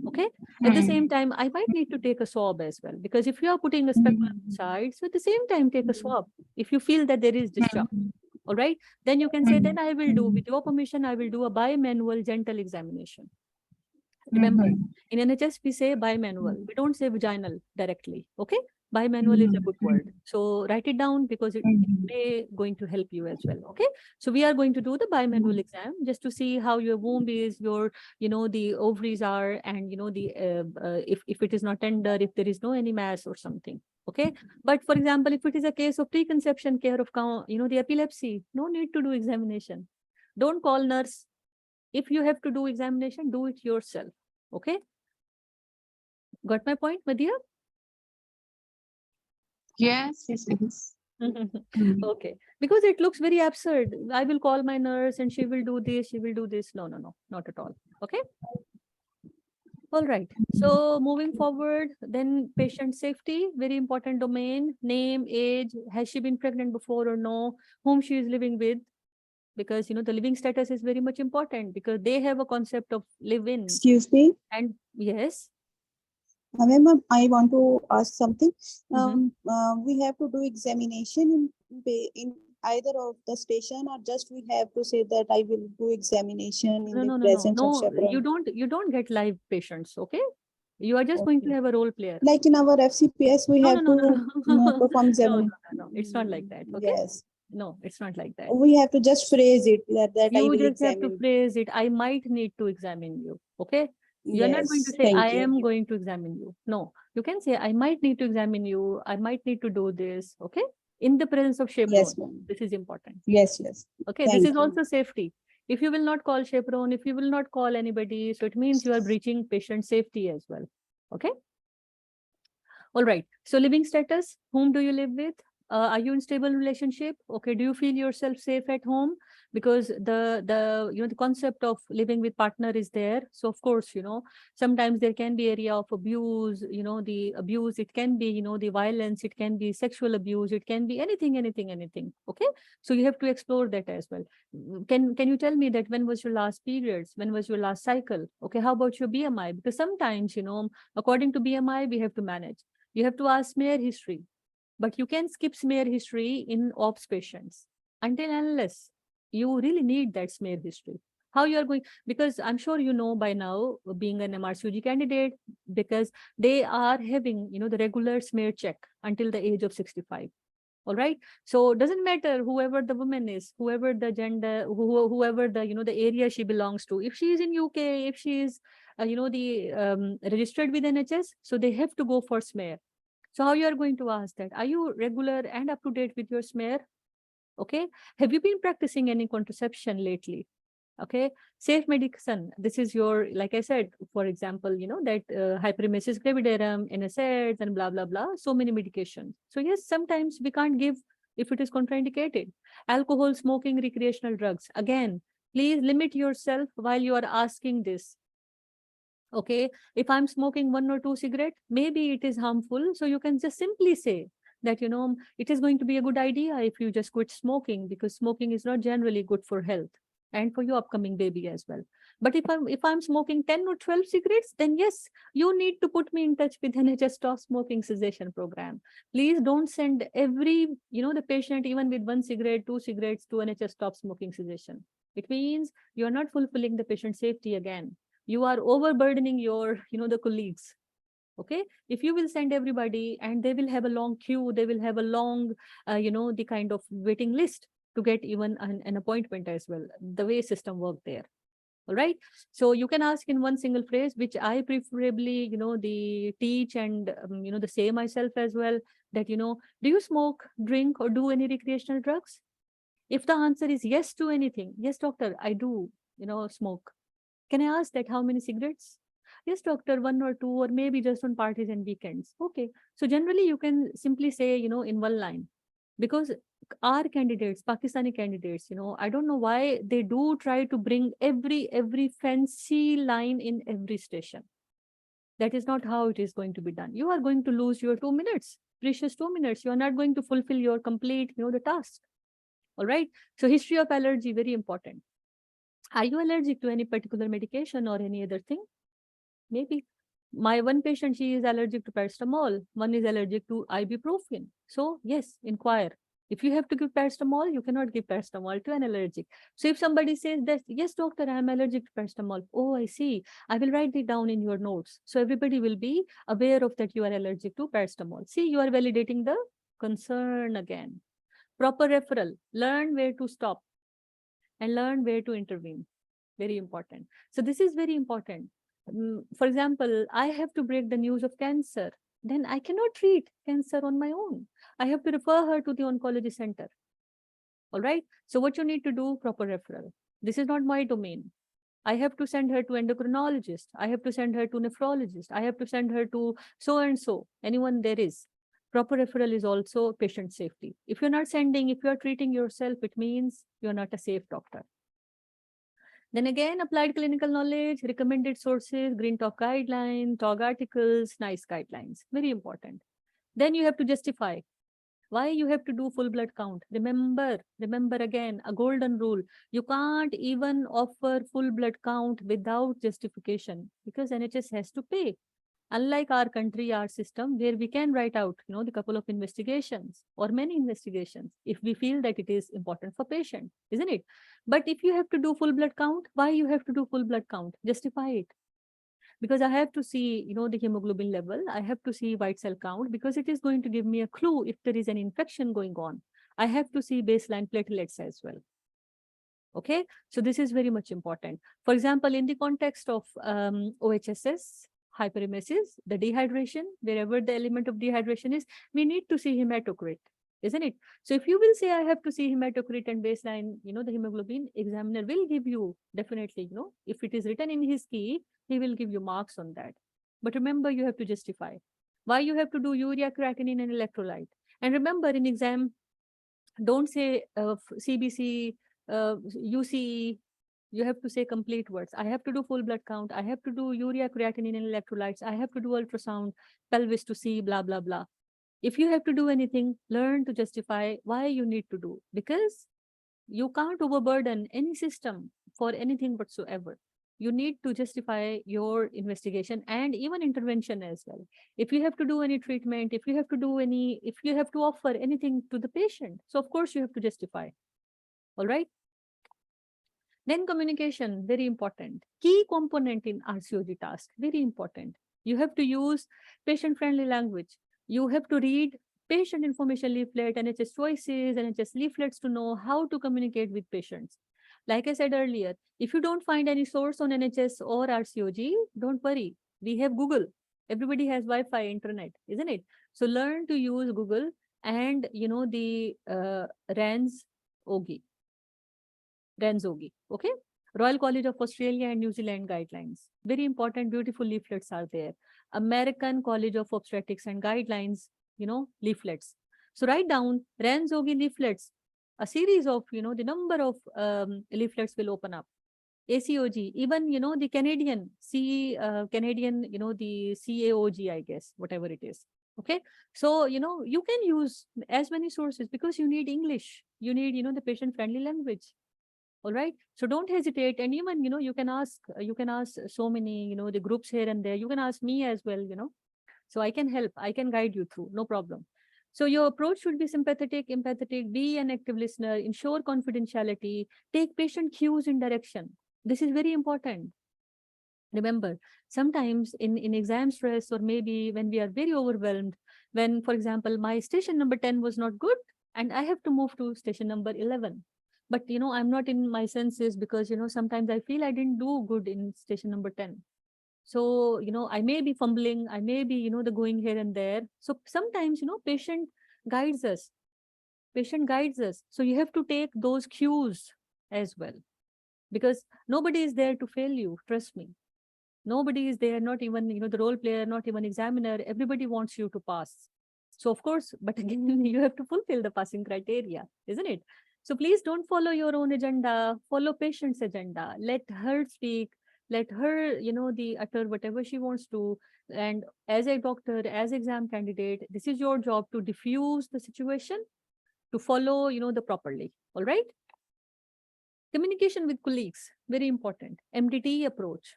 Okay. At the same time, I might need to take a swab as well, because if you are putting a speculum inside, so at the same time, take a swab if you feel that there is discharge. All right. Then you can say, then I will do, with your permission, I will do a bimanual gentle examination. Remember, in NHS, we say bimanual. We don't say vaginal directly. Okay. Bimanual is a good word. So write it down, because it may going to help you as well. Okay. So we are going to do the bimanual exam just to see how your womb is, your, the ovaries are, and, the, if it is not tender, if there is no any mass or something. Okay. But for example, if it is a case of preconception care of, the epilepsy, no need to do examination. Don't call nurse. If you have to do examination, do it yourself. Okay. Got my point, Madhya? Yes. Okay, because it looks very absurd. I will call my nurse and she will do this, she will do this. No, not at all. Okay. All right. So moving forward, then patient safety, very important domain. Name, age, has she been pregnant before or no, whom she is living with, because, you know, the living status is very much important because they have a concept of live in. Excuse me, And yes, ma'am, I want to ask something. Mhm. We have to do examination in either of the station, or just we have to say that I will do examination in the presence of chaperone. You don't get live patients, okay? You are just going to Okay. have a role player. Like in our FCPS, we have to perform examination. It's not like that, okay? Yes, No, it's not like that. we have to just phrase it that I You will just have to examine. phrase it. I might need to examine you, okay? You're not going to Yes, say, I thank you. am going to examine you. No, you can say, I might need to examine you. I might need to do this, okay? In the presence of chaperone. Yes, ma'am. This is important. Yes, yes. Okay, Thank this is you. also safety. If you will not call chaperone, if you will not call anybody, so it means you are breaching patient safety as well. Okay. All right. So living status, whom do you live with? Are you in stable relationship? Okay. Do you feel yourself safe at home? Because the concept of living with partner is there. So of course, you know, sometimes there can be area of abuse, you know, the abuse, it can be, you know, the violence, it can be sexual abuse, it can be anything. Okay. So you have to explore that as well. Can you tell me that when was your last periods? When was your last cycle? Okay. How about your BMI? Because sometimes, you know, according to BMI, we have to manage. You have to ask smear history, but you can skip smear history in OPS patients until and unless you really need that smear history. How you are going, because I'm sure you know by now, being an MRCOG candidate, because they are having, you know, the regular smear check until the age of 65. All right. So it doesn't matter whoever the woman is, whoever the gender, whoever the, you know, the area she belongs to. If she is in UK, if she is, you know, the registered with NHS, so they have to go for smear. So how you are going to ask that? Are you regular and up to date with your smear? Okay. Have you been practicing any contraception lately? Okay. Safe medicine. This is your, like I said, for example, you know, that hyperemesis gravidarum, NSAIDs and blah, blah, blah. So many medications. So yes, sometimes we can't give if it is contraindicated. Alcohol, smoking, recreational drugs. Again, please limit yourself while you are asking this. Okay, if I'm smoking 1 or 2 cigarettes, maybe it is harmful. So you can just simply say that, you know, it is going to be a good idea if you just quit smoking, because smoking is not generally good for health and for your upcoming baby as well. But if I'm smoking 10 or 12 cigarettes, then yes, you need to put me in touch with NHS Stop Smoking Cessation Program. Please don't send every, you know, the patient even with 1 cigarette, 2 cigarettes to NHS Stop Smoking Cessation. It means you are not fulfilling the patient safety again. You are overburdening your, you know, the colleagues. Okay, if you will send everybody and they will have a long queue, they will have a long, you know, the kind of waiting list to get even an appointment as well, the way system work there. All right. So you can ask in one single phrase, which I preferably, you know, the teach and, you know, the say myself as well, that, you know, do you smoke, drink, or do any recreational drugs? If the answer is yes to anything, yes, doctor, I do, you know, smoke. Can I ask that how many cigarettes? Yes, doctor, 1 or 2, or maybe just on parties and weekends. Okay. So generally you can simply say, you know, in one line, because our candidates, Pakistani candidates, you know, I don't know why they do try to bring every fancy line in every station. That is not how it is going to be done. You are going to lose your 2 minutes, precious 2 minutes. You are not going to fulfill your complete, you know, the task. All right. So history of allergy, very important. Are you allergic to any particular medication or any other thing? Maybe. My one patient, she is allergic to paracetamol. One is allergic to ibuprofen. So yes, inquire. If you have to give paracetamol, you cannot give paracetamol to an allergic. So if somebody says that, yes, doctor, I am allergic to paracetamol. Oh, I see. I will write it down in your notes. So everybody will be aware of that you are allergic to paracetamol. See, you are validating the concern again. Proper referral. Learn where to stop and learn where to intervene. Very important. So this is very important. For example, I have to break the news of cancer. Then I cannot treat cancer on my own. I have to refer her to the oncology center. All right. So what you need to do, proper referral. This is not my domain. I have to send her to endocrinologist. I have to send her to nephrologist. I have to send her to so and so, anyone there is. Proper referral is also patient safety. If you're not sending, if you're treating yourself, it means you're not a safe doctor. Then again, applied clinical knowledge, recommended sources, Green Talk guidelines, TOG articles, NICE guidelines, very important. Then you have to justify. Why you have to do full blood count? Remember again, a golden rule. You can't even offer full blood count without justification because NHS has to pay. Unlike our country, our system, where we can write out, the couple of investigations or many investigations if we feel that it is important for patient, isn't it? But if you have to do full blood count, why you have to do full blood count? Justify it. Because I have to see, the hemoglobin level. I have to see white cell count because it is going to give me a clue if there is an infection going on. I have to see baseline platelets as well. Okay, so this is very much important. For example, in the context of OHSS, hyperemesis, the dehydration, wherever the element of dehydration is, we need to see hematocrit, isn't it? So if you will say, I have to see hematocrit and baseline, the hemoglobin, examiner will give you definitely, if it is written in his key, he will give you marks on that. But remember, you have to justify why you have to do urea, creatinine, and electrolyte. And remember, in exam, don't say CBC, UCE, you have to say complete words. I have to do full blood count. I have to do urea, creatinine, and electrolytes. I have to do ultrasound, pelvis to see, blah, blah, blah. If you have to do anything, learn to justify why you need to do, because you can't overburden any system for anything whatsoever. You need to justify your investigation and even intervention as well. If you have to do any treatment, if you have to offer anything to the patient, so of course you have to justify. All right. Then communication, very important. Key component in RCOG task, very important. You have to use patient-friendly language. You have to read patient information leaflet, NHS choices, NHS leaflets to know how to communicate with patients. Like I said earlier, if you don't find any source on NHS or RCOG, don't worry. We have Google. Everybody has Wi-Fi, internet, isn't it? So learn to use Google and, the RANS OGI. Ranzogi, okay? Royal College of Australia and New Zealand guidelines. Very important, beautiful leaflets are there. American College of Obstetrics and Guidelines, leaflets. So write down Ranzogi leaflets. A series of, the number of leaflets will open up. ACOG, even, the Canadian, Canadian, the CAOG, I guess, whatever it is. Okay. So, you can use as many sources because you need English. You need, the patient-friendly language. All right, so don't hesitate. And even, you can ask so many, the groups here and there. You can ask me as well, so I can help, I can guide you through, no problem. So your approach should be sympathetic, empathetic, be an active listener, ensure confidentiality, take patient cues in direction. This is very important. Remember, sometimes in exam stress, or maybe when we are very overwhelmed, when, for example, my station number 10 was not good and I have to move to station number 11. But, I'm not in my senses because, sometimes I feel I didn't do good in station number 10. So, I may be fumbling, I may be, the going here and there. So sometimes, patient guides us. Patient guides us. So you have to take those cues as well, because nobody is there to fail you. Trust me. Nobody is there, not even, the role player, not even examiner. Everybody wants you to pass. So of course, but again, you have to fulfill the passing criteria, isn't it? So please don't follow your own agenda, follow patient's agenda. Let her speak, let her, the utter whatever she wants to. And as a doctor, as exam candidate, this is your job to diffuse the situation, to follow, the properly. All right. Communication with colleagues, very important. MDT approach.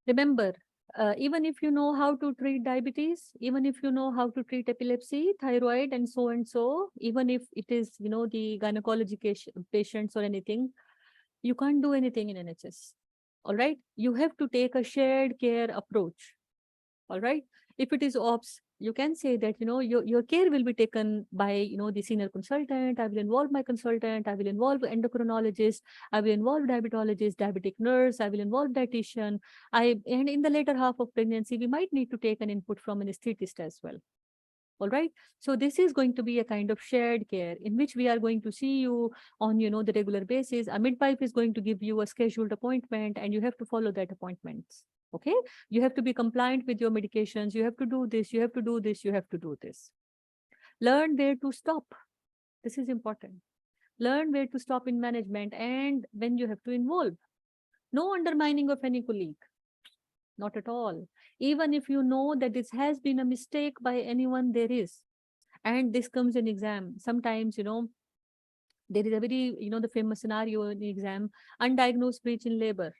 Remember, even if you know how to treat diabetes, even if you know how to treat epilepsy, thyroid, and so, even if it is, the gynecology patients or anything, you can't do anything in NHS. All right. You have to take a shared care approach. All right. If it is ops, you can say that, your care will be taken by, the senior consultant. I will involve my consultant. I will involve endocrinologist. I will involve diabetologist, diabetic nurse. I will involve dietitian. And in the later half of pregnancy, we might need to take an input from an anesthetist as well. All right. So this is going to be a kind of shared care in which we are going to see you on, the regular basis. A midwife is going to give you a scheduled appointment and you have to follow that appointment. Okay. You have to be compliant with your medications. You have to do this. You have to do this. You have to do this. Learn where to stop. This is important. Learn where to stop in management and when you have to involve. No undermining of any colleague. Not at all. Even if you know that this has been a mistake by anyone, there is. And this comes in exam. Sometimes, there is a very, the famous scenario in the exam, undiagnosed breech in labor.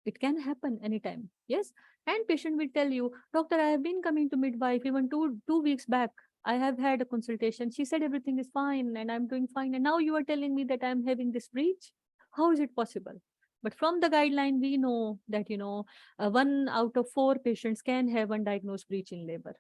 It can happen anytime. Yes. And patient will tell you, doctor, I have been coming to midwife even two weeks back. I have had a consultation. She said everything is fine and I'm doing fine. And now you are telling me that I'm having this breach. How is it possible? But from the guideline, we know that, 1 out of 4 patients can have undiagnosed breech in labor,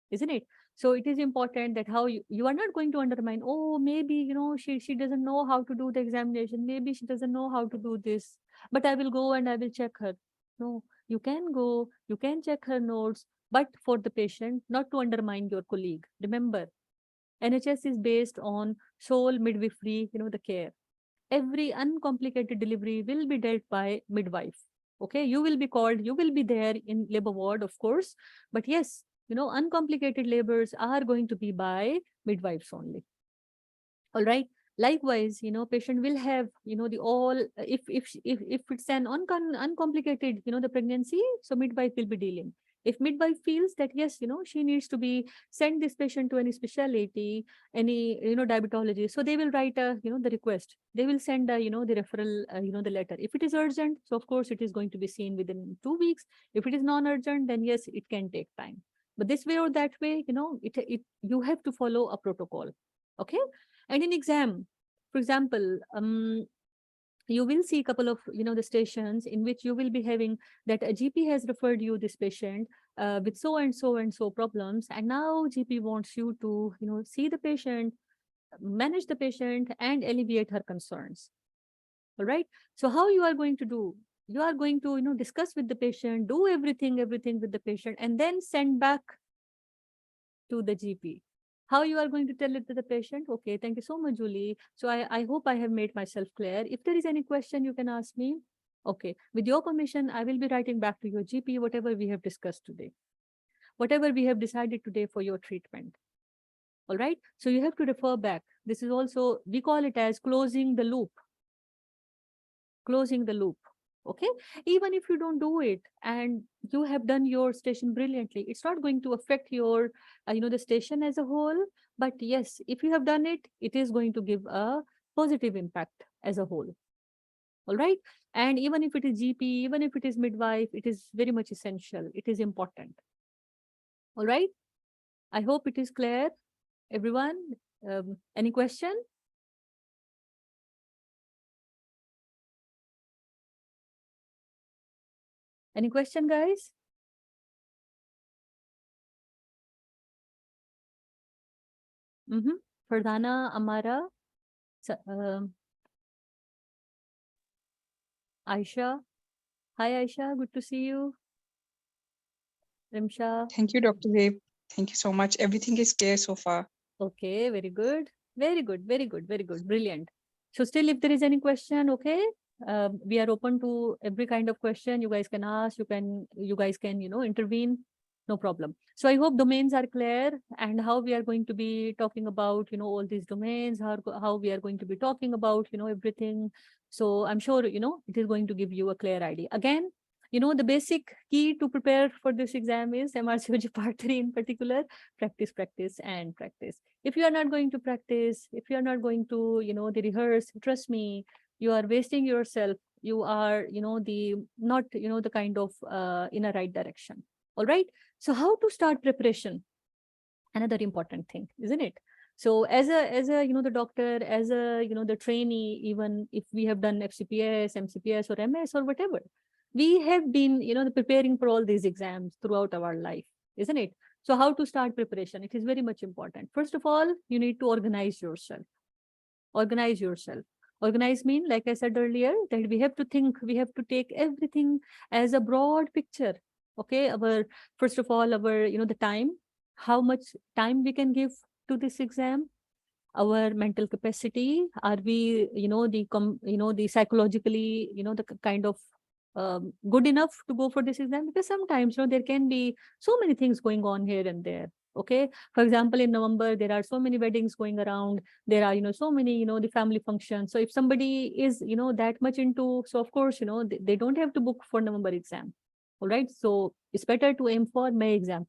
isn't it? So it is important that how you are not going to undermine, oh, maybe, she doesn't know how to do the examination. Maybe she doesn't know how to do this, but I will go and I will check her. No, you can go, you can check her notes, but for the patient, not to undermine your colleague. Remember, NHS is based on sole midwifery, the care. Every uncomplicated delivery will be dealt by midwife. Okay, you will be called, you will be there in labor ward, of course, but yes, uncomplicated labors are going to be by midwives only. All right. Likewise, patient will have, the all, if it's an uncomplicated, the pregnancy, so midwife will be dealing. If midwife feels that, yes, she needs to be send this patient to any specialty, any, diabetology, so they will write a, the request. They will send a, the referral, the letter. If it is urgent, so of course it is going to be seen within 2 weeks. If it is non-urgent, then yes, it can take time. But this way or that way, you have to follow a protocol. Okay. And in exam, for example, you will see a couple of, the stations in which you will be having that a GP has referred you this patient with so and so and so problems. And now GP wants you to, see the patient, manage the patient and alleviate her concerns. All right. So how you are going to do? You are going to, discuss with the patient, do everything with the patient, and then send back to the GP. How you are going to tell it to the patient? Okay, thank you so much, Julie. So I hope I have made myself clear. If there is any question, you can ask me. Okay, with your permission, I will be writing back to your GP, whatever we have discussed today, whatever we have decided today for your treatment. All right, so you have to refer back. This is also, we call it as closing the loop. Closing the loop. Okay, even if you don't do it and you have done your station brilliantly, it's not going to affect your the station as a whole. But yes, if you have done it, it is going to give a positive impact as a whole. All right. And even if it is GP, even if it is midwife, it is very much essential. It is important. All right. I hope it is clear, everyone. Any question? Any question, guys? Fardana, Amara, Aisha. Hi, Aisha. Good to see you. Rimsha. Thank you, Dr. Dev. Thank you so much. Everything is clear so far. Okay, very good. Very good, very good, very good. Brilliant. So still, if there is any question, okay, we are open to every kind of question you guys can ask. You guys can, intervene. No problem. So I hope domains are clear and how we are going to be talking about, all these domains, how we are going to be talking about, everything. So I'm sure, it is going to give you a clear idea. Again, the basic key to prepare for this exam is MRCOG Part 3 in particular, practice, practice, and practice. If you are not going to practice, if you are not going to, the rehearse, trust me, you are wasting yourself. You are, not, the kind of in a right direction. All right. So how to start preparation? Another important thing, isn't it? So as a, the doctor, as a, the trainee, even if we have done FCPS, MCPS or MS or whatever, we have been, preparing for all these exams throughout our life, isn't it? So how to start preparation? It is very much important. First of all, you need to organize yourself. Organize yourself. Organize mean, like I said earlier, that we have to think, we have to take everything as a broad picture. Okay, first of all, the time, how much time we can give to this exam, our mental capacity, are we, the psychologically, the kind of good enough to go for this exam? Because sometimes, there can be so many things going on here and there. Okay, for example, in November, there are so many weddings going around. There are, so many, the family functions. So if somebody is, that much into, so of course, they don't have to book for November exam. All right. So it's better to aim for May exam.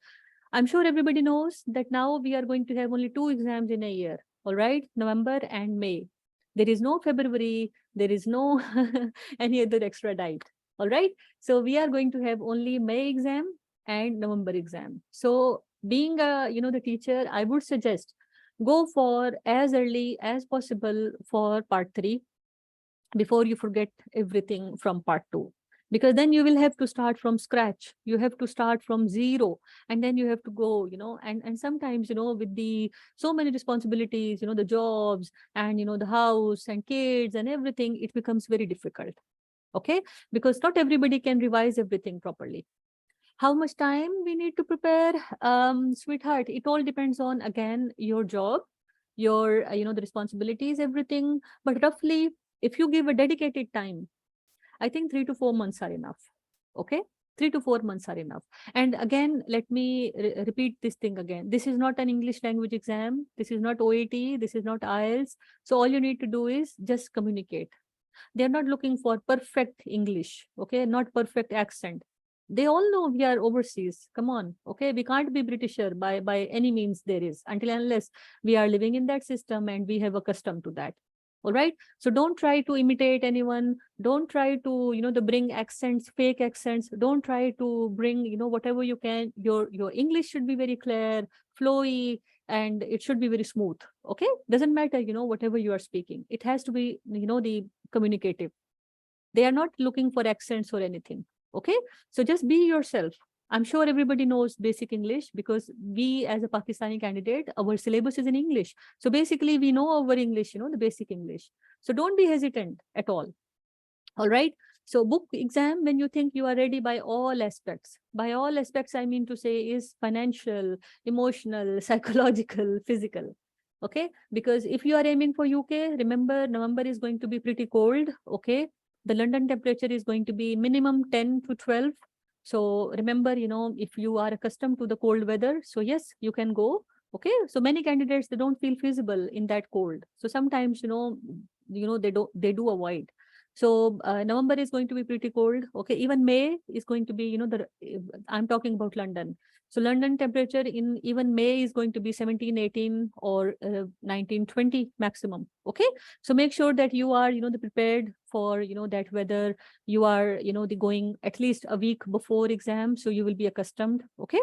I'm sure everybody knows that now we are going to have only 2 exams in a year. All right. November and May. There is no February. There is no any other extra date. All right. So we are going to have only May exam and November exam. So being the teacher, I would suggest go for as early as possible for part 3 before you forget everything from part 2, because then you will have to start from scratch. You have to start from zero, and then you have to go, and sometimes, with the so many responsibilities, the jobs and, the house and kids and everything, it becomes very difficult. Okay, because not everybody can revise everything properly. How much time we need to prepare, sweetheart? It all depends on, again, your job, your the responsibilities, everything. But roughly, if you give a dedicated time, I think 3 to 4 months are enough. Okay, 3 to 4 months are enough. And again, let me repeat this thing again. This is not an English language exam. This is not OET. This is not IELTS. So all you need to do is just communicate. They're not looking for perfect English, okay, not perfect accent. They all know we are overseas. Come on, okay, we can't be Britisher by any means there is, until unless we are living in that system and we have accustomed to that. All right. So don't try to imitate anyone. Don't try to, bring accents, fake accents. Don't try to bring, whatever you can. Your English should be very clear, flowy, and it should be very smooth. Okay. Doesn't matter, whatever you are speaking. It has to be, the communicative. They are not looking for accents or anything. Okay. So just be yourself. I'm sure everybody knows basic English, because we, as a Pakistani candidate, our syllabus is in English. So basically we know our English, the basic English. So don't be hesitant at all. All right. So book exam when you think you are ready by all aspects. By all aspects, I mean to say is financial, emotional, psychological, physical. Okay. Because if you are aiming for UK, remember November is going to be pretty cold. Okay. The London temperature is going to be minimum 10 to 12. So remember, if you are accustomed to the cold weather, so yes, you can go. Okay. So many candidates, they don't feel feasible in that cold. So sometimes, they do avoid. So November is going to be pretty cold. Okay. Even May is going to be, I'm talking about London. So London temperature in even May is going to be 17, 18 or 19, 20 maximum. Okay. So make sure that you are, prepared for, that weather. You are, the going at least a week before exam. So you will be accustomed. Okay.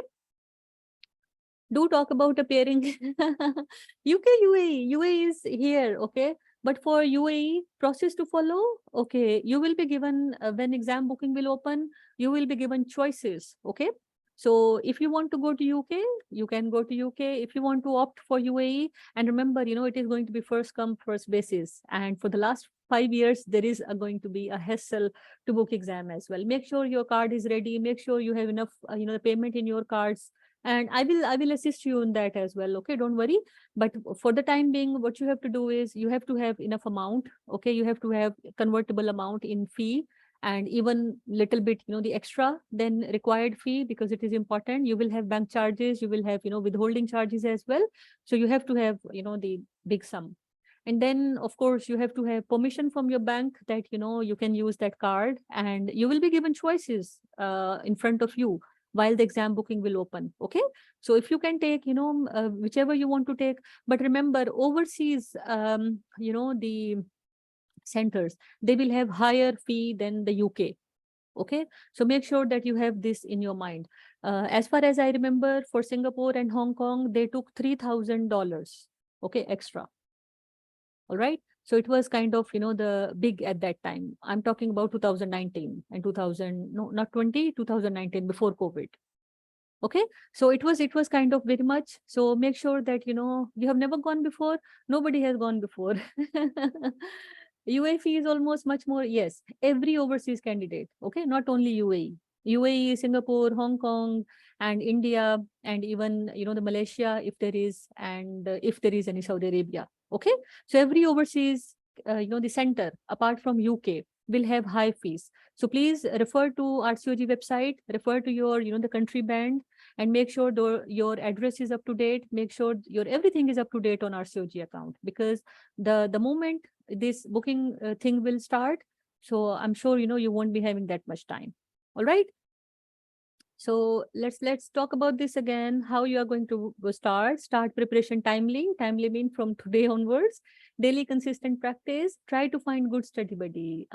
Do talk about appearing. UK, UAE is here. Okay. But for UAE process to follow, okay, you will be given, when exam booking will open, you will be given choices. Okay. So if you want to go to UK, you can go to UK. If you want to opt for UAE, and remember, it is going to be first come, first basis. And for the last 5 years, there is going to be a hassle to book exam as well. Make sure your card is ready. Make sure you have enough, the payment in your cards. And I will assist you in that as well. Okay, don't worry. But for the time being, what you have to do is you have to have enough amount. Okay, you have to have convertible amount in fee, and even little bit, the extra than required fee, because it is important. You will have bank charges, you will have, withholding charges as well. So you have to have, the big sum. And then, of course, you have to have permission from your bank that, you can use that card, and you will be given choices in front of you while the exam booking will open. Okay. So if you can take, whichever you want to take, but remember overseas, the centers, they will have higher fee than the UK. Okay. So make sure that you have this in your mind. As far as I remember, for Singapore and Hong Kong, they took $3,000. Okay. Extra. All right. So it was kind of, the big at that time. I'm talking about 2019 and 2000, no, not 2019, before COVID. Okay. So it was kind of very much. So make sure that, you have never gone before. Nobody has gone before. UAE is almost much more. Yes. Every overseas candidate. Okay. Not only UAE. UAE, Singapore, Hong Kong, and India, and even, the Malaysia, if there is, and if there is any Saudi Arabia. Okay. So every overseas, the center, apart from UK, will have high fees. So please refer to RCOG website, refer to your, the country band, and make sure your address is up to date. Make sure your everything is up to date on RCOG account, because the moment this booking thing will start, so I'm sure, you won't be having that much time. All right. So let's talk about this again, how you are going to start preparation timely mean from today onwards, daily consistent practice, try to find good study buddy.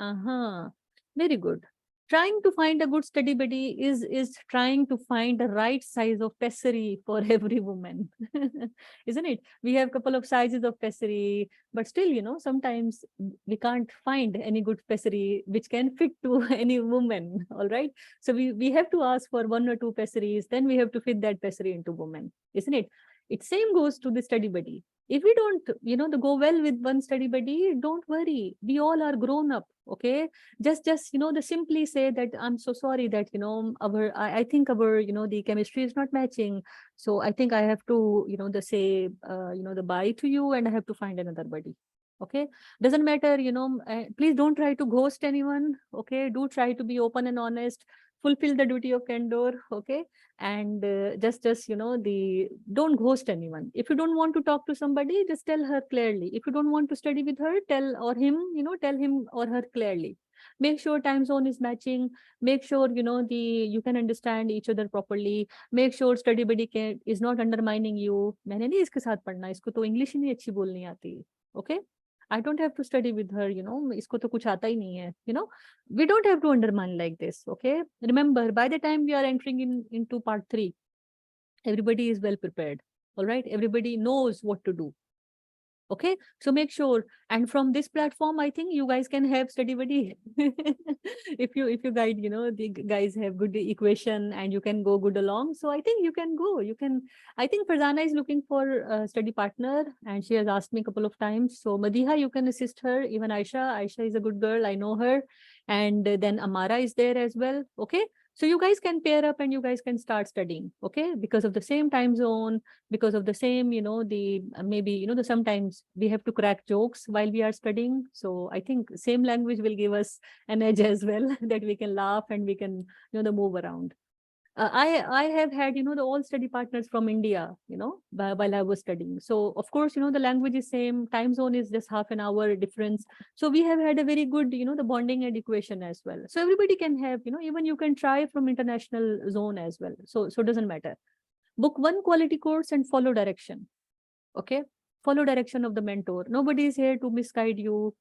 Very good. Trying to find a good study buddy is trying to find the right size of pessary for every woman. Isn't it? We have couple of sizes of pessary, but still, sometimes we can't find any good pessary which can fit to any woman. All right. So we have to ask for one or two pessaries, then we have to fit that pessary into woman, isn't it? It same goes to the study buddy. If we don't, go well with one study buddy, don't worry. We all are grown up. Okay. Just, the simply say that I'm so sorry that, I think our, the chemistry is not matching. So I think I have to, say, the bye to you and I have to find another buddy. Okay. Doesn't matter, please don't try to ghost anyone. Okay. Do try to be open and honest, fulfill the duty of candor. Okay. And just don't ghost anyone. If you don't want to talk to somebody, just tell her clearly. If you don't want to study with her, tell him or her clearly. Make sure time zone is matching. Make sure, you can understand each other properly. Make sure study buddy is not undermining you. मैंने नहीं इसके साथ पढ़ना, इसको तो English ही नहीं अच्छी बोलनी आती. Okay. I don't have to study with her, इसको तो कुछ आता ही नहीं है, we don't have to undermine like this. Okay. Remember, by the time we are entering into part 3, everybody is well prepared. All right. Everybody knows what to do. Okay, so make sure, and from this platform I think you guys can have study buddy. if you guide, the guys have good equation and you can go good along, so I think you can go. I think Farzana is looking for a study partner and she has asked me a couple of times, so Madiha, you can assist her. Even Aisha is a good girl, I know her. And then Amara is there as well. Okay, so you guys can pair up and you guys can start studying. Okay, because of the same time zone, because of the same, maybe, the sometimes we have to crack jokes while we are studying. So I think same language will give us an edge as well, that we can laugh and we can, move around. I have had, the all study partners from India, while I was studying. So of course, the language is same, time zone is just half an hour difference. So we have had a very good, the bonding and equation as well. So everybody can have, even you can try from international zone as well. So it doesn't matter. Book one quality course and follow direction. Okay. Follow direction of the mentor. Nobody is here to misguide you.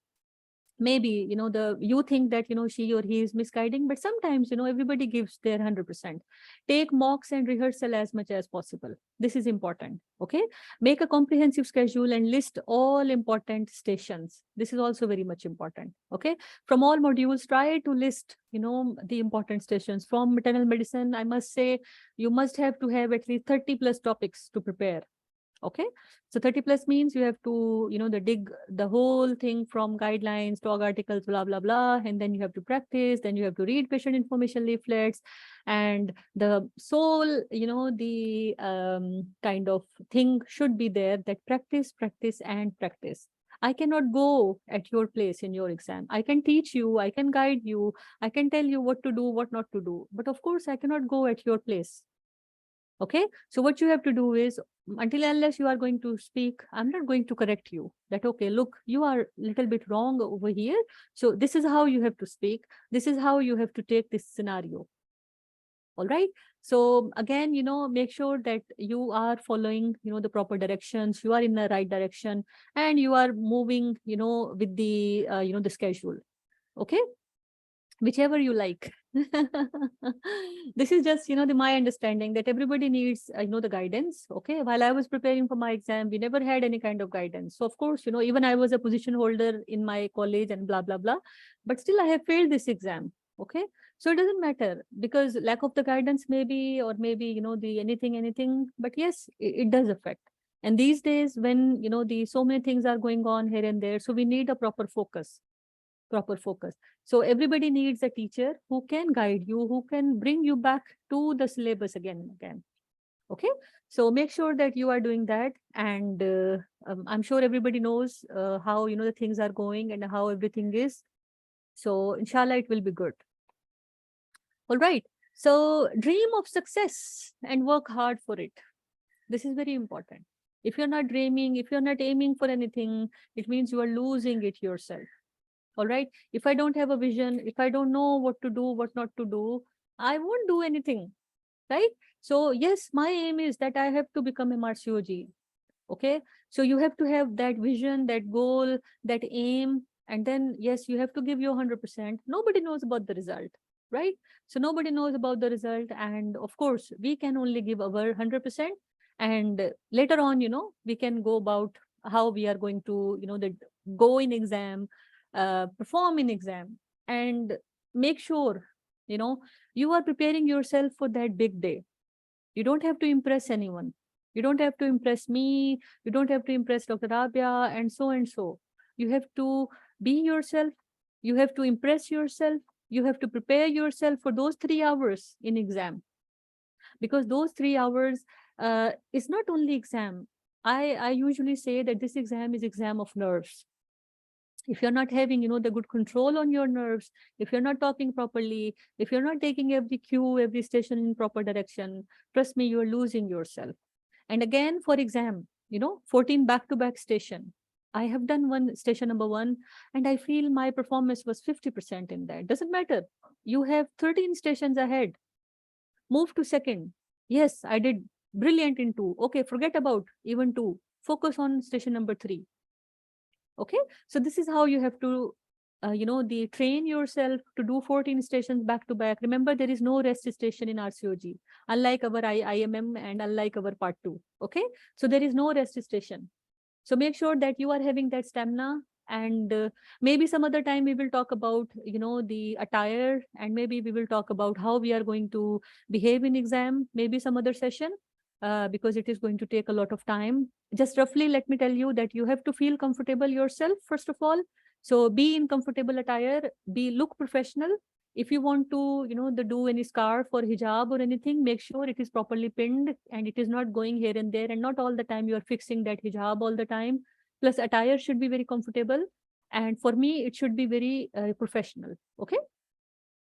Maybe, you think that, she or he is misguiding, but sometimes, everybody gives their 100%. Take mocks and rehearsal as much as possible. This is important. Okay. Make a comprehensive schedule and list all important stations. This is also very much important. Okay. From all modules, try to list, the important stations. From maternal medicine, I must say, you must have to have at least 30 plus topics to prepare. Okay, so 30 plus means you have to, dig the whole thing from guidelines, talk articles, blah, blah, blah. And then you have to practice, then you have to read patient information leaflets. And the sole, the kind of thing should be there, that practice, practice, and practice. I cannot go at your place in your exam. I can teach you, I can guide you, I can tell you what to do, what not to do. But of course, I cannot go at your place. Okay, so what you have to do is, until unless you are going to speak, I'm not going to correct you that, okay, look, you are a little bit wrong over here. So this is how you have to speak. This is how you have to take this scenario. All right. So again, make sure that you are following, the proper directions, you are in the right direction, and you are moving, with the, the schedule. Okay. Whichever you like. This is just, my understanding that everybody needs, the guidance. Okay. While I was preparing for my exam, we never had any kind of guidance. So of course, even I was a position holder in my college and blah, blah, blah, but still I have failed this exam. Okay. So it doesn't matter, because lack of the guidance maybe, or maybe, the anything, but yes, it does affect. And these days when, so many things are going on here and there, so we need a proper focus. So everybody needs a teacher who can guide you, who can bring you back to the syllabus again and again. Okay, so make sure that you are doing that. And I'm sure everybody knows how, the things are going and how everything is. So inshallah, it will be good. All right. So dream of success and work hard for it. This is very important. If you're not dreaming, if you're not aiming for anything, it means you are losing it yourself. All right. If I don't have a vision, if I don't know what to do, what not to do, I won't do anything. right? So yes, my aim is that I have to become MRCOG. Okay, so you have to have that vision, that goal, that aim, and then yes, you have to give your 100%. Nobody knows about the result, right? So nobody knows about the result, and of course we can only give our 100%, and later on, we can go about how we are going to, go in exam, perform in exam, and make sure, you are preparing yourself for that big day. You don't have to impress anyone. You don't have to impress me. You don't have to impress Dr. Rabia and so and so. You have to be yourself. You have to impress yourself. You have to prepare yourself for those 3 hours in exam, because those 3 hours is not only exam. I usually say that this exam is exam of nerves. If you're not having, the good control on your nerves, if you're not talking properly, if you're not taking every cue, every station in proper direction, trust me, you're losing yourself. And again, for exam, 14 back-to-back station. I have done one station number 1, and I feel my performance was 50% in that. Doesn't matter. You have 13 stations ahead. Move to second. Yes, I did brilliant in 2. Okay, forget about even 2. Focus on station number 3. Okay, so this is how you have to train yourself to do 14 stations back to back. Remember, there is no rest station in RCOG, unlike our IMM and unlike our part 2. Okay, so there is no rest station. So make sure that you are having that stamina, and maybe some other time we will talk about the attire, and maybe we will talk about how we are going to behave in exam, maybe some other session, because it is going to take a lot of time. Just roughly, let me tell you that you have to feel comfortable yourself, first of all. So be in comfortable attire, look professional. If you want to, do any scarf or hijab or anything, make sure it is properly pinned and it is not going here and there, and not all the time you are fixing that hijab all the time. Plus attire should be very comfortable. And for me, it should be very professional. Okay.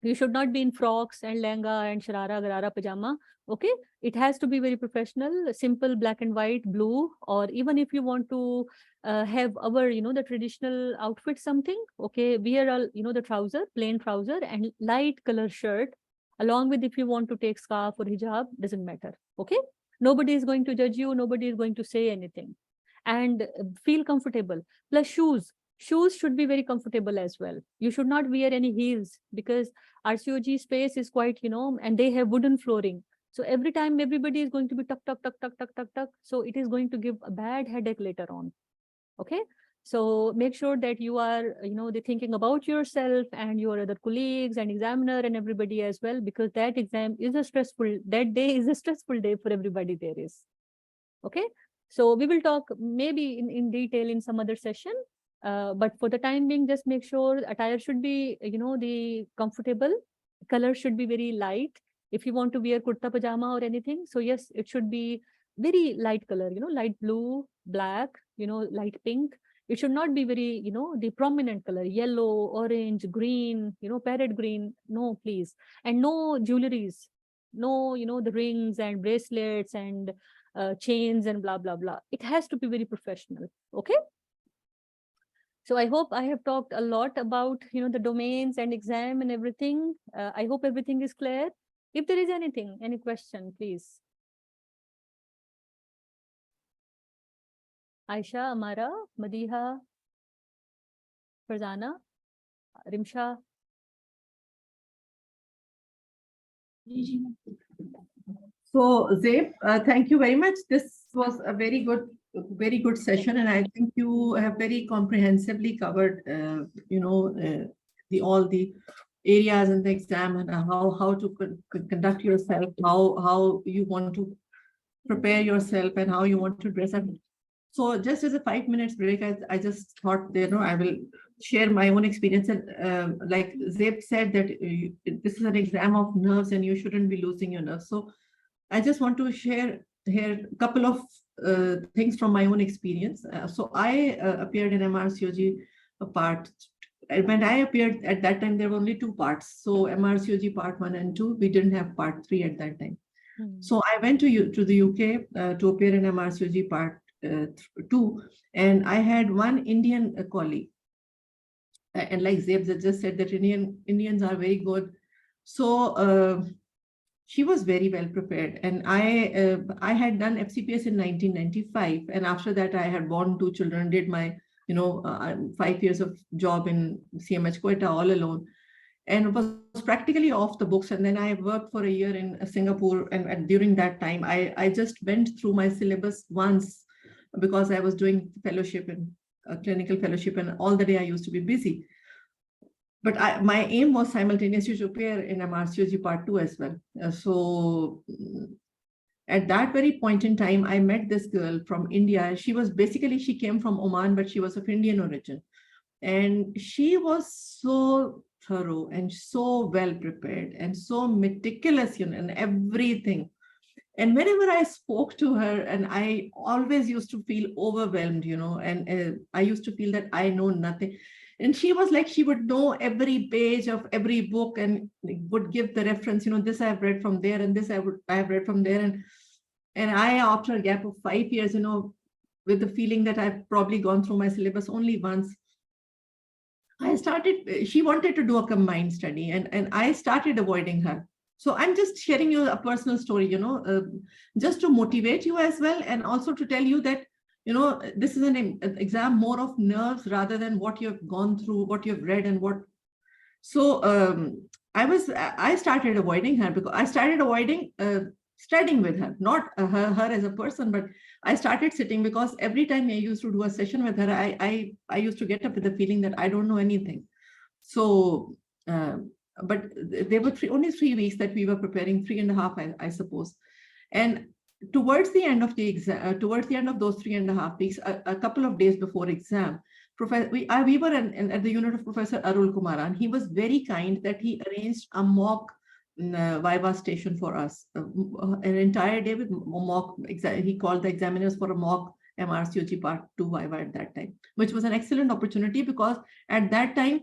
You should not be in frocks and lehenga and sharara, garara, pajama. Okay. It has to be very professional, simple black and white, blue, or even if you want to have our, the traditional outfit, something. Okay. Wear all, the trouser, plain trouser and light color shirt, along with if you want to take scarf or hijab, doesn't matter. Okay. Nobody is going to judge you. Nobody is going to say anything. And feel comfortable. Plus shoes. Shoes should be very comfortable as well. You should not wear any heels, because RCOG space is quite, and they have wooden flooring. So every time everybody is going to be tuck, tuck, tuck, tuck, tuck, tuck, tuck. So it is going to give a bad headache later on. Okay. So make sure that you are, thinking about yourself and your other colleagues and examiner and everybody as well, because that exam is that day is a stressful day for everybody there is. Okay. So we will talk maybe in detail in some other session. But for the time being, just make sure attire should be, the comfortable. Color should be very light. If you want to wear kurta pajama or anything, so yes, it should be very light color, light blue, black, light pink. It should not be very, the prominent color, yellow, orange, green, parrot green. No, please. And no jewelries, no, the rings and bracelets and chains and blah, blah, blah. It has to be very professional. Okay. So I hope I have talked a lot about, the domains and exam and everything. I hope everything is clear. If there is anything, any question, please. Aisha, Amara, Madiha, Farzana, Rimsha. So Zeb, thank you very much. This was a very good session, and I think you have very comprehensively covered, all the areas in the exam and how to conduct yourself, how you want to prepare yourself, and how you want to dress up. So just as a 5 minutes break, I just thought, I will share my own experience. And like Zeb said, that this is an exam of nerves and you shouldn't be losing your nerves. So I just want to share here a couple of things from my own experience. So I appeared in MRCOG part. When I appeared at that time, there were only 2 parts. So MRCOG part 1 and 2, we didn't have part 3 at that time. So I went to the UK to appear in MRCOG part 2, and I had one Indian colleague. And like Zeb just said, that Indians are very good. So she was very well prepared. And I had done FCPS in 1995. And after that, I had born 2 children, did my, 5 years of job in CMH Quetta all alone, and was practically off the books. And then I worked for a year in Singapore. And during that time, I just went through my syllabus once because I was doing fellowship and clinical fellowship, and all the day I used to be busy. But my aim was simultaneously to appear in MRCOG Part 2 as well. So at that very point in time, I met this girl from India. She came from Oman, but she was of Indian origin. And she was so thorough and so well prepared and so meticulous, in everything. And whenever I spoke to her, and I always used to feel overwhelmed, and I used to feel that I know nothing. And she was like, she would know every page of every book and would give the reference, this I've read from there, and this I've read from there. And I, after a gap of 5 years, with the feeling that I've probably gone through my syllabus only once, she wanted to do a combined study, and I started avoiding her. So I'm just sharing you a personal story, just to motivate you as well, and also to tell you that, this is an exam more of nerves rather than what you've gone through, what you've read and what. So I started avoiding her because I started avoiding studying with her, not her as a person, but I started sitting because every time I used to do a session with her, I used to get up with the feeling that I don't know anything. So, but there were only 3 weeks that we were preparing, 3.5, I suppose. And towards the end of the exam, towards the end of those 3.5 weeks, a couple of days before exam, we were at the unit of Professor Arul Kumaran. He was very kind that he arranged a mock Viva station for us, an entire day with mock. He called the examiners for a mock MRCOG Part 2 Viva at that time, which was an excellent opportunity because at that time,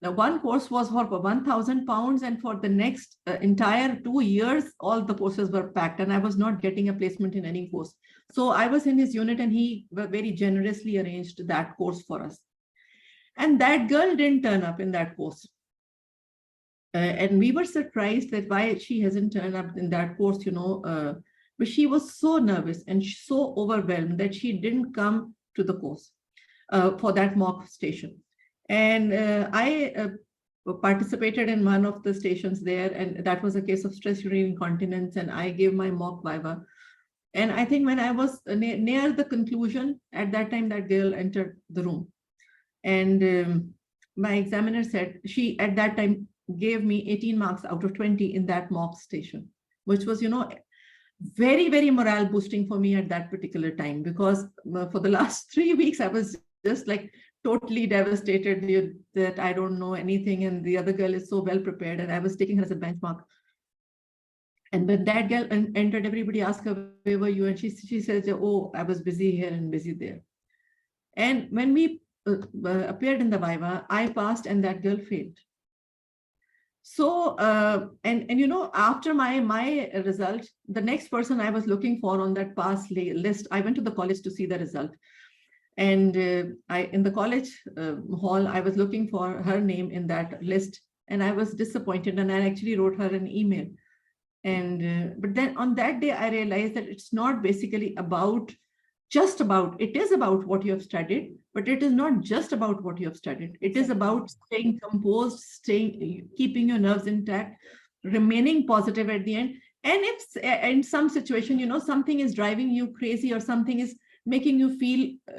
the one course was for 1,000 pounds, and for the next entire 2 years, all the courses were packed, and I was not getting a placement in any course. So I was in his unit, and he very generously arranged that course for us. And that girl didn't turn up in that course. And we were surprised that why she hasn't turned up in that course, but she was so nervous and so overwhelmed that she didn't come to the course for that mock station. And I participated in one of the stations there, and that was a case of stress urinary incontinence, and I gave my mock Viva. And I think when I was near the conclusion, at that time, that girl entered the room. And my examiner said, she at that time gave me 18 marks out of 20 in that mock station, which was, very, very morale boosting for me at that particular time, because for the last 3 weeks, I was just like totally devastated that I don't know anything, and the other girl is so well prepared, and I was taking her as a benchmark. And when that girl entered, everybody asked her, where were you? And she says, oh, I was busy here and busy there. And when we appeared in the Viva, I passed and that girl failed. So, after my result, the next person I was looking for on that pass list, I went to the college to see the result. And in the college hall, I was looking for her name in that list, and I was disappointed, and I actually wrote her an email. And but then on that day, I realized that it's not basically it is about what you have studied, but it is not just about what you have studied. It is about staying composed, keeping your nerves intact, remaining positive at the end. And if in some situation, something is driving you crazy or something is making you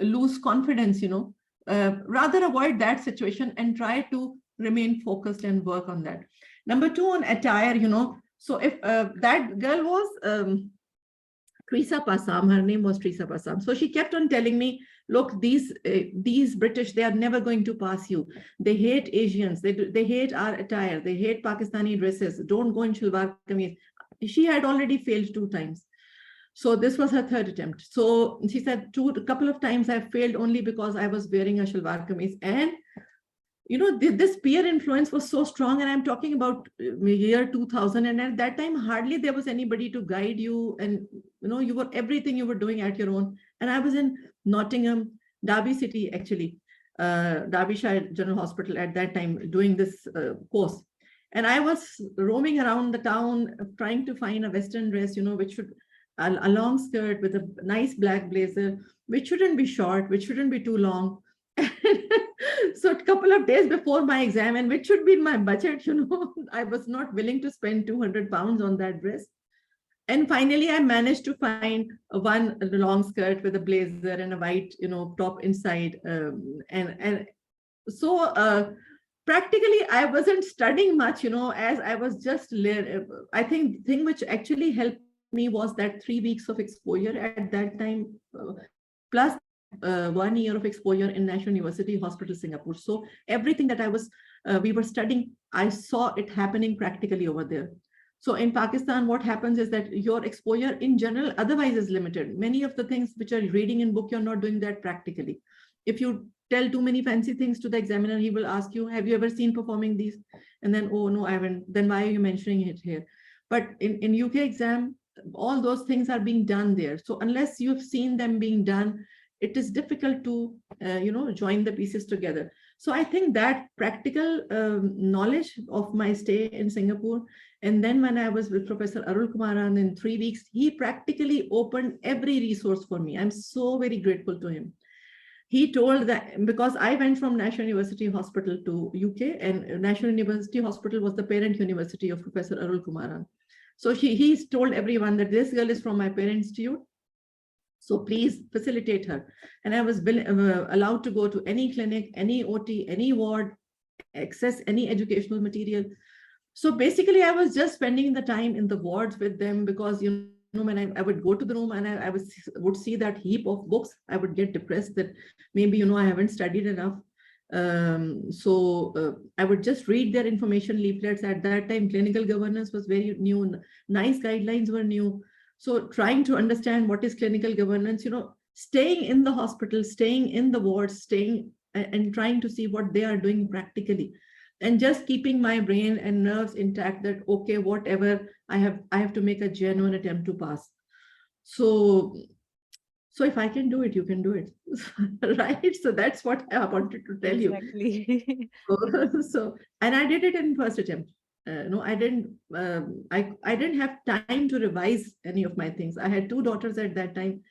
lose confidence, rather avoid that situation and try to remain focused and work on that. Number 2, on attire, so if that girl was Teresa Passam, her name was Teresa Passam. So she kept on telling me, look, these British, they are never going to pass you. They hate Asians. They hate our attire. They hate Pakistani dresses. Don't go in shalwar kameez. She had already failed 2 times. So this was her 3rd attempt. So she said a couple of times I failed only because I was wearing a shalwar kameez. And, this peer influence was so strong. And I'm talking about year 2000. And at that time, hardly there was anybody to guide you. And, everything you were doing at your own. And I was in Nottingham, Derby City, actually, Derbyshire General Hospital at that time doing this course. And I was roaming around the town trying to find a Western dress, which should, a long skirt with a nice black blazer, which shouldn't be short, which shouldn't be too long. So a couple of days before my exam, and which should be in my budget, I was not willing to spend 200 pounds on that dress. And finally, I managed to find one long skirt with a blazer and a white, top inside. And so practically, I wasn't studying much, as I was just, I think the thing which actually helped me was that 3 weeks of exposure at that time, plus 1 year of exposure in National University Hospital, Singapore. So everything that we were studying, I saw it happening practically over there. So in Pakistan, what happens is that your exposure in general otherwise is limited. Many of the things which are reading in book, you're not doing that practically. If you tell too many fancy things to the examiner, he will ask you, have you ever seen performing these? And then, oh, no, I haven't. Then why are you mentioning it here? But in UK exam, all those things are being done there. So unless you've seen them being done, it is difficult to, join the pieces together. So I think that practical knowledge of my stay in Singapore, and then when I was with Professor Arul Kumaran in 3 weeks, he practically opened every resource for me. I'm so very grateful to him. He told that, because I went from National University Hospital to UK, and National University Hospital was the parent university of Professor Arul Kumaran. So he's told everyone that this girl is from my parent institute, so please facilitate her. And I was allowed to go to any clinic, any OT, any ward, access any educational material. So basically, I was just spending the time in the wards with them, because, when I would go to the room and I would see that heap of books, I would get depressed that maybe, I haven't studied enough. So I would just read their information leaflets. At that time, clinical governance was very new. NICE guidelines were new. So trying to understand what is clinical governance, staying in the hospital, staying in the wards, staying and trying to see what they are doing practically, and just keeping my brain and nerves intact that, okay, whatever, I have to make a genuine attempt to pass. So if I can do it, you can do it. Right? So that's what I wanted to tell you. Exactly. And I did it in first attempt. I didn't have time to revise any of my things. I had 2 daughters at that time.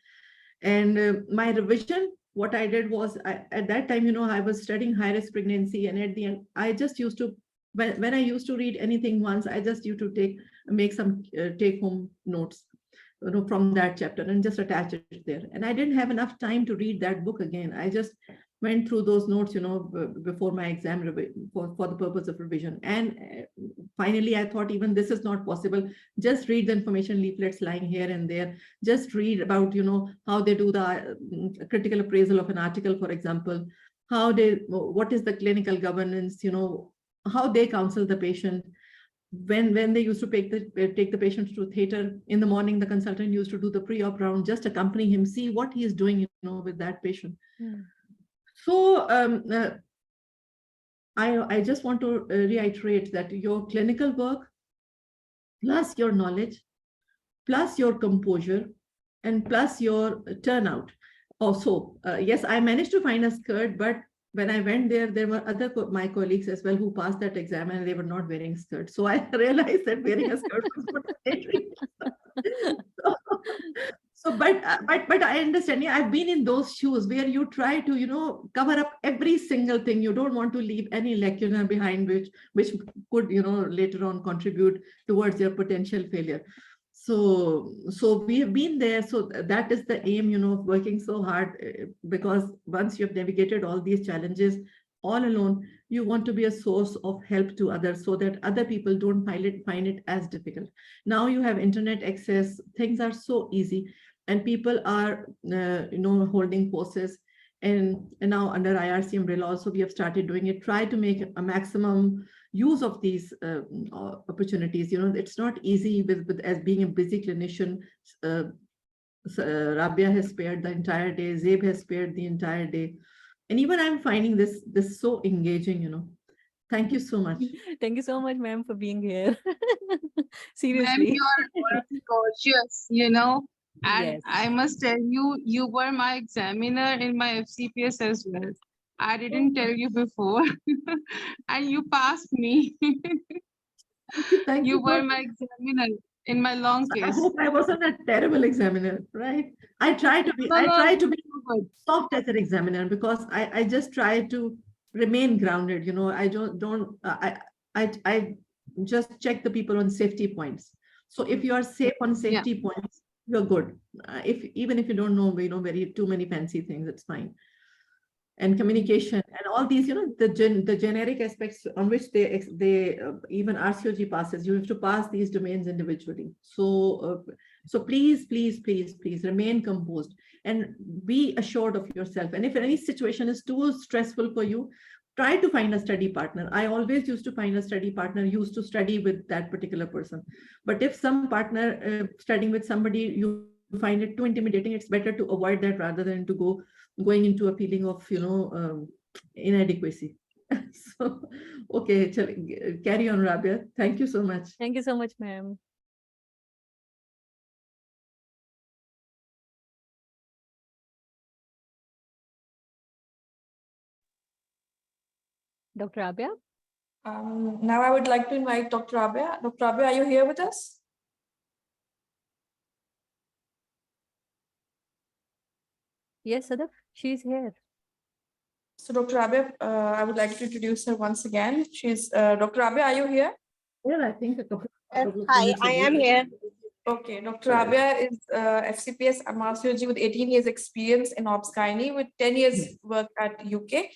And my revision, what I did was, at that time, I was studying high-risk pregnancy. And at the end, I just used to, when I used to read anything once, I just used to make some take-home notes, from that chapter and just attach it there. And I didn't have enough time to read that book again. I just went through those notes, before my exam for the purpose of revision. And finally, I thought, even this is not possible. Just read the information leaflets lying here and there. Just read about, how they do the critical appraisal of an article, for example, what is the clinical governance, how they counsel the patient. When they used to take the patient to theater in the morning, the consultant used to do the pre-op round, just accompany him, see what he is doing, with that patient. So I just want to reiterate that your clinical work, plus your knowledge, plus your composure, and plus your turnout. Also, yes, I managed to find a skirt, but when I went there were my colleagues as well who passed that exam, and they were not wearing skirts. So I realized that wearing a skirt was not necessary. But I understand. Yeah, I've been in those shoes where you try to, cover up every single thing. You don't want to leave any lacuna behind, which could, later on contribute towards your potential failure. So we have been there. So that is the aim, of working so hard, because once you have navigated all these challenges all alone, you want to be a source of help to others so that other people don't find it as difficult. Now you have internet access, things are so easy, and people are, holding courses. And now under IRC umbrella also, we have started doing it. Try to make a maximum use of these opportunities. It's not easy as being a busy clinician. Rabia has spared the entire day. Zeb has spared the entire day. And even I'm finding this so engaging, Thank you so much. Thank you so much, ma'am, for being here. Seriously. Ma'am, you are gorgeous, And Yes. I must tell you, you were my examiner in my FCPS as well. I didn't tell you before, and you passed me. Thank You you were for, my examiner in my long I case. hope I wasn't a terrible examiner, right? I try to be, No, I no, try to you be were good. soft as an examiner because I just try to remain grounded. I don't I just check the people on safety points. So if you are safe on Yeah. safety points, you're good. If even if you don't know, very too many fancy things, it's fine. And communication and all these, the generic aspects on which they even RCOG passes, you have to pass these domains individually. So please remain composed and be assured of yourself. And if any situation is too stressful for you, try to find a study partner. I always used to find a study partner, used to study with that particular person. But if some partner studying with somebody, you find it too intimidating, it's better to avoid that rather than to going into a feeling of inadequacy. So okay, carry on, Rabia. Thank you so much. Thank you so much, ma'am. Dr. Abia? Now I would like to invite Dr. Abia. Dr. Abia, are you here with us? Yes, Sadaf, she's here. So Dr. Abia, I would like to introduce her once again. She's Dr. Abia, are you here? Well, I think a couple of Hi, minutes I ago. am here. Okay, Dr. Abia is FCPS MRCOG with 18 years experience in obs-gynae with 10 years work at UK.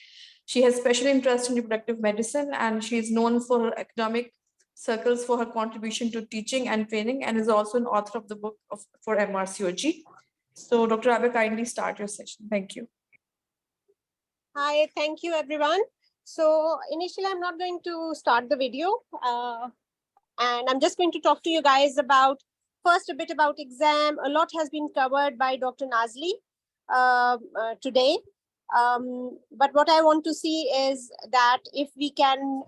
She has special interest in reproductive medicine and she is known for academic circles for her contribution to teaching and training and is also an author of the book for MRCOG. So Dr. Abia, kindly start your session. Thank you. Hi, thank you, everyone. So initially, I'm not going to start the video. And I'm just going to talk to you guys about, first, a bit about exam. A lot has been covered by Dr. Nazli today. But what I want to see is that if we can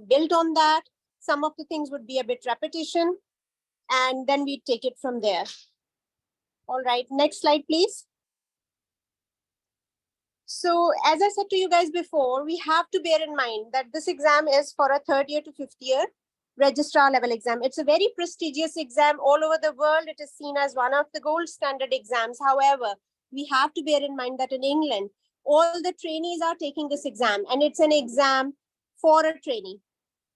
build on that, some of the things would be a bit repetition, and then we take it from there. All right, next slide, please. So as I said to you guys before, we have to bear in mind that this exam is for a third year to fifth year registrar level exam. It's a very prestigious exam all over the world. It is seen as one of the gold standard exams. However, we have to bear in mind that in England, all the trainees are taking this exam and it's an exam for a trainee.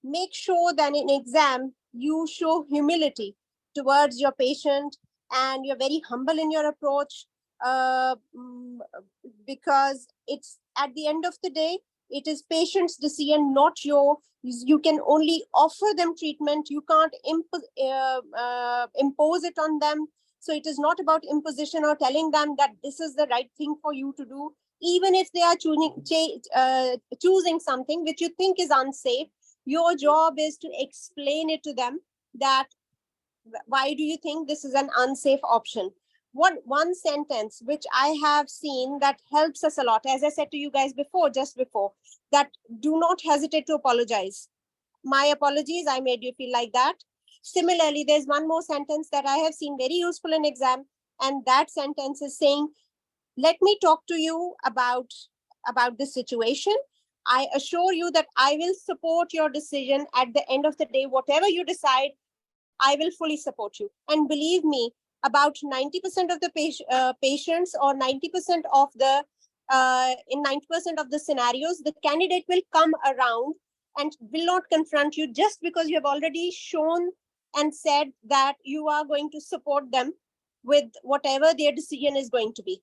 Make sure that in exam, you show humility towards your patient and you're very humble in your approach because it's at the end of the day, it is patient's decision, not your. You can only offer them treatment. You can't impose it on them. So it is not about imposition or telling them that this is the right thing for you to do. Even if they are choosing something which you think is unsafe, your job is to explain it to them that why do you think this is an unsafe option? One sentence which I have seen that helps us a lot, as I said to you guys before, just before, that do not hesitate to apologize. My apologies, I made you feel like that. Similarly, there's one more sentence that I have seen very useful in exam, and that sentence is saying, let me talk to you about this situation. I assure you that I will support your decision at the end of the day. Whatever you decide, I will fully support you. And believe me, about 90% of the patients or 90% of the in 90% of the scenarios, the candidate will come around and will not confront you just because you have already shown and said that you are going to support them with whatever their decision is going to be.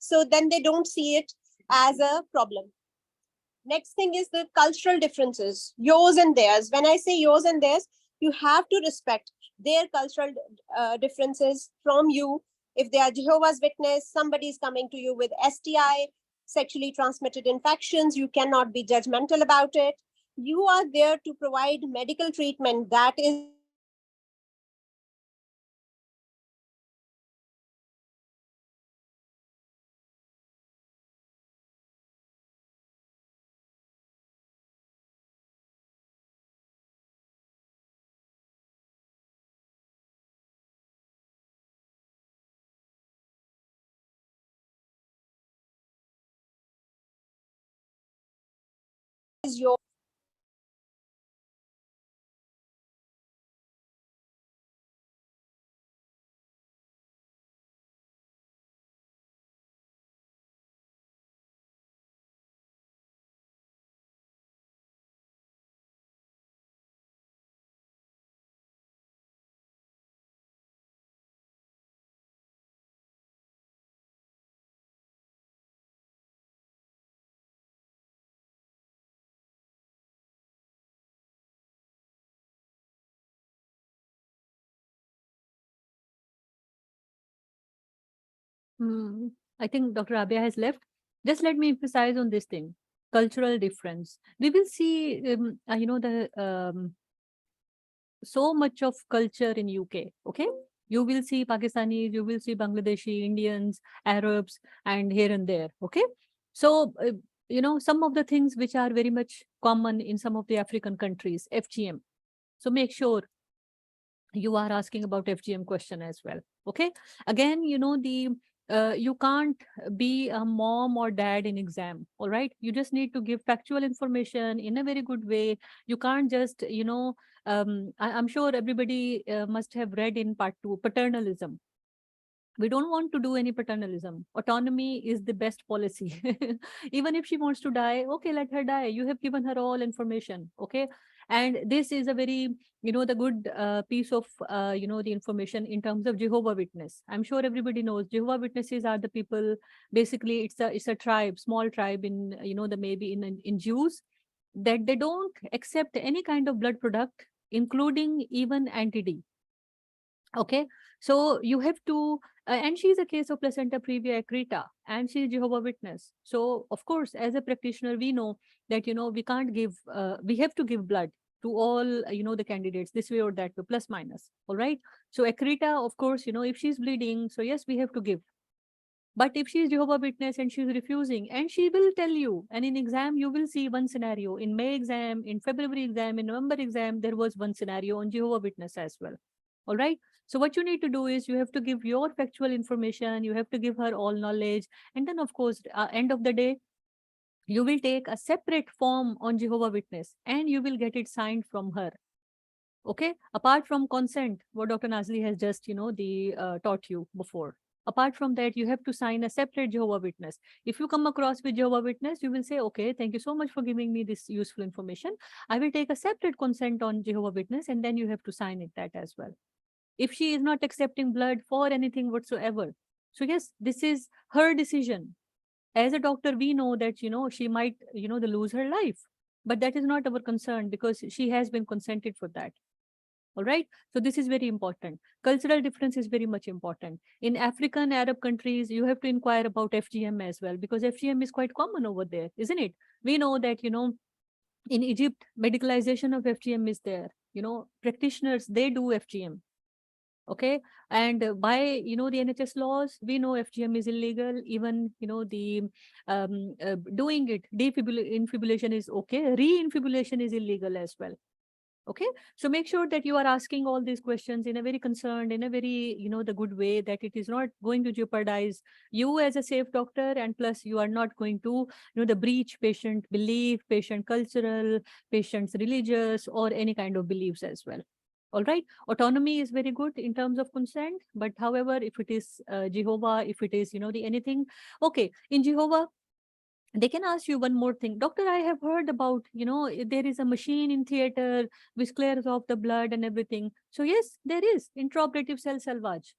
So then they don't see it as a problem. Next thing is the cultural differences, yours and theirs. When I say yours and theirs, you have to respect their cultural differences from you. If they are Jehovah's Witness, somebody is coming to you with STI, sexually transmitted infections, you cannot be judgmental about it. You are there to provide medical treatment. That is your I think Dr. Abia has left. Just let me emphasize on this thing. Cultural difference. We will see, so much of culture in UK. Okay. You will see Pakistanis, you will see Bangladeshi, Indians, Arabs, and here and there. Okay. So, some of the things which are very much common in some of the African countries, FGM. So make sure you are asking about FGM question as well. Okay. Again, you can't be a mom or dad in exam. All right. You just need to give factual information in a very good way. You can't just, I'm sure everybody must have read in part 2, paternalism. We don't want to do any paternalism. Autonomy is the best policy. Even if she wants to die, okay, let her die. You have given her all information. Okay. And this is a very, the good piece of, the information in terms of Jehovah Witness. I'm sure everybody knows Jehovah Witnesses are the people, basically it's a tribe, small tribe in, maybe in Jews, that they don't accept any kind of blood product, including even anti-D. Okay, so you have to, and she's a case of placenta previa accreta, and she's Jehovah Witness. So of course, as a practitioner, we know that we can't give, we have to give blood to all the candidates this way or that way, plus minus. All right. So accreta, of course, if she's bleeding, so yes, we have to give. But if she is Jehovah Witness and she's refusing, and she will tell you, and in exam, you will see one scenario. In May exam, in February exam, in November exam, there was one scenario on Jehovah Witness as well. All right. So what you need to do is you have to give your factual information. You have to give her all knowledge. And then, of course, end of the day, you will take a separate form on Jehovah Witness and you will get it signed from her. Okay. Apart from consent, what Dr. Nazli has just, taught you before. Apart from that, you have to sign a separate Jehovah Witness. If you come across with Jehovah Witness, you will say, okay, thank you so much for giving me this useful information. I will take a separate consent on Jehovah Witness, and then you have to sign it that as well. If she is not accepting blood for anything whatsoever. So yes, this is her decision. As a doctor, we know that, she might, lose her life, but that is not our concern because she has been consented for that. All right. So this is very important. Cultural difference is very much important. In African Arab countries, you have to inquire about FGM as well, because FGM is quite common over there, isn't it? We know that, in Egypt, medicalization of FGM is there. Practitioners, they do FGM. Okay. And by, the NHS laws, we know FGM is illegal. Even, the doing it, infibulation is okay. Re-infibulation is illegal as well. Okay. So make sure that you are asking all these questions in a very concerned, in a very, the good way, that it is not going to jeopardize you as a safe doctor. And plus you are not going to, the breach patient belief, patient cultural, patient's religious, or any kind of beliefs as well. All right. Autonomy is very good in terms of consent. But however, if it is Jehovah, if it is, the anything, okay, in Jehovah, they can ask you one more thing. Doctor, I have heard about, there is a machine in theater which clears off the blood and everything. So yes, there is intraoperative cell salvage.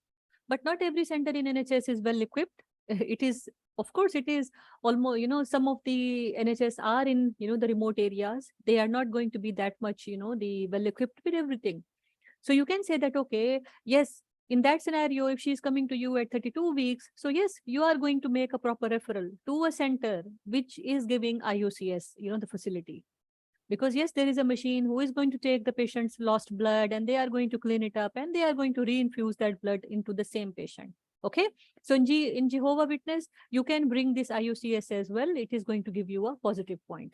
But not every center in NHS is well equipped. It is, of course, it is almost, some of the NHS are in, the remote areas. They are not going to be that much, the well equipped with everything. So you can say that, okay, yes, in that scenario, if she's coming to you at 32 weeks, so yes, you are going to make a proper referral to a center which is giving IUCS, the facility. Because yes, there is a machine who is going to take the patient's lost blood and they are going to clean it up and they are going to reinfuse that blood into the same patient. Okay. So in Jehovah Witness, you can bring this IUCS as well. It is going to give you a positive point.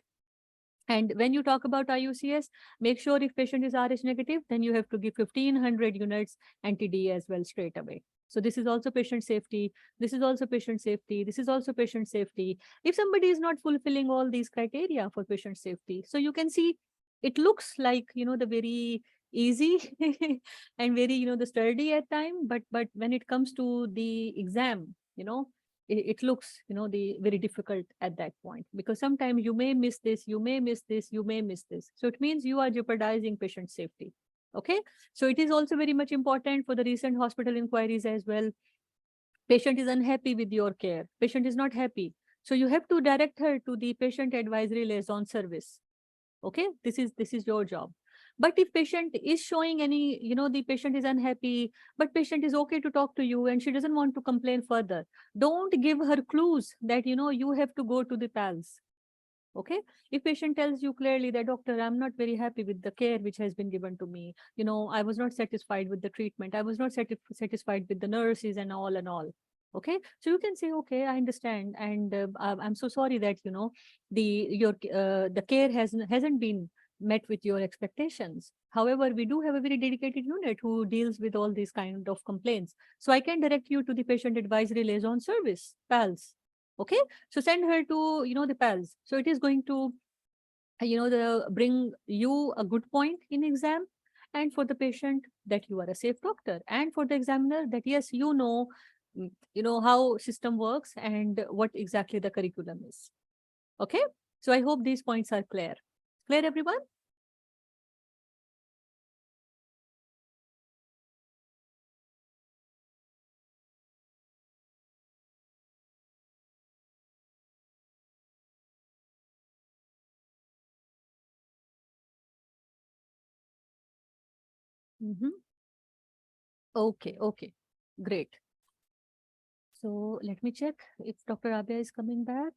And when you talk about IUCS, make sure if patient is Rh negative, then you have to give 1500 units anti-D as well straight away. So this is also patient safety. This is also patient safety. This is also patient safety. If somebody is not fulfilling all these criteria for patient safety, so you can see it looks like, the very easy and very, the sturdy at time. But when it comes to the exam, it looks, the very difficult at that point, because sometimes you may miss this, you may miss this, you may miss this. So it means you are jeopardizing patient safety. Okay. So it is also very much important for the recent hospital inquiries as well. Patient is unhappy with your care. Patient is not happy. So you have to direct her to the patient advisory liaison service. Okay. This is your job. But if patient is showing any, the patient is unhappy, but patient is okay to talk to you and she doesn't want to complain further, don't give her clues that, you have to go to the PALS. Okay. If patient tells you clearly that, doctor, I'm not very happy with the care which has been given to me. I was not satisfied with the treatment. I was not satisfied with the nurses and all and all. Okay. So you can say, okay, I understand. And I'm so sorry that, the care hasn't been met with your expectations. However, we do have a very dedicated unit who deals with all these kind of complaints. So I can direct you to the patient advisory liaison service, PALS. Okay. So send her to, the PALS. So it is going to, bring you a good point in exam, and for the patient that you are a safe doctor, and for the examiner that, yes, how system works and what exactly the curriculum is. Okay. So I hope these points are clear. Clear, everyone? Okay, okay, great. So let me check if Dr. Abia is coming back.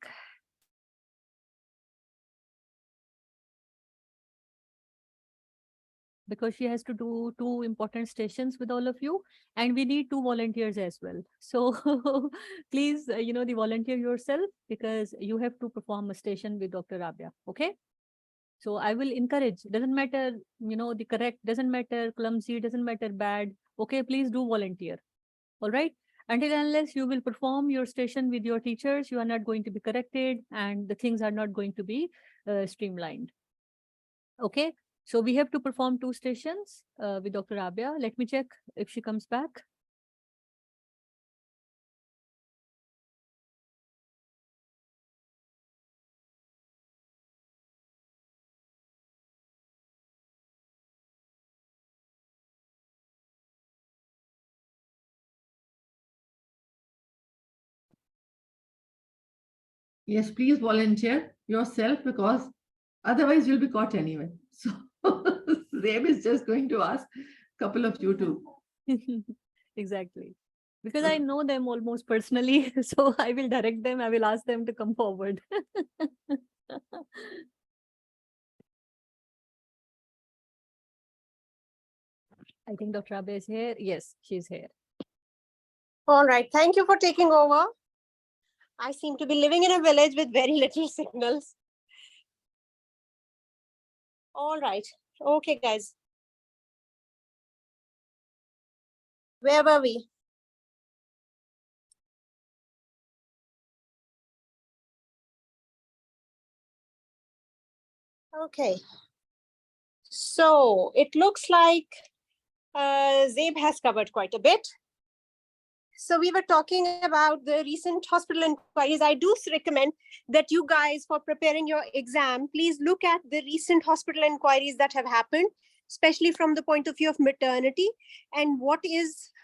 Because she has to do 2 important stations with all of you, and we need 2 volunteers as well. So please, the volunteer yourself, because you have to perform a station with Dr. Abia. Okay. So I will encourage, doesn't matter, the correct, doesn't matter, clumsy, doesn't matter, bad. Okay, please do volunteer. All right. Until unless you will perform your station with your teachers, you are not going to be corrected and the things are not going to be streamlined. Okay. So we have to perform 2 stations with Dr. Abia. Let me check if she comes back. Yes, please volunteer yourself, because otherwise you'll be caught anyway. So Zeb is just going to ask a couple of you to. Exactly. Because I know them almost personally. So I will direct them. I will ask them to come forward. I think Dr. Abhay is here. Yes, she's here. All right. Thank you for taking over. I seem to be living in a village with very little signals. All right. Okay, guys. Where were we? Okay. So it looks like Zeb has covered quite a bit. So we were talking about the recent hospital inquiries. I do recommend that you guys, for preparing your exam, please look at the recent hospital inquiries that have happened, especially from the point of view of maternity, and what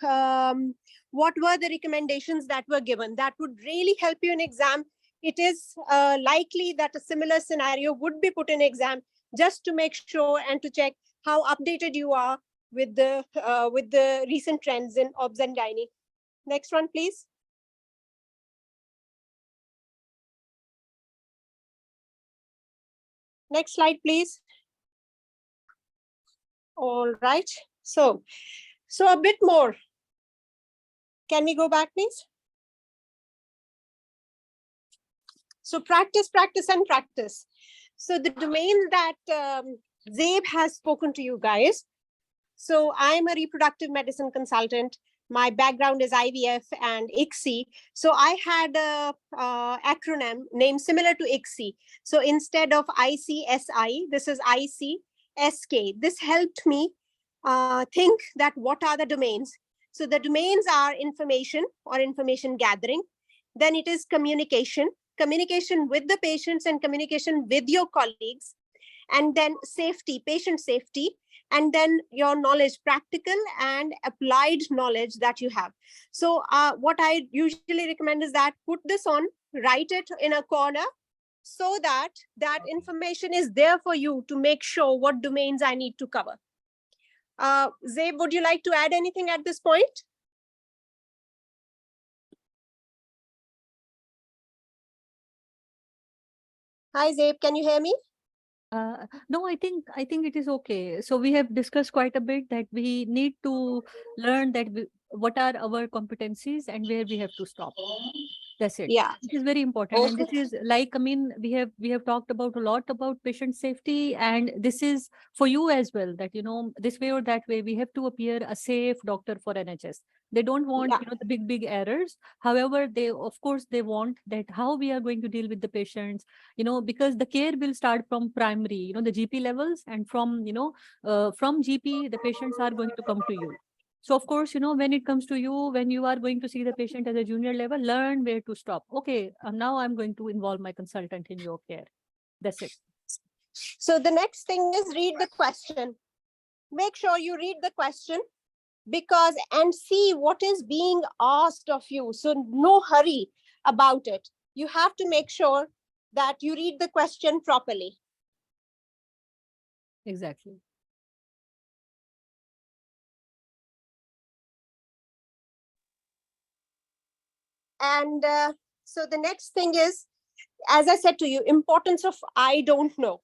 were the recommendations that were given. That would really help you in exam. It is likely that a similar scenario would be put in exam, just to make sure and to check how updated you are with the recent trends in obs and gynae. Next one, please. Next slide, please. All right. So a bit more. Can we go back, please? So practice, practice, and practice. So the domains that Zeb has spoken to you guys. So I'm a reproductive medicine consultant. My background is IVF and ICSI. So I had a acronym name similar to ICSI. So instead of ICSI, this is ICSK. This helped me think that what are the domains. So the domains are information or information gathering. Then it is communication with the patients and communication with your colleagues. And then safety, patient safety. And then your knowledge, practical and applied knowledge that you have. So what I usually recommend is that put this on, write it in a corner, so that that information is there for you to make sure what domains I need to cover. Zabe, would you like to add anything at this point? Hi, Zabe, can you hear me? No, I think it is okay. So we have discussed quite a bit that we need to learn that what are our competencies and where we have to stop. That's it. Yeah. It is very important. And Okay. this is like, I mean, we have talked about a lot about patient safety, and this is for you as well, that, you know, this way or that way, we have to appear a safe doctor for NHS. They don't want, Yeah. you know, the big errors. However, they, of course, they want that how we are going to deal with the patients, you know, because the care will start from primary, you know, the GP levels, and from, you know, from GP, the patients are going to come to you. So of course, you know, when it comes to you, when you are going to see the patient at a junior level, learn where to stop. Okay, now I'm going to involve my consultant in your care. That's it. So the next thing is read the question. Make sure you read the question and see what is being asked of you. So no hurry about it. You have to make sure that you read the question properly. Exactly. And so the next thing is, as I said to you, importance of I don't know.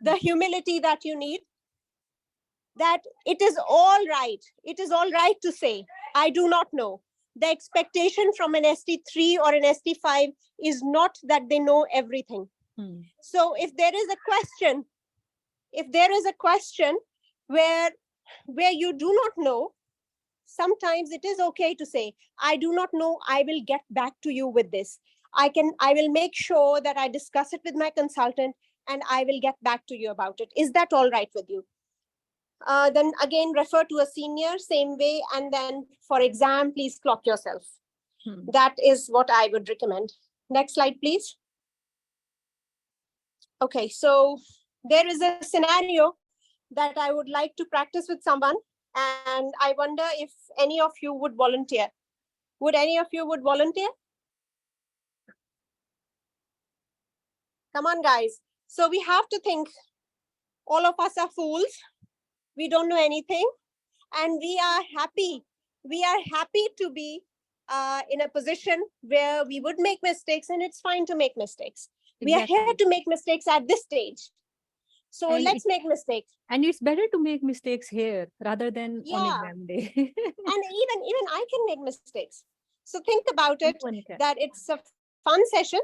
The humility that you need, that it is all right. It is all right to say, I do not know. The expectation from an ST3 or an ST5 is not that they know everything. So if there is a question where you do not know, sometimes it is okay to say, I do not know, I will get back to you with this. I will make sure that I discuss it with my consultant and I will get back to you about it. Is that all right with you? Then again, refer to a senior, same way. And then for exam, please clock yourself. That is what I would recommend. Next slide, please. Okay, so there is a scenario that I would like to practice with someone. And I wonder if any of you would volunteer. Would any of you would volunteer? Come on, guys. So we have to think, all of us are fools. We don't know anything. And we are happy. We are happy to be in a position where we would make mistakes, and it's fine to make mistakes. Exactly. We are here to make mistakes at this stage. So let's make mistakes. And it's better to make mistakes here rather than on exam day. And even I can make mistakes. So think about it, that it's a fun session.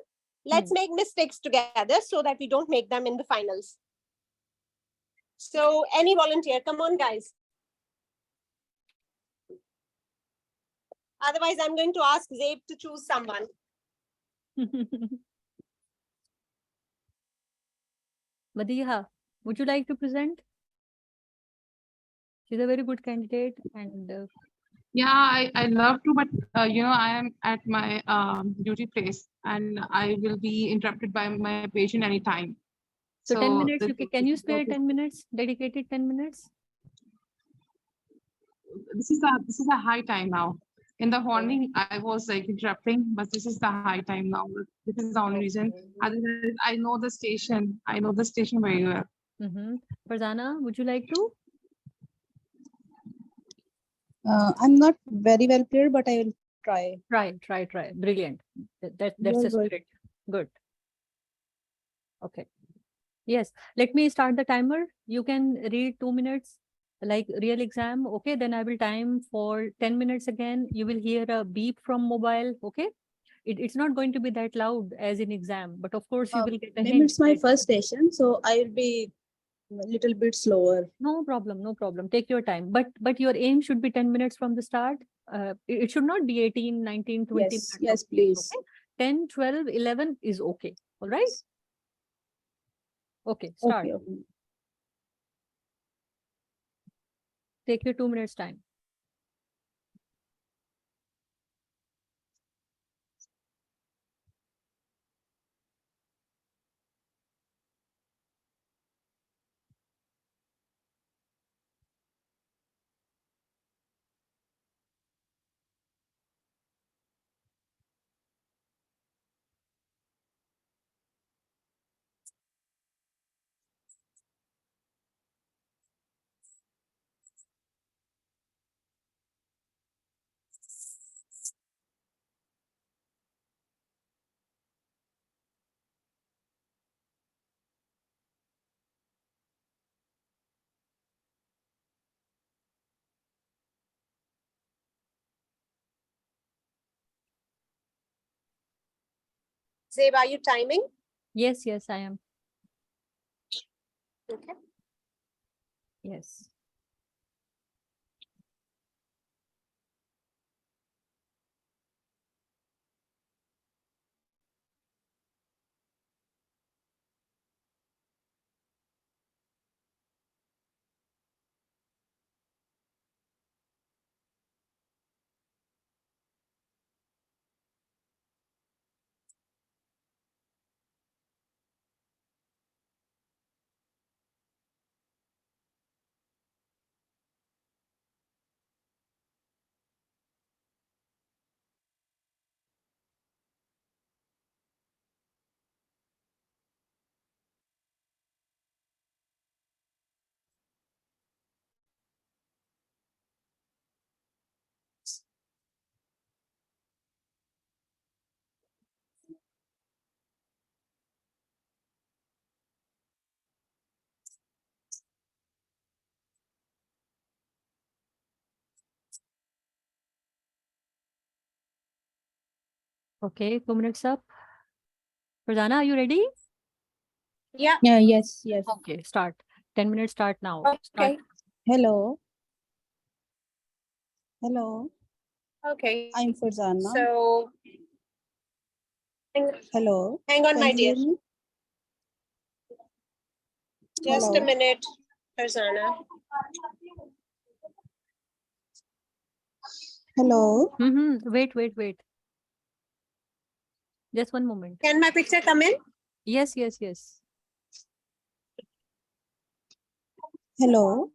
Let's make mistakes together so that we don't make them in the finals. So any volunteer, come on, guys. Otherwise, I'm going to ask Zabe to choose someone. Madiha, would you like to present? She's a very good candidate, and yeah, I love to, but you know, I am at my duty place and I will be interrupted by my patient anytime. So 10 minutes, can you spare 10 minutes, dedicated 10 minutes? This is a high time now. In the morning, I was like interrupting, but this is the high time now. This is the only reason. Otherwise, I know the station. I know the station very well. Farzana, would you like to? I'm not very well clear, but I will try. Try. Brilliant. That's the spirit. Good. Okay. Yes. Let me start the timer. You can read 2 minutes like real exam. Okay. Then I will time for 10 minutes again. You will hear a beep from mobile. Okay. It's not going to be that loud as in exam, but of course you will get a hint. It's my first session, so I will be a little bit slower. No problem. Take your time. But your aim should be 10 minutes from the start. It should not be 18, 19, 20. Yes, please. Okay? 10, 12, 11 is okay. All right. Okay, start. Okay. Take your 2 minutes time. Zeb, are you timing? Yes, yes, I am. Okay. Yes. Okay, 2 minutes up. Farzana, are you ready? Yeah. Yeah, yes, yes. Okay, start. 10 minutes start now. Okay. Start. Hello. Hello. Okay. I'm Farzana. So, Hello. hang on, Can my you dear. hear me? Just a Hello. minute, Farzana. Hello. Wait, wait, wait. Just one moment. Can my picture come in? Yes, yes, yes. Hello.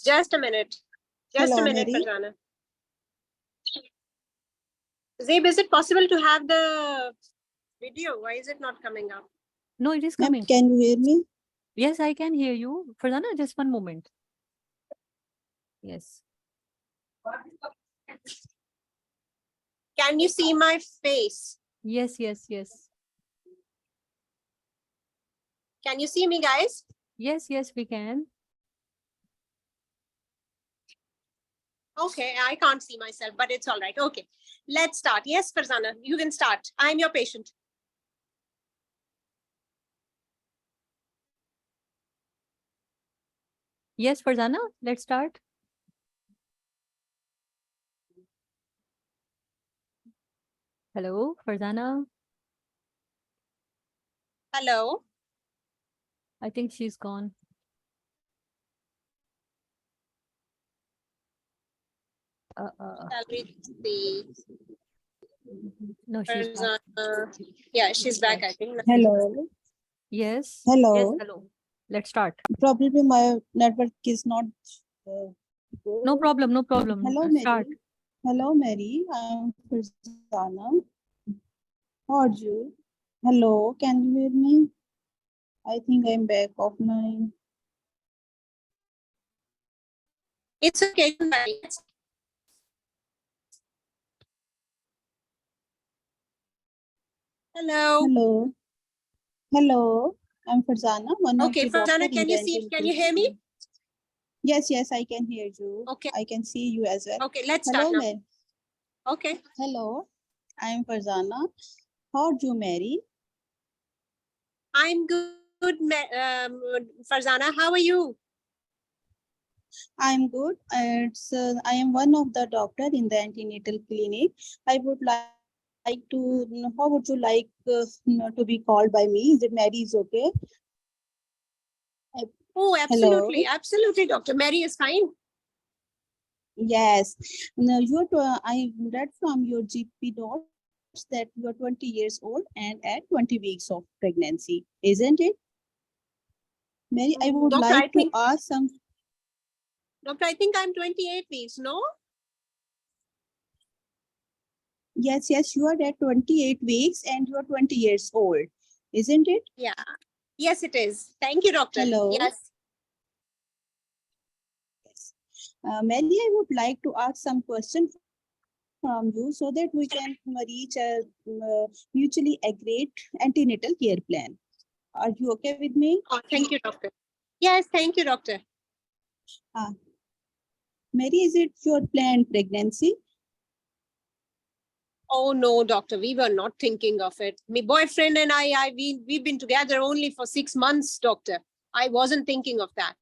Just a minute. Just a Hello, minute, Mary. Farzana. Zeb, is it possible to have the video? Why is it not coming up? No, it is Ma'am, coming. can you hear me? Yes, I can hear you. Farzana, just one moment. Yes. Can you see my face? Yes, yes, yes. Can you see me, guys? Yes, yes, we can. Okay, I can't see myself, but it's all right. Okay, let's start. Yes, Farzana, you can start. I'm your patient. Yes, Farzana, let's start. Hello, Farzana. Hello. I think she's gone. Shall we see? No, she's back. Farzana. Yeah, she's back, I think. Hello. Yes. Hello. Yes, hello. Let's start. Probably my network is not good. No problem, no problem. Hello, Mary. Start. Hello, Mary. I'm Farzana. How are you? Hello, can you hear me? I think I'm back offline. It's okay. Don't worry. Hello. Hello. Hello. I'm Farzana, one Okay, of the doctor Farzana, in the can you hear me? Yes, yes, I can hear you. Okay. I can see you as well. Okay, let's Hello, start now. Mary. Okay. Hello. I'm Farzana. How are you, Mary? I'm good, Farzana. How are you? I'm good. I am one of the doctor in the antenatal clinic. I would like to, how would you like to be called by me? Is it Mary is okay? Oh, absolutely. Hello. Absolutely, Dr. Mary is fine. Yes. Now, I read from your GP notes that you are 20 years old and at 20 weeks of pregnancy, isn't it? Mary, I would Doctor, like to ask some. Doctor, I think I'm 28 weeks, no? Yes, yes, you are at 28 weeks and you are 20 years old, isn't it? Yeah. Yes, it is. Thank you, doctor. Hello. Yes. Mary, I would like to ask some questions from you so that we can reach a mutually agreed antenatal care plan. Are you okay with me? Oh, thank you, doctor. Yes, thank you, doctor. Mary, is it your planned pregnancy? Oh no, doctor, we were not thinking of it. My boyfriend and we've been together only for 6 months, doctor. I wasn't thinking of that.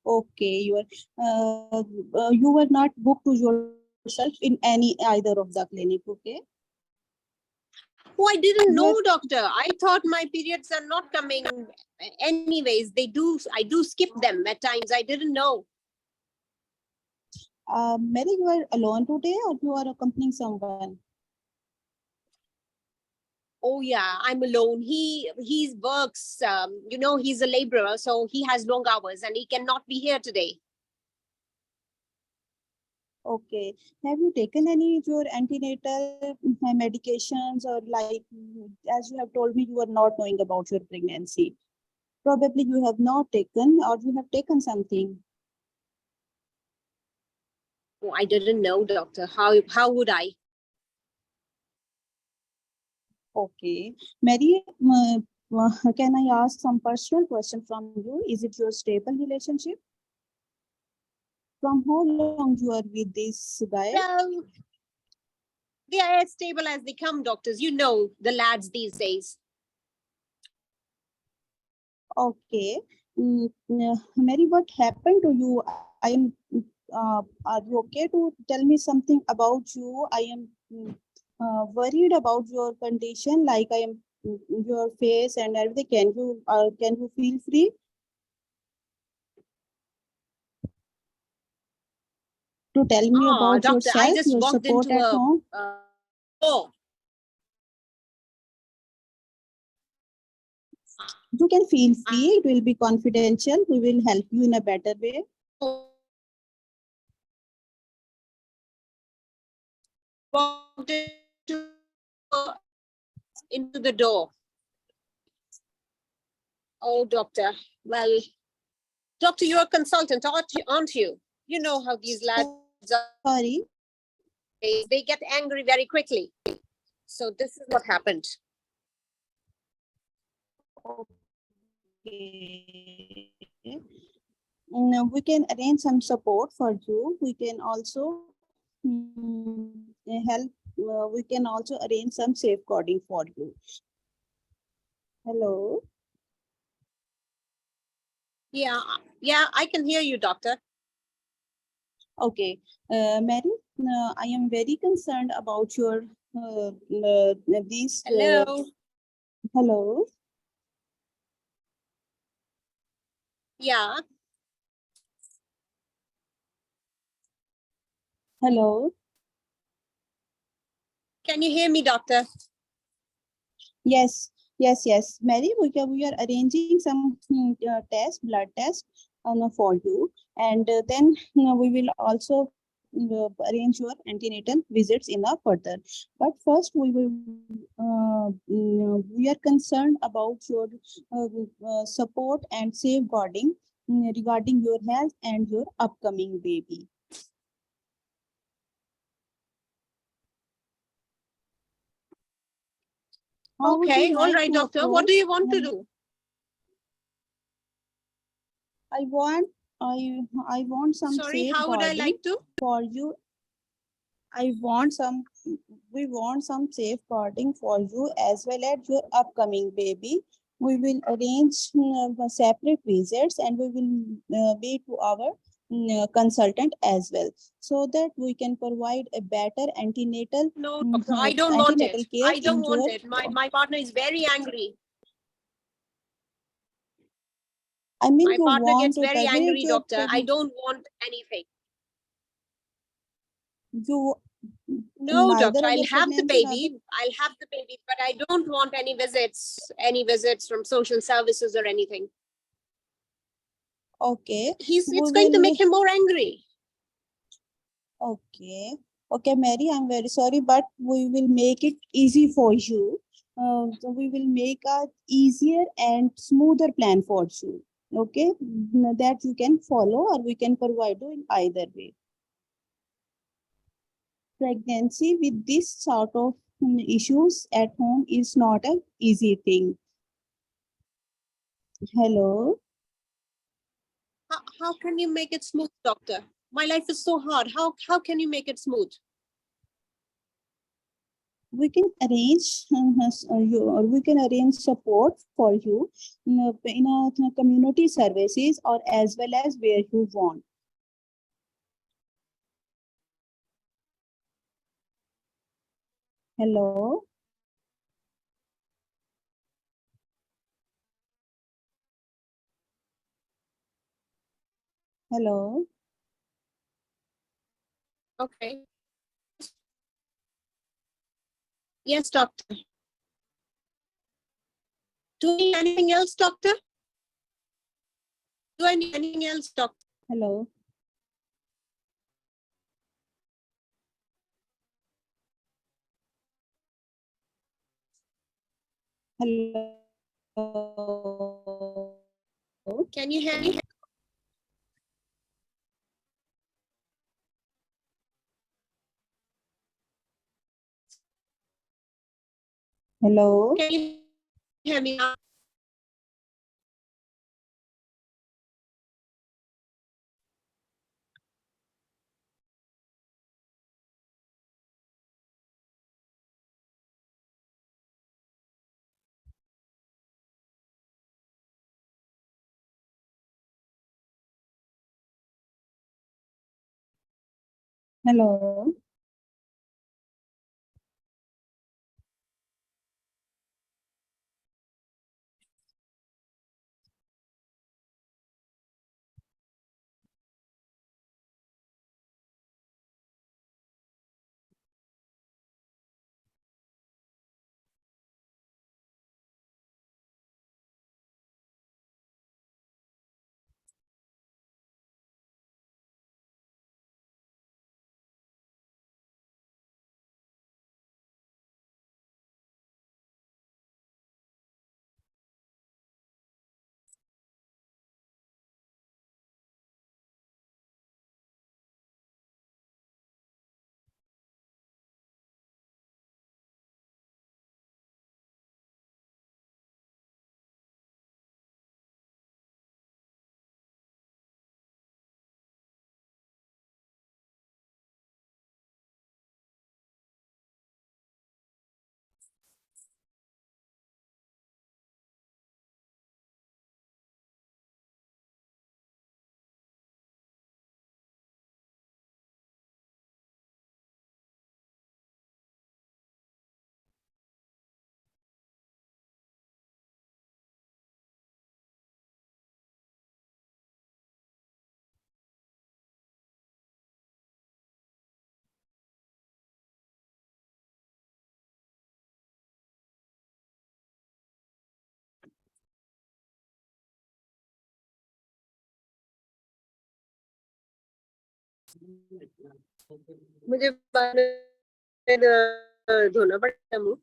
Okay, you were not booked to yourself in any either of the clinic, okay? Oh, I didn't You know, are, doctor. I thought my periods are not coming anyways. I do skip them at times. I didn't know. Mary, you are alone today or you are accompanying someone? Oh yeah, I'm alone. He works. He's a laborer, so he has long hours and he cannot be here today. Okay. Have you taken any of your antenatal medications or like, as you have told me, you are not knowing about your pregnancy. Probably you have not taken or you have taken something. Oh, I didn't know, doctor. How would I? Okay. Mary, can I ask some personal question from you? Is it your stable relationship? From how long you are with this guy? Well, they are as stable as they come, doctors. You know the lads these days. Okay. Mary, what happened to you? Are you okay to tell me something about you? I am worried about your condition, like I am your face and everything. Can you feel free to tell me about Doctor, I yourself, just your walked support into at home? door. You can feel free. It will be confidential. We will help you in a better way. Walked into the door. Oh, doctor. Well, doctor, you're a consultant, aren't you? You know how these lads are. Sorry. They get angry very quickly. So this is what happened. Okay. We can arrange some support for you. We can also help. We can also arrange some safeguarding for you. Hello. Yeah, I can hear you, doctor. Okay, Mary, I am very concerned about your these. Hello. Hello. Yeah. Hello. Can you hear me, doctor? Yes, Mary, we are arranging some blood test for you, and then we will also arrange your antenatal visits in the further. But first, we are concerned about your support and safeguarding regarding your health and your upcoming baby. Okay, all right, doctor. What do you want to do? I want some Sorry, how would I like to? for you. We want some safeguarding for you as well as your upcoming baby. We will arrange separate visits and we will be to our consultant as well, so that we can provide a better antenatal No, doctor, I don't want it. care I don't in want your. it. My partner is very angry. I mean, My you partner want gets to very terminate angry, your doctor. I don't want anything. you No, neither doctor, of I'll your have the pregnancy, neither. baby. I'll have the baby, but I don't want any visits from social services or anything. Okay. It's going to make him more angry. Okay. Okay, Mary, I'm very sorry, but we will make it easy for you. So we will make a easier and smoother plan for you. Okay, that you can follow or we can provide you in either way. Pregnancy with this sort of issues at home is not an easy thing. Hello. How can you make it smooth, doctor? My life is so hard. How can you make it smooth? we can arrange you, or we can arrange support for you in a community services or as well as where you want. Hello. Hello. Okay. Yes, doctor. Do I need anything else, doctor? Do I need anything else, doctor? Hello. Hello. Can you hear me? Hello. Can you hear me now? Hello. मुझे बाद में धोना पड़ता मुंह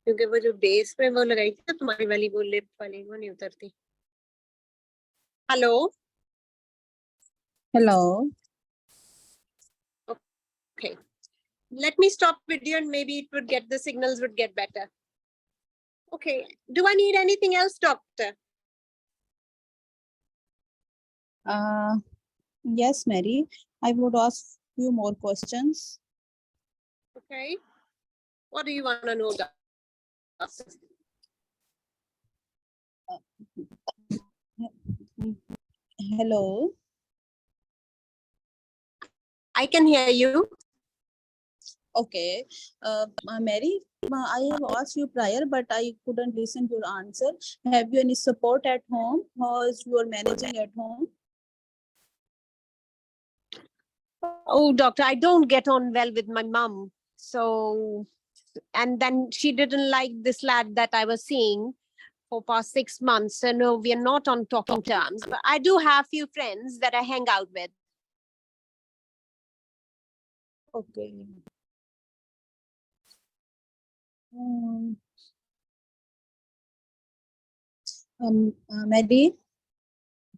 क्योंकि वो जो base पे वो लगाई थी ना तुम्हारी वाली वो लिप वाली वो नहीं उतरती. Hello. Hello. Okay. Let me stop video and maybe it would get the signals would get better. Okay. Do I need anything else, doctor? Yes, Mary. I would ask few more questions. Okay. What do you want to know, doctor? Hello. I can hear you. Okay. Mary, I have asked you prior, but I couldn't listen to your answer. Have you any support at home? How is you are managing at home? Oh, doctor, I don't get on well with my mom. So, and then she didn't like this lad that I was seeing for past 6 months. So no, we are not on talking terms. But I do have few friends that I hang out with. Okay. Mary,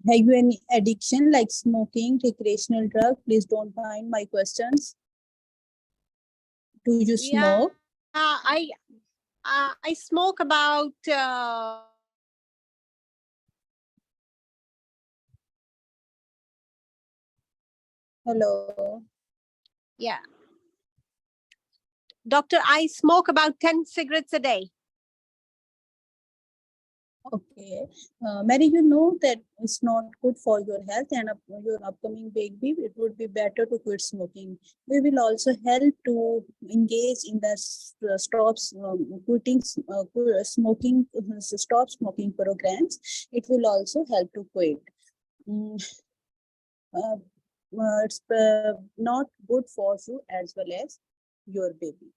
have you any addiction like smoking, recreational drug? Please don't mind my questions. Do you smoke? I smoke about Hello. yeah. Doctor, I smoke about 10 cigarettes a day. Okay. Mary, you know that it's not good for your health and your upcoming baby. It would be better to quit smoking. We will also help to engage in the stop smoking programs. It will also help to quit. It's not good for you as well as your baby.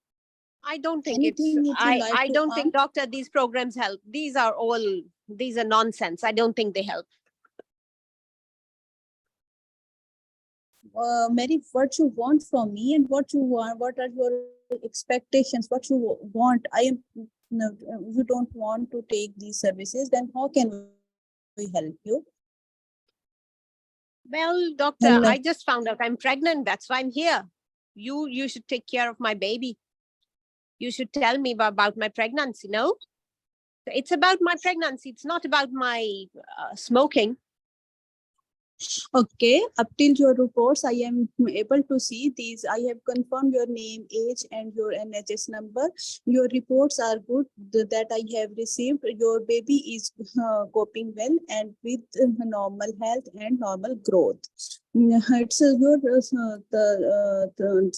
I don't think Anything would you like I to don't think, add? doctor, these programs help. These are nonsense. I don't think they help. Mary, what you want from me and what you want, what are your expectations, what you want? No, you don't want to take these services, then how can we help you? Well, doctor, Hello. I just found out I'm pregnant. That's why I'm here. You should take care of my baby. You should tell me about my pregnancy, no? It's about my pregnancy. It's not about my smoking. Okay, up till your reports, I am able to see these. I have confirmed your name, age, and your NHS number. Your reports are good that I have received. Your baby is coping well and with normal health and normal growth. It's the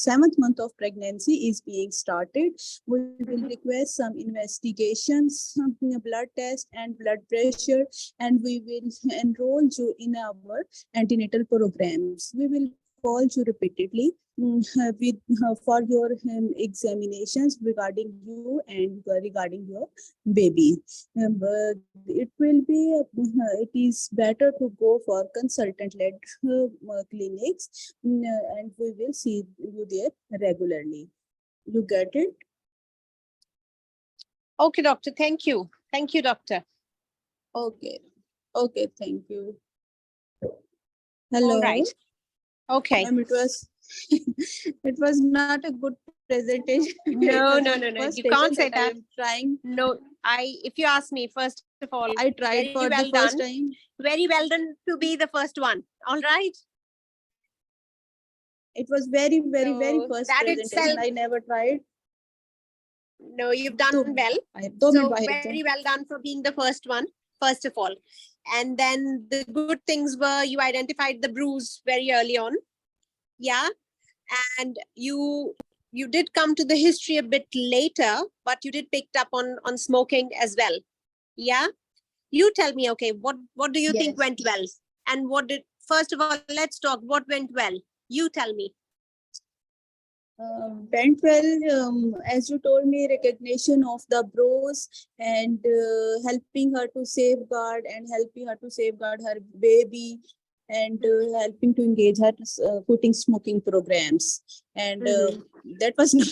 7th month of pregnancy is being started. We will request some investigations, some blood test and blood pressure, and we will enroll you in our antenatal programs. We will call you repeatedly for your examinations regarding you and regarding your baby. It will be it is better to go for consultant-led clinics, and we will see you there regularly. You get it? Okay, doctor. Thank you. Thank you, doctor. Okay. Okay. Thank you. Hello. All right. Okay. Ma'am, it was not a good presentation. No. You can't say that. I am trying. No, if you ask me, first of all, I tried for the first time. Very well done to be the first one. All right. It was very So first that presentation. itself, I never tried. no, you've done well. So Very well done for being the first one, first of all. And then the good things were you identified the bruise very early on. Yeah. And you did come to the history a bit later, but you did pick up on smoking as well. Yeah. You tell me, okay, what do you think went well? And first of all, let's talk what went well. You tell me. Went well, as you told me, recognition of the bros and helping her to safeguard her baby and helping to engage her quitting smoking programs. And that was not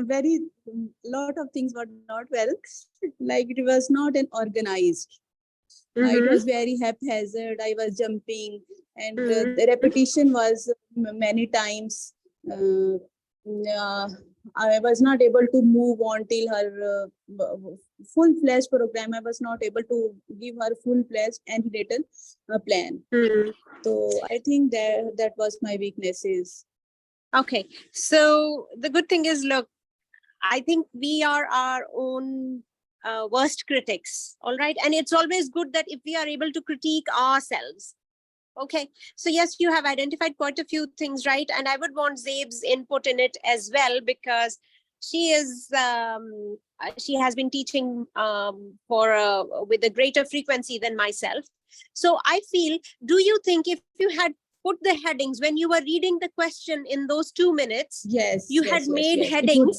very, lot of things were not well, like it was not an organized. It was very haphazard. I was jumping and the repetition was many times. I was not able to move on till her full-fledged program. I was not able to give her full-fledged antenatal plan. So I think that was my weaknesses. Okay. So the good thing is, look, I think we are our own worst critics. All right. And it's always good that if we are able to critique ourselves. Okay, so yes, you have identified quite a few things, right? And I would want Zabe's input in it as well, because she has been teaching with a greater frequency than myself. So I feel, do you think if you had put the headings when you were reading the question in those 2 minutes, you had made headings?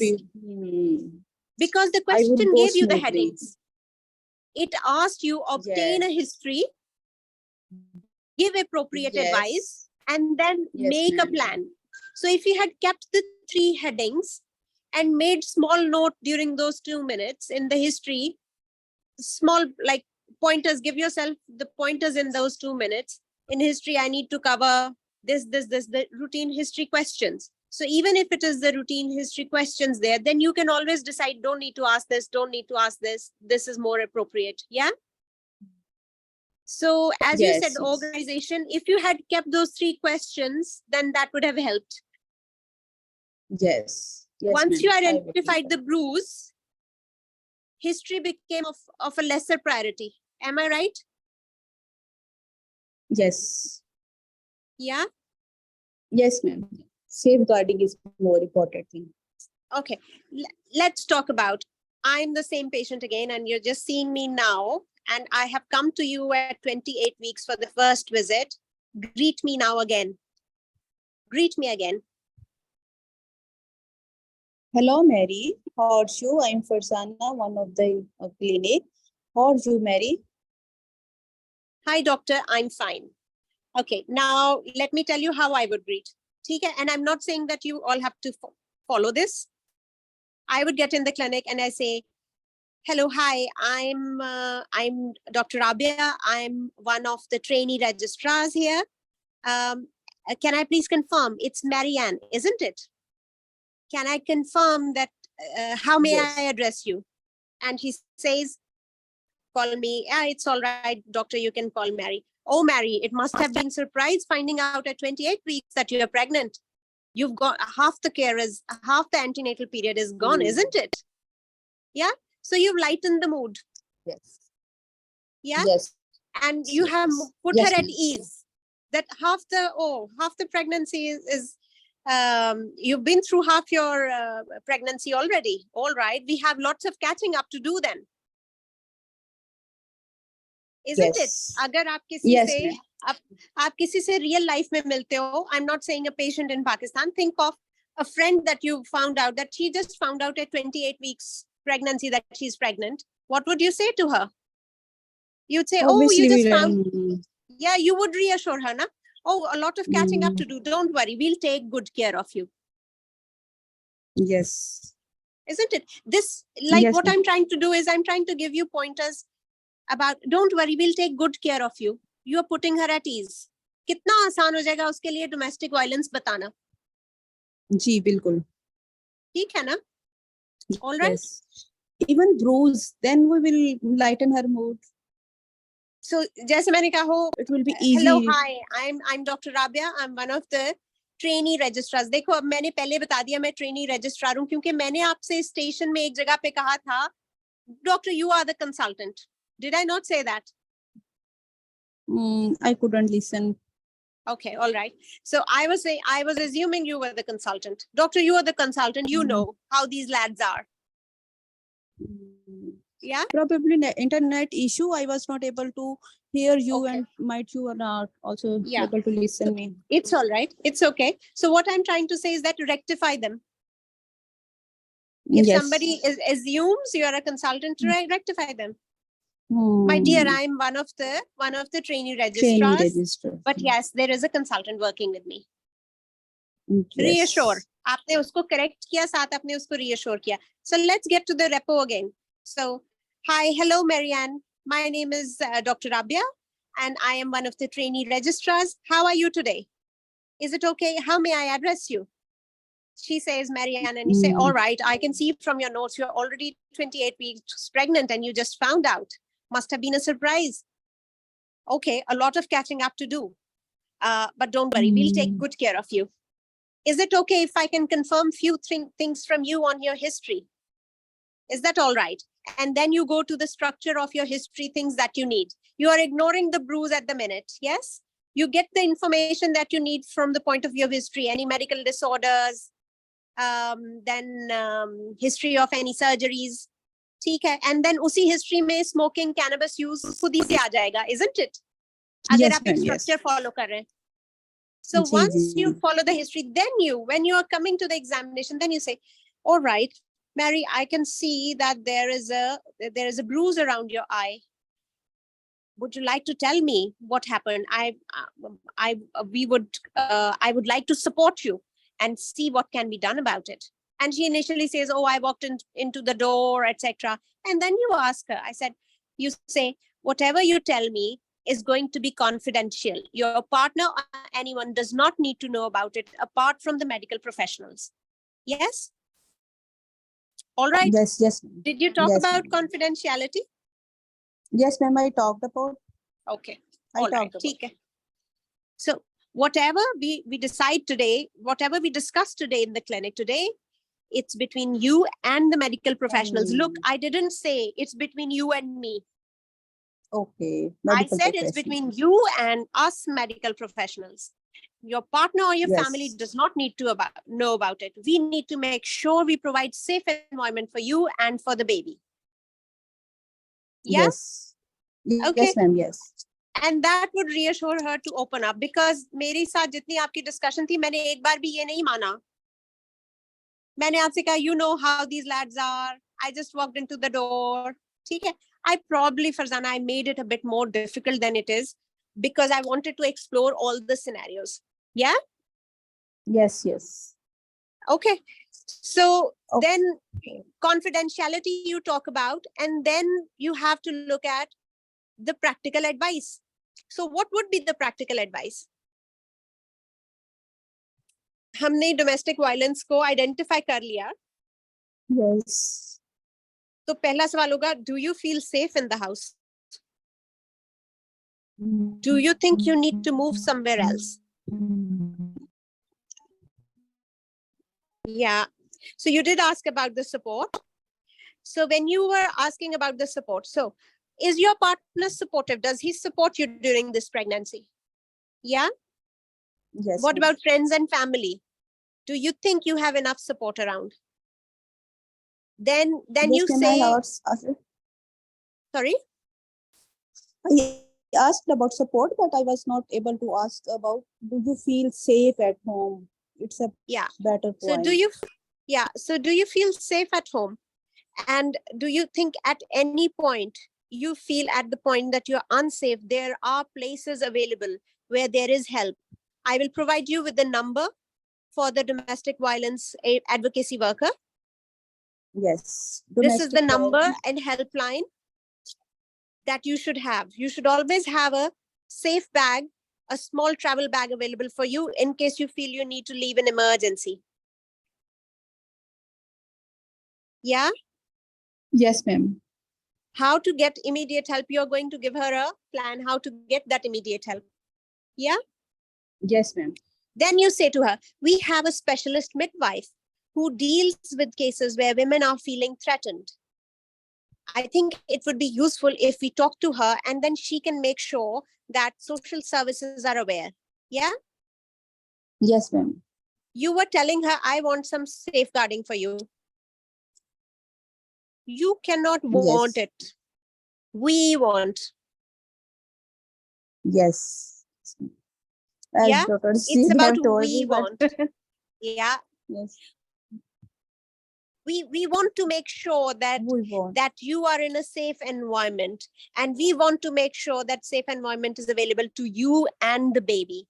Because the question gave you the headings. It asked you obtain a history, give appropriate advice, and then make a plan. So if you had kept the 3 headings and made small note during those 2 minutes in the history, small like pointers, give yourself the pointers in those 2 minutes. In history, I need to cover this, the routine history questions. So even if it is the routine history questions there, then you can always decide, don't need to ask this, don't need to ask this. This is more appropriate. Yeah. So as you said, organization, if you had kept those 3 questions, then that would have helped. Yes. Yes, Once ma'am. you I will do identified that. the bruise, history became of a lesser priority. Am I right? Yes. Yeah. Yes, ma'am. Safeguarding is more important thing. Okay. Let's talk about, I'm the same patient again, and you're just seeing me now. And I have come to you at 28 weeks for the first visit. Greet me now again. Greet me again. Hello, Mary. How are you? I'm Farzana, one of the clinic. How are you, Mary? Hi, doctor. I'm fine. Okay. Now, let me tell you how I would greet. Okay? And I'm not saying that you all have to follow this. I would get in the clinic and I say, hello, hi, I'm Dr. Rabia. I'm one of the trainee registrars here. Can I please confirm it's Marianne, isn't it? Can I confirm that, how may Yes. I address you? And he says, call me, it's all right, doctor, you can call Mary. Oh, Mary, it must have been surprised finding out at 28 weeks that you're pregnant. You've got half the antenatal period is gone, isn't it? Yeah. So you've lightened the mood. Yes. Yeah. Yes. And you have put Yes, her at ma'am. ease that half the pregnancy is you've been through half your pregnancy already. All right. We have lots of catching up to do then. Isn't it? Yes. अगर आप किसी Yes, से ma'am. आप किसी से real life में मिलते हो, I'm not saying a patient in Pakistan, think of a friend that you found out that she just found out at 28 weeks pregnancy that she's pregnant. What would you say to her? You'd say, oh, you Obviously, just we'll, found, yeah, you would reassure her, na? Oh, a lot of catching up to do. Don't worry, we'll take good care of you. yes. Isn't it? This, like Yes, what ma'am. I'm trying to do is I'm trying to give you pointers about, don't worry, we'll take good care of you. You are putting her at ease. कितना आसान हो जाएगा उसके लिए domestic violence बताना. जी, बिल्कुल. ठीक है ना? All right. Yes. Even bruise, then we will lighten her mood. So जैसे मैंने कहा हो, It will be easy. hello, hi, I'm Dr. Rabia. I'm one of the trainee registrars. देखो अब मैंने पहले बता दिया मैं trainee registrar हूँ क्योंकि मैंने आपसे स्टेशन में एक जगह पे कहा था, Doctor, you are the consultant. Did I not say that? I couldn't listen. Okay, all right. So I was assuming you were the consultant. Doctor, you are the consultant. You know how these lads are. Yeah. Probably internet issue. I was not able to hear you, Okay. and might you are not also Yeah. able to listen me. It's all right. It's okay. So what I'm trying to say is that rectify them. If Yes. somebody assumes you are a consultant, rectify them. My dear, I'm one of the trainee registrars. Register. But yes, there is a consultant working with me. Yes. Reassure. आपने उसको correct किया, साथ आपने उसको reassure किया. So let's get to the repo again. So, hi, hello, Marianne. My name is Dr. Rabia, and I am one of the trainee registrars. How are you today? Is it okay? How may I address you? She says, Marianne, and you say, all right, I can see from your notes, you're already 28 weeks pregnant and you just found out. Must have been a surprise. Okay, a lot of catching up to do. But don't worry, we'll take good care of you. Is it okay if I can confirm few things from you on your history? Is that all right? And then you go to the structure of your history, things that you need. You are ignoring the bruise at the minute, yes? You get the information that you need from the point of view of history, any medical disorders, then history of any surgeries. ठीक है, and then उसी history में smoking, cannabis use खुद ही से आ जाएगा, isn't it? अगर आप एक structure follow कर रहे हैं. So once you follow the history, then when you are coming to the examination, then you say, all right, Mary, I can see that there is a bruise around your eye. Would you like to tell me what happened? I would like to support you and see what can be done about it. And she initially says, oh, I walked into the door, etc. And then you ask her, you say, whatever you tell me is going to be confidential. Your partner or anyone does not need to know about it apart from the medical professionals. Yes? All right. Yes. Did you talk about confidentiality? Yes, ma'am, I talked about. Okay. All right. Okay. So whatever we decide today, whatever we discuss today in the clinic today, It's between you and the medical professionals. Look, I didn't say it's between you and me. Okay. I medical said it's between you and us medical professionals. Your partner or your family Yes. does not need to know about it. We need to make sure we provide safe environment for you and for the baby. Yeah. Yes. Okay. Yes, ma'am. Yes. And that would reassure her to open up, because मेरे साथ जितनी आपकी discussion थी, मैंने एक बार भी ये नहीं माना. मैंने आपसे कहा, you know how these lads are. I just walked into the door. ठीक है. I probably, Farzana, I made it a bit more difficult than it is because I wanted to explore all the scenarios. Yeah. Yes. Yes. Okay. So Okay. then confidentiality you talk about, and then you have to look at the practical advice. So what would be the practical advice? हमने domestic violence को identify कर लिया. Yes. तो पहला सवाल होगा, do you feel safe in the house? Do you think you need to move somewhere else? Yeah. So you did ask about the support. So when you were asking about the support, so is your partner supportive? Does he support you during this pregnancy? Yeah. Yes. What ma'am. about friends and family? Do you think you have enough support around? Then Yes, you ma'am, say, sorry. sorry? I asked about support, but I was not able to ask about, do you feel safe at home? It's a Yeah. better point. So do you feel safe at home? And do you think at any point you feel at the point that you're unsafe, there are places available where there is help? I will provide you with the number for the domestic violence advocacy worker. Yes. This is the Domestic number violence. and helpline that you should have. You should always have a safe bag, a small travel bag available for you in case you feel you need to leave in emergency. Yeah? Yes, ma'am. How to get immediate help. You're going to give her a plan how to get that immediate help. Yeah? Yes, ma'am. Then you say to her, we have a specialist midwife who deals with cases where women are feeling threatened. I think it would be useful if we talk to her, and then she can make sure that social services are aware. Yeah? Yes, ma'am. You were telling her, I want some safeguarding for you. You cannot want Yes. it. We want. Yes. As Yeah? Dr. It's C about have told we me, but want. Yeah. yes, We want to make sure that we want. that you are in a safe environment, and we want to make sure that safe environment is available to you and the baby.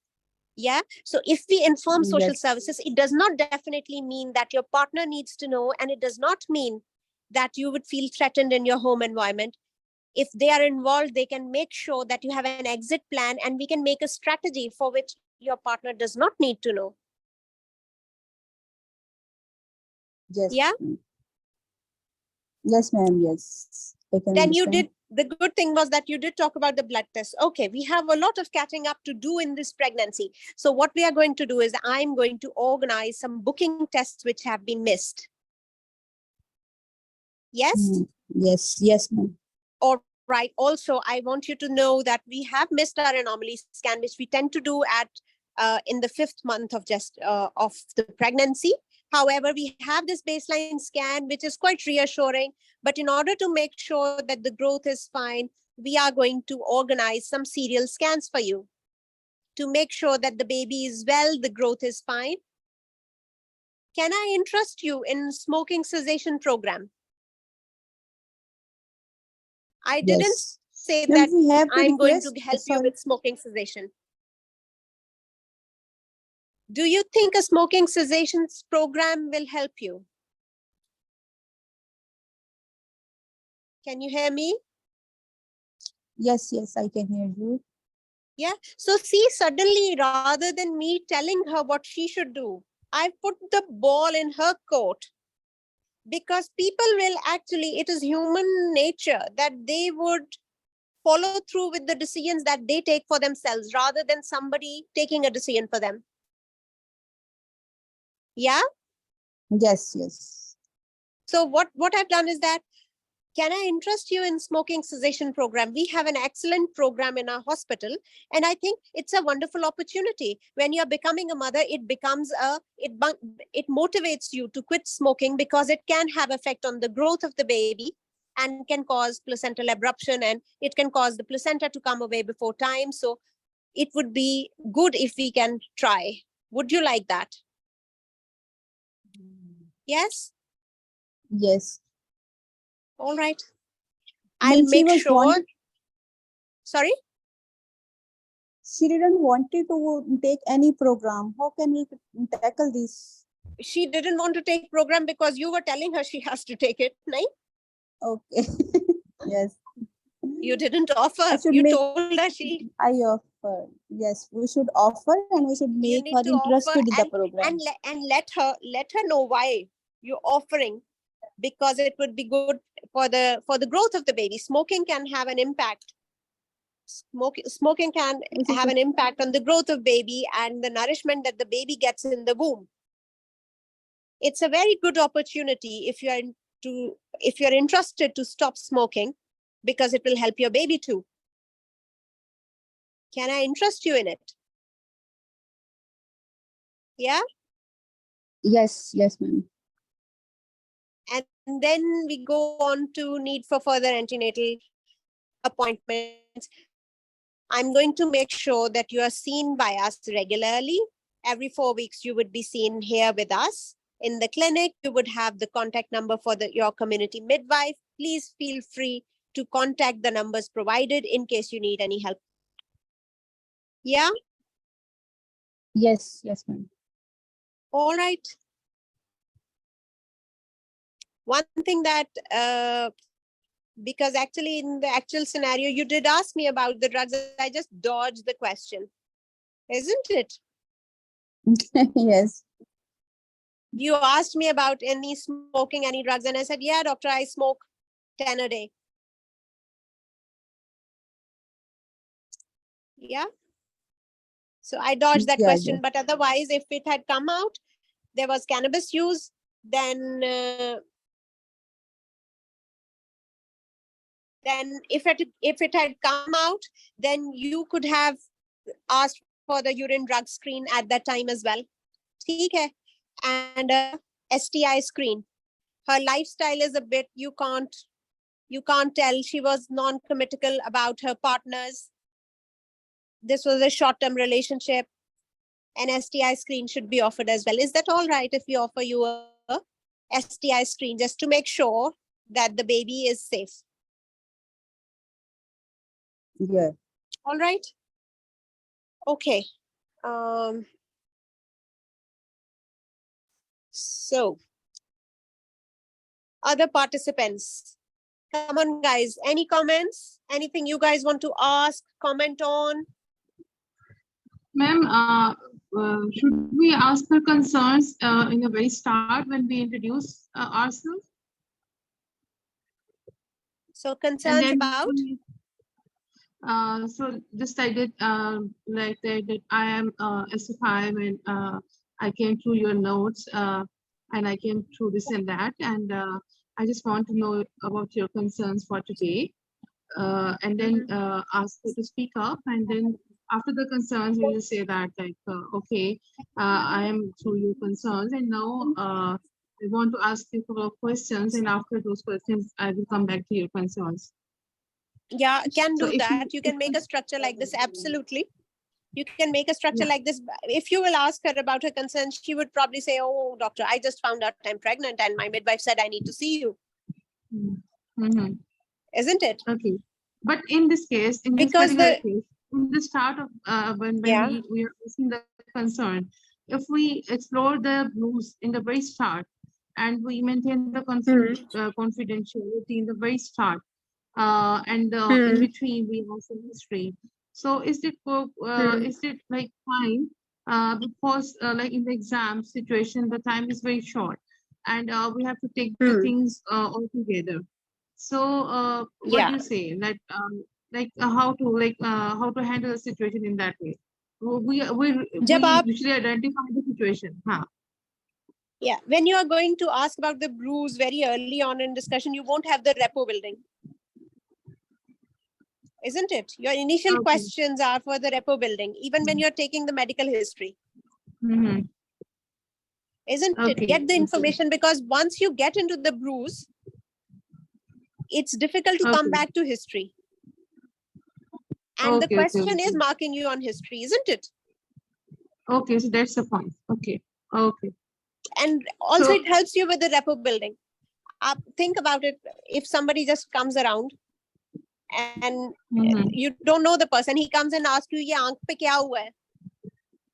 Yeah. So if we inform social Yes. services, it does not definitely mean that your partner needs to know, and it does not mean that you would feel threatened in your home environment. If they are involved, they can make sure that you have an exit plan, and we can make a strategy for which your partner does not need to know. Yes. Yeah. ma'am. Yes, ma'am. Yes. I can Then you understand. did, the good thing was that you did talk about the blood test. Okay, we have a lot of catching up to do in this pregnancy. So what we are going to do is I'm going to organize some booking tests which have been missed. Yes? Yes. Yes, ma'am. All right. Also, I want you to know that we have missed our anomaly scan, which we tend to do at in the 5th month of the pregnancy. However, we have this baseline scan, which is quite reassuring. But in order to make sure that the growth is fine, we are going to organize some serial scans for you to make sure that the baby is well, the growth is fine. Can I interest you in smoking cessation program? I didn't Yes. say Ma'am, that we have to I'm going to request. help you Sorry. with smoking cessation. Do you think a smoking cessation program will help you? Can you hear me? Yes. Yes, I can hear you. Yeah. So see, suddenly, rather than me telling her what she should do, I put the ball in her court. Because people will actually, it is human nature that they would follow through with the decisions that they take for themselves rather than somebody taking a decision for them. Yeah. Yes, yes. So what I've done is that, can I interest you in smoking cessation program? We have an excellent program in our hospital, and I think it's a wonderful opportunity. When you're becoming a mother, it becomes it motivates you to quit smoking, because it can have effect on the growth of the baby and can cause placental abruption, and it can cause the placenta to come away before time. So it would be good if we can try. Would you like that? Yes? Yes. All right. When I'll she make was sure. Sorry? She didn't want to take any program. How can we tackle this? She didn't want to take program because you were telling her she has to take it, right? Okay. Yes. You didn't offer. I should You make, told her she. I offer. Yes, we should offer and we should You make need her to offer interested in the program. and let her know why you're offering, because it would be good for the growth of the baby. Smoking can have an impact. Smoking can have an impact on the growth of baby and the nourishment that the baby gets in the womb. It's a very good opportunity if you're interested to stop smoking, because it will help your baby too. Can I interest you in it? Yeah? Yes, yes, ma'am. And then we go on to need for further antenatal appointments. I'm going to make sure that you are seen by us regularly. Every 4 weeks, you would be seen here with us. In the clinic, you would have the contact number for your community midwife. Please feel free to contact the numbers provided in case you need any help. Yeah? Yes, yes, ma'am. All right. One thing that, because actually in the actual scenario, you did ask me about the drugs. I just dodged the question, isn't it? Yes. You asked me about any smoking, any drugs, and I said, yeah, doctor, I smoke 10 a day. Yeah. So I dodged that question, but otherwise, if it had come out, there was cannabis use, then if it had come out, then you could have asked for the urine drug screen at that time as well. Okay. And STI screen. Her lifestyle is a bit, you can't tell. She was non-committal about her partners. This was a short-term relationship. An STI screen should be offered as well. Is that all right if we offer you a STI screen just to make sure that the baby is safe? Yeah. All right. Okay. So, other participants, come on, guys. Any comments? Anything you guys want to ask, comment on? Ma'am, should we ask her concerns in the very start when we introduce ourselves? So concerns about? So just I did like that I am SFI and I came through your notes and I came through this and that, and I just want to know about your concerns for today, and then ask you to speak up, and then after the concerns we will say that like okay, I am through your concerns, and now I want to ask you a couple of questions, and after those questions I will come back to your concerns. Yeah, can So do if that. You can make a structure like this. Absolutely. You can make a structure like this. If you will ask her about her concerns, she would probably say, oh, doctor, I just found out I'm pregnant and my midwife said I need to see you. Mm-hmm. Isn't it? Okay. But in this case, in this Because particular case, in the start of when we are facing the concern, if we explore the blues in the very start and we maintain the confidentiality in the very start, and in between we have some history. So is it like fine? Because like in the exam situation, the time is very short, and we have to take the things all together. So what do you say? Like how to handle the situation in that way? We usually identify the situation. Huh? Yeah, when you are going to ask about the bruise very early on in discussion, you won't have the repo building. Isn't it? Your initial questions are for the repo building, even when you're taking the medical history. Isn't it? Get the information, because once you get into the bruise, it's difficult to come back to history. And the question is marking you on history, isn't it? Okay, so that's the point. Okay. And also So- it helps you with the repo building. Think about it. If somebody just comes around and you don't know the person, he comes and asks you, "Ye aankh pe kya hua hai?"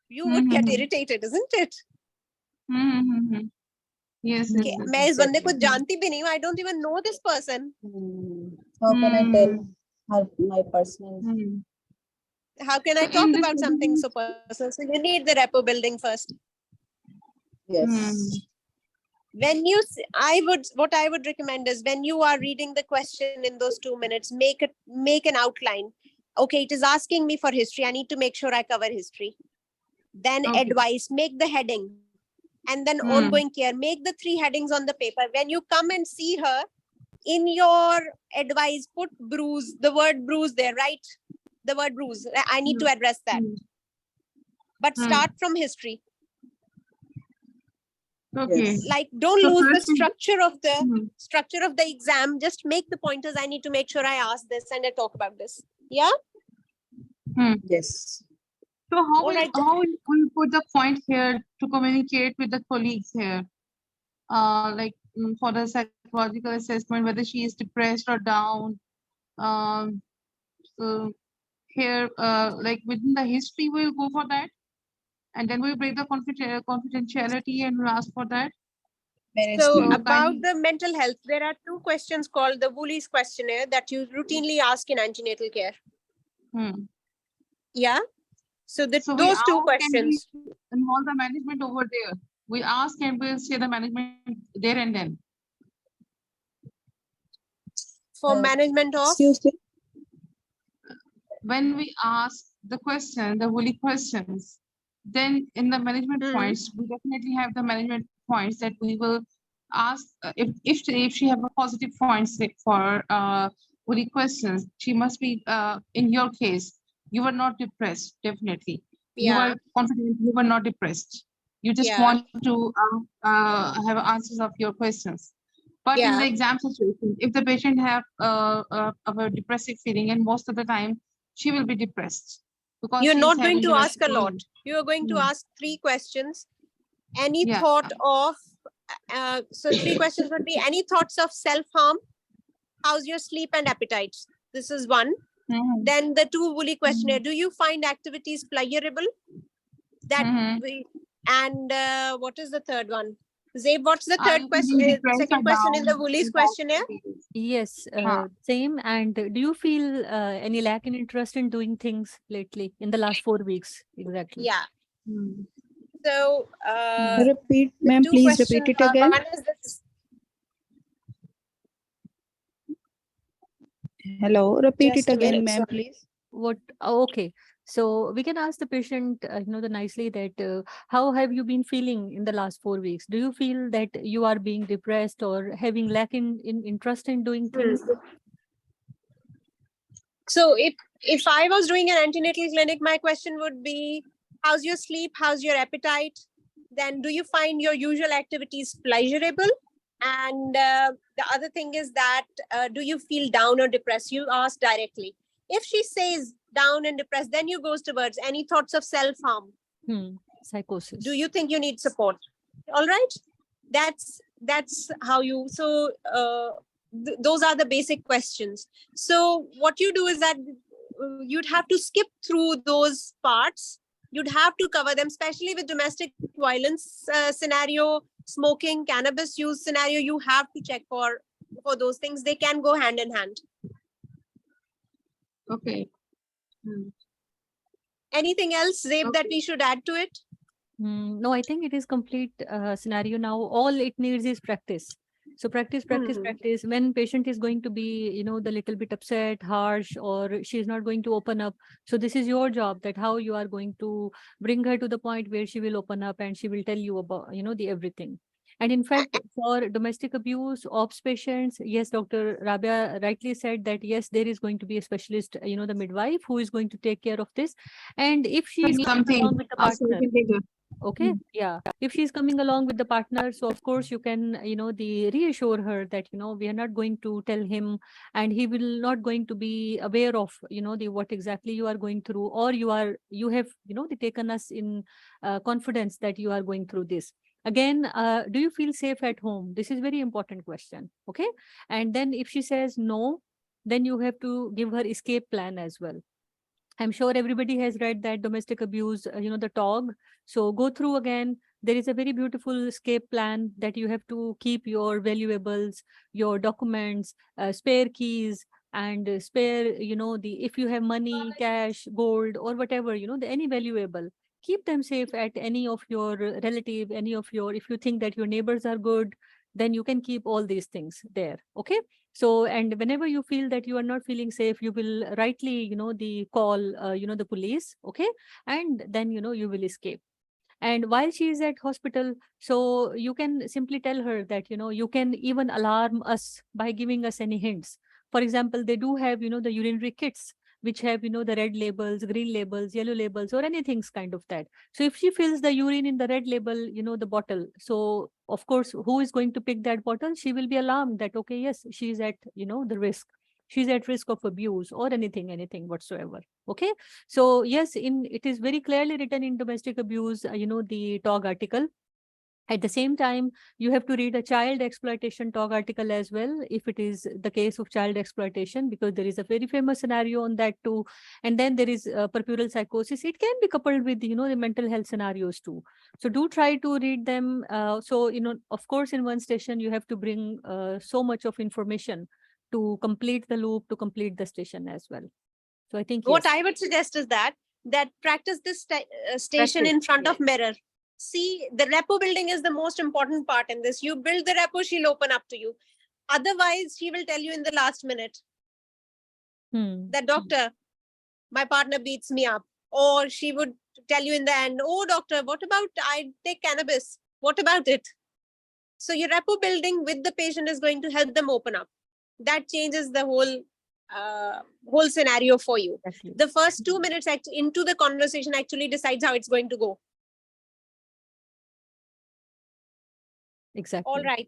You would get irritated, isn't it? Yes. Okay, मैं इस बंदे को जानती भी नहीं हूँ. I don't even know this person. How can I tell her my personal? How can I So talk in this about something so personal? So you need the repo building first. Yes. When you, what I would recommend is, when you are reading the question in those 2 minutes, make an outline. Okay, it is asking me for history. I need to make sure I cover history. Then advice, make the heading. And then ongoing care, make the 3 headings on the paper. When you come and see her, in your advice, put bruise, the word bruise there, right? The word bruise. I need to address that. But start from history. Okay. Like, don't So lose the first thing- structure of the exam. Just make the pointers. I need to make sure I ask this and I talk about this. Yeah. Yes. So how will Alright. how will we put the point here to communicate with the colleagues here? Like for the psychological assessment, whether she is depressed or down. So here, like within the history, we'll go for that, and then we'll break the confidentiality and we'll ask for that. So So about kindly- the mental health, there are 2 questions called the Wooley's questionnaire that you routinely ask in antenatal care. Yeah. So we those 2 ask, can we questions. involve the management over there. We ask and we'll say the management there and then. For management of. Excuse me. When we ask the question, the Wooley questions, then in the management points, we definitely have the management points that we will ask. If she have a positive points for Wooley questions, she must be in your case, you were not depressed, definitely. You Yeah. are confident, you were not depressed. You just Yeah. want to have answers of your questions. But in the Yeah. exam situation, if the patient have a depressive feeling, and most of the time she will be depressed because You're she is not going having to ask a depressive lot. feeling. You are going to ask 3 questions. Any Yeah. thought of, so 3 questions would be, any thoughts of self-harm? How's your sleep and appetite? This is 1. Then the 2 Wooley questionnaire. Do you find activities pleasurable? That and what is the third one? Zabe, what's the Are third you question? feeling depressed Second or question in the down Wooley's without questionnaire. activities? Yes, same. And do you feel any lack in interest in doing things lately in the last 4 weeks? Exactly. Yeah. So Repeat, the ma'am. 2 Please questions. repeat it again. One is this. Hello. Repeat Just it a again, minute, ma'am, sorry. please. Okay. So we can ask the patient, the nicely that how have you been feeling in the last 4 weeks? Do you feel that you are being depressed or having lack in interest in doing things? So if I was doing an antenatal clinic, my question would be, how's your sleep? How's your appetite? Then do you find your usual activities pleasurable? And the other thing is that, do you feel down or depressed? You ask directly. If she says down and depressed, then you goes towards any thoughts of self-harm. Psychosis. Do you think you need support? All right. That's how you, so those are the basic questions. So what you do is that you'd have to skip through those parts. You'd have to cover them, especially with domestic violence scenario, smoking, cannabis use scenario. You have to check for those things. They can go hand in hand. Okay. Anything else, Zabe, that we should add to it? No, I think it is complete scenario now. All it needs is practice. So practice. When patient is going to be, the little bit upset, harsh, or she is not going to open up. So this is your job, that how you are going to bring her to the point where she will open up and she will tell you about, the everything. And in fact, for domestic abuse, ops patients, yes, Dr. Rabia rightly said that, yes, there is going to be a specialist, the midwife who is going to take care of this. And if she is coming along with the partner, okay, yeah, if she's coming along with the partner, so of course you can, reassure her that, we are not going to tell him, and he will not going to be aware of, the what exactly you are going through, or you have, taken us in confidence that you are going through this. Again, do you feel safe at home? This is very important question. Okay. And then if she says no, then you have to give her escape plan as well. I'm sure everybody has read that domestic abuse, the TOG. So go through again. There is a very beautiful escape plan that you have to keep your valuables, your documents, spare keys, and spare, if you have money, cash, gold, or whatever, any valuable, keep them safe at any of your relative, any of your, if you think that your neighbors are good, then you can keep all these things there. Okay. So, and whenever you feel that you are not feeling safe, you will rightly, the call, the police. Okay. And then, you will escape. And while she is at hospital, so you can simply tell her that, you can even alarm us by giving us any hints. For example, they do have, the urinary kits, which have, the red labels, green labels, yellow labels, or anything kind of that. So if she fills the urine in the red label, the bottle, so of course, who is going to pick that bottle? She will be alarmed that, okay, yes, she is at, the risk. She's at risk of abuse or anything whatsoever. Okay. So yes, it is very clearly written in domestic abuse, the TOG article. At the same time, you have to read a child exploitation TOG article as well, if it is the case of child exploitation, because there is a very famous scenario on that too. And then there is purpural psychosis. It can be coupled with, the mental health scenarios too. So do try to read them. So, of course, in one station, you have to bring so much of information to complete the loop, to complete the station as well. So I think, what yes. I would suggest is that practice this station in front of mirror. See, the repo building is the most important part in this. You build the repo, she'll open up to you. Otherwise, she will tell you in the last minute that, doctor, my partner beats me up. Or she would tell you in the end, oh, doctor, what about I take cannabis? What about it? So your repo building with the patient is going to help them open up. That changes the whole scenario for you. Exactly. The first 2 minutes into the conversation actually decides how it's going to go. Exactly. All right.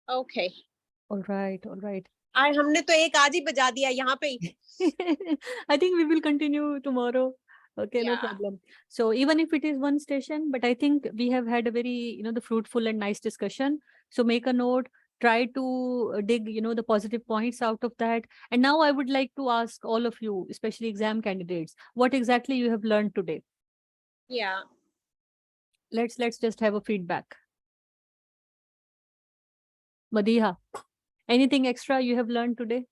Okay. All right. All right. हमने तो एक आज ही बजा दिया यहाँ पे ही. I think we will continue tomorrow. Okay, no problem. So even if it is one station, but I think we have had a very, the fruitful and nice discussion. So make a note, try to dig, the positive points out of that. And now I would like to ask all of you, especially exam candidates, what exactly you have learned today. Yeah. Let's just have a feedback. Madiha, anything extra you have learned today?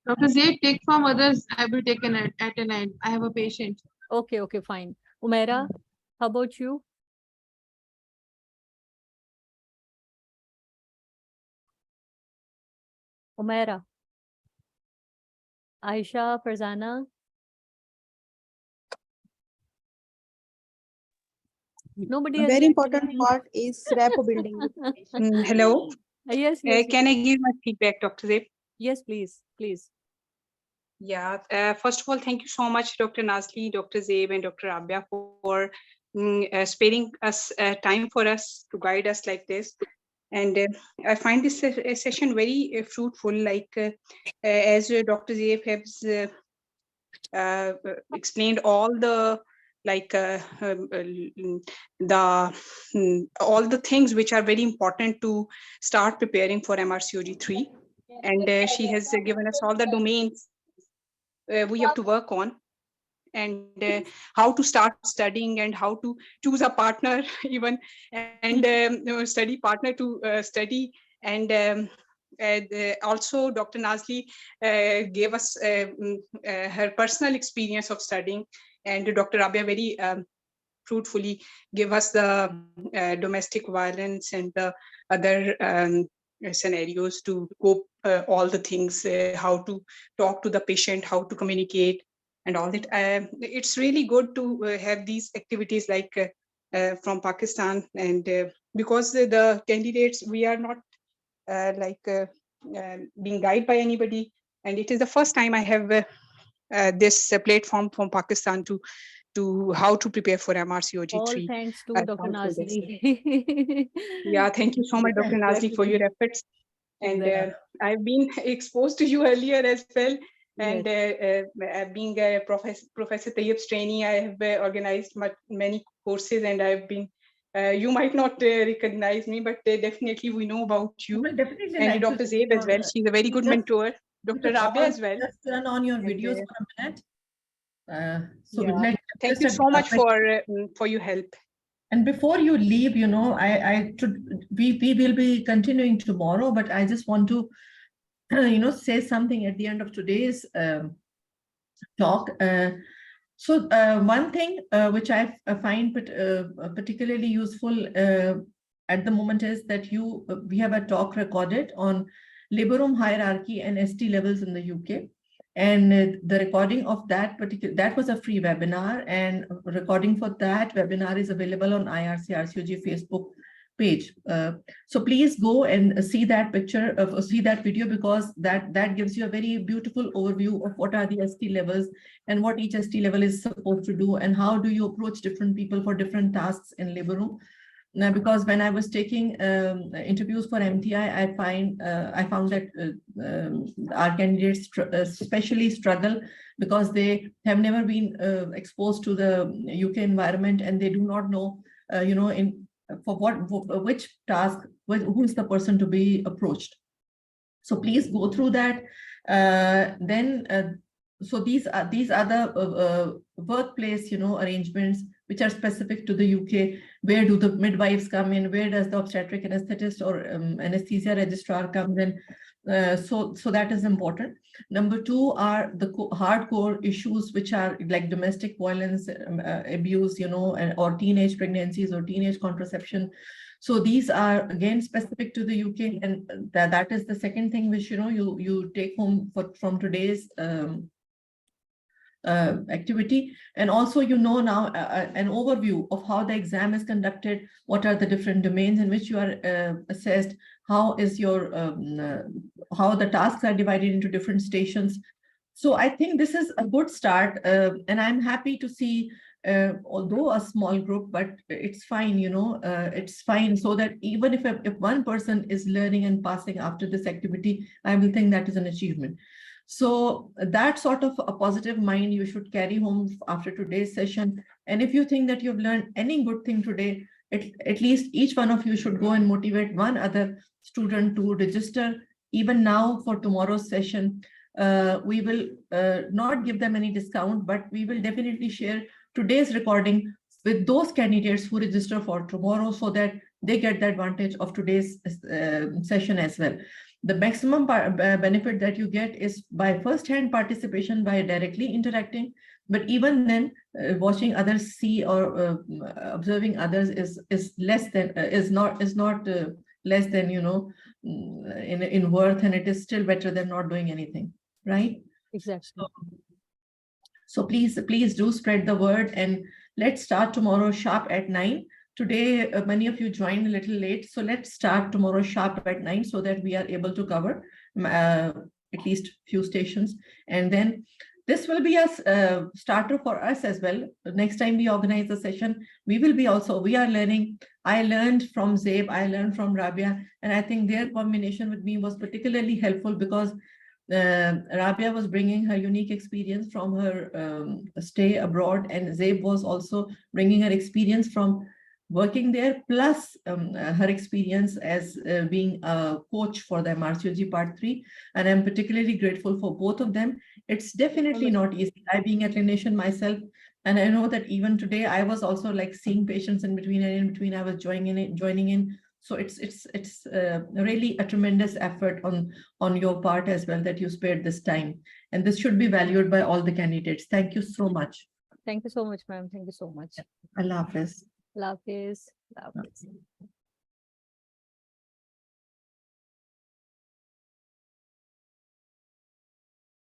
Dr. Zaid, take from others. I will take at an end. I have a patient. Okay, fine. Umaira, how about you? Umaira, Aisha, Farzana. Nobody A has very learned important anything. part is rapport building. Hello. Yes. Can I give my feedback, Dr. Zaid? Yes, please. Yeah. First of all, thank you so much, Dr. Nazli, Dr. Zaid, and Dr. Abia for sparing us time for us to guide us like this. And I find this session very fruitful. Like as Dr. Zaid has explained all the all the things which are very important to start preparing for MRCOG 3, and she has given us all the domains we have to work on, and how to start studying, and how to choose a partner even, and study partner to study. And also Dr. Nazli gave us her personal experience of studying, and Dr. Rabia very fruitfully gave us the domestic violence and the other scenarios to cope, all the things, how to talk to the patient, how to communicate, and all that. It's really good to have these activities like from Pakistan, and because the candidates, we are not being guided by anybody, and it is the first time I have this platform from Pakistan to how to prepare for MRCOG3. All thanks to Dr. Nazli. Yeah, thank you so much, Dr. Nazli, for your efforts. And Exactly. I've been exposed to you earlier as well. And Yes. being a Professor Tayyip's trainee, I have organized many courses, and I've been, you might not recognize me, but definitely we know about you. We'll definitely And like to Dr. see Zaib as well. She's a very good mentor. Dr. Rabia as well. Just turn on your And, videos for a minute. So yeah. let's Thank just you so a much quick- for your help. And before you leave, you know, we will be continuing tomorrow, but I just want to, you know, say something at the end of today's talk. So one thing which I find particularly useful at the moment is that we have a talk recorded on labor room hierarchy and ST levels in the UK. And the recording of that was a free webinar, and recording for that webinar is available on IRC-RCOG Facebook page. So please go and see that picture, see that video, because that gives you a very beautiful overview of what are the ST levels and what each ST level is supposed to do, and how do you approach different people for different tasks in labor room. Now, because when I was taking interviews for MTI, I found that our candidates especially struggle because they have never been exposed to the UK environment, and they do not know, you know, which task, who is the person to be approached. So please go through that. So these are the workplace, you know, arrangements which are specific to the UK. Where do the midwives come in? Where does the obstetric anesthetist or anesthesia registrar come in? So that is important. Number two are the hardcore issues, which are like domestic violence, abuse, you know, or teenage pregnancies or teenage contraception. So these are again specific to the UK, and that is the second thing which, you know, you take home from today's activity. And also, you know, now an overview of how the exam is conducted, what are the different domains in which you are assessed, how is your how the tasks are divided into different stations. So I think this is a good start, and I'm happy to see, although a small group, but it's fine, you know, it's fine, so that even if one person is learning and passing after this activity, I will think that is an achievement. So that sort of a positive mind you should carry home after today's session. And if you think that you've learned any good thing today, at least each one of you should go and motivate one other student to register even now for tomorrow's session. We will not give them any discount, but we will definitely share today's recording with those candidates who register for tomorrow, so that they get the advantage of today's session as well. The maximum benefit that you get is by first-hand participation, by directly interacting. But even then, watching others see or observing others is less than is not less than, you know, in worth, and it is still better than not doing anything, right? Exactly. So please do spread the word, and let's start tomorrow sharp at 9. Today, many of you joined a little late, so let's start tomorrow sharp at 9 so that we are able to cover at least few stations. And then this will be a starter for us as well. Next time we organize a session, we are learning. I learned from Zaib, I learned from Rabia, and I think their combination with me was particularly helpful, because Rabia was bringing her unique experience from her stay abroad, and Zaib was also bringing her experience from working there, plus her experience as being a coach for the MRCOG Part 3. And I'm particularly grateful for both of them. It's definitely not easy. I being a clinician myself, and I know that even today I was also like seeing patients in between, and in between I was joining in. So it's really a tremendous effort on your part as well, that you spared this time. And this should be valued by all the candidates. Thank you so much. Thank you so much, ma'am. Thank you so much. Allah Hafiz. Allah Hafiz. Allah Hafiz.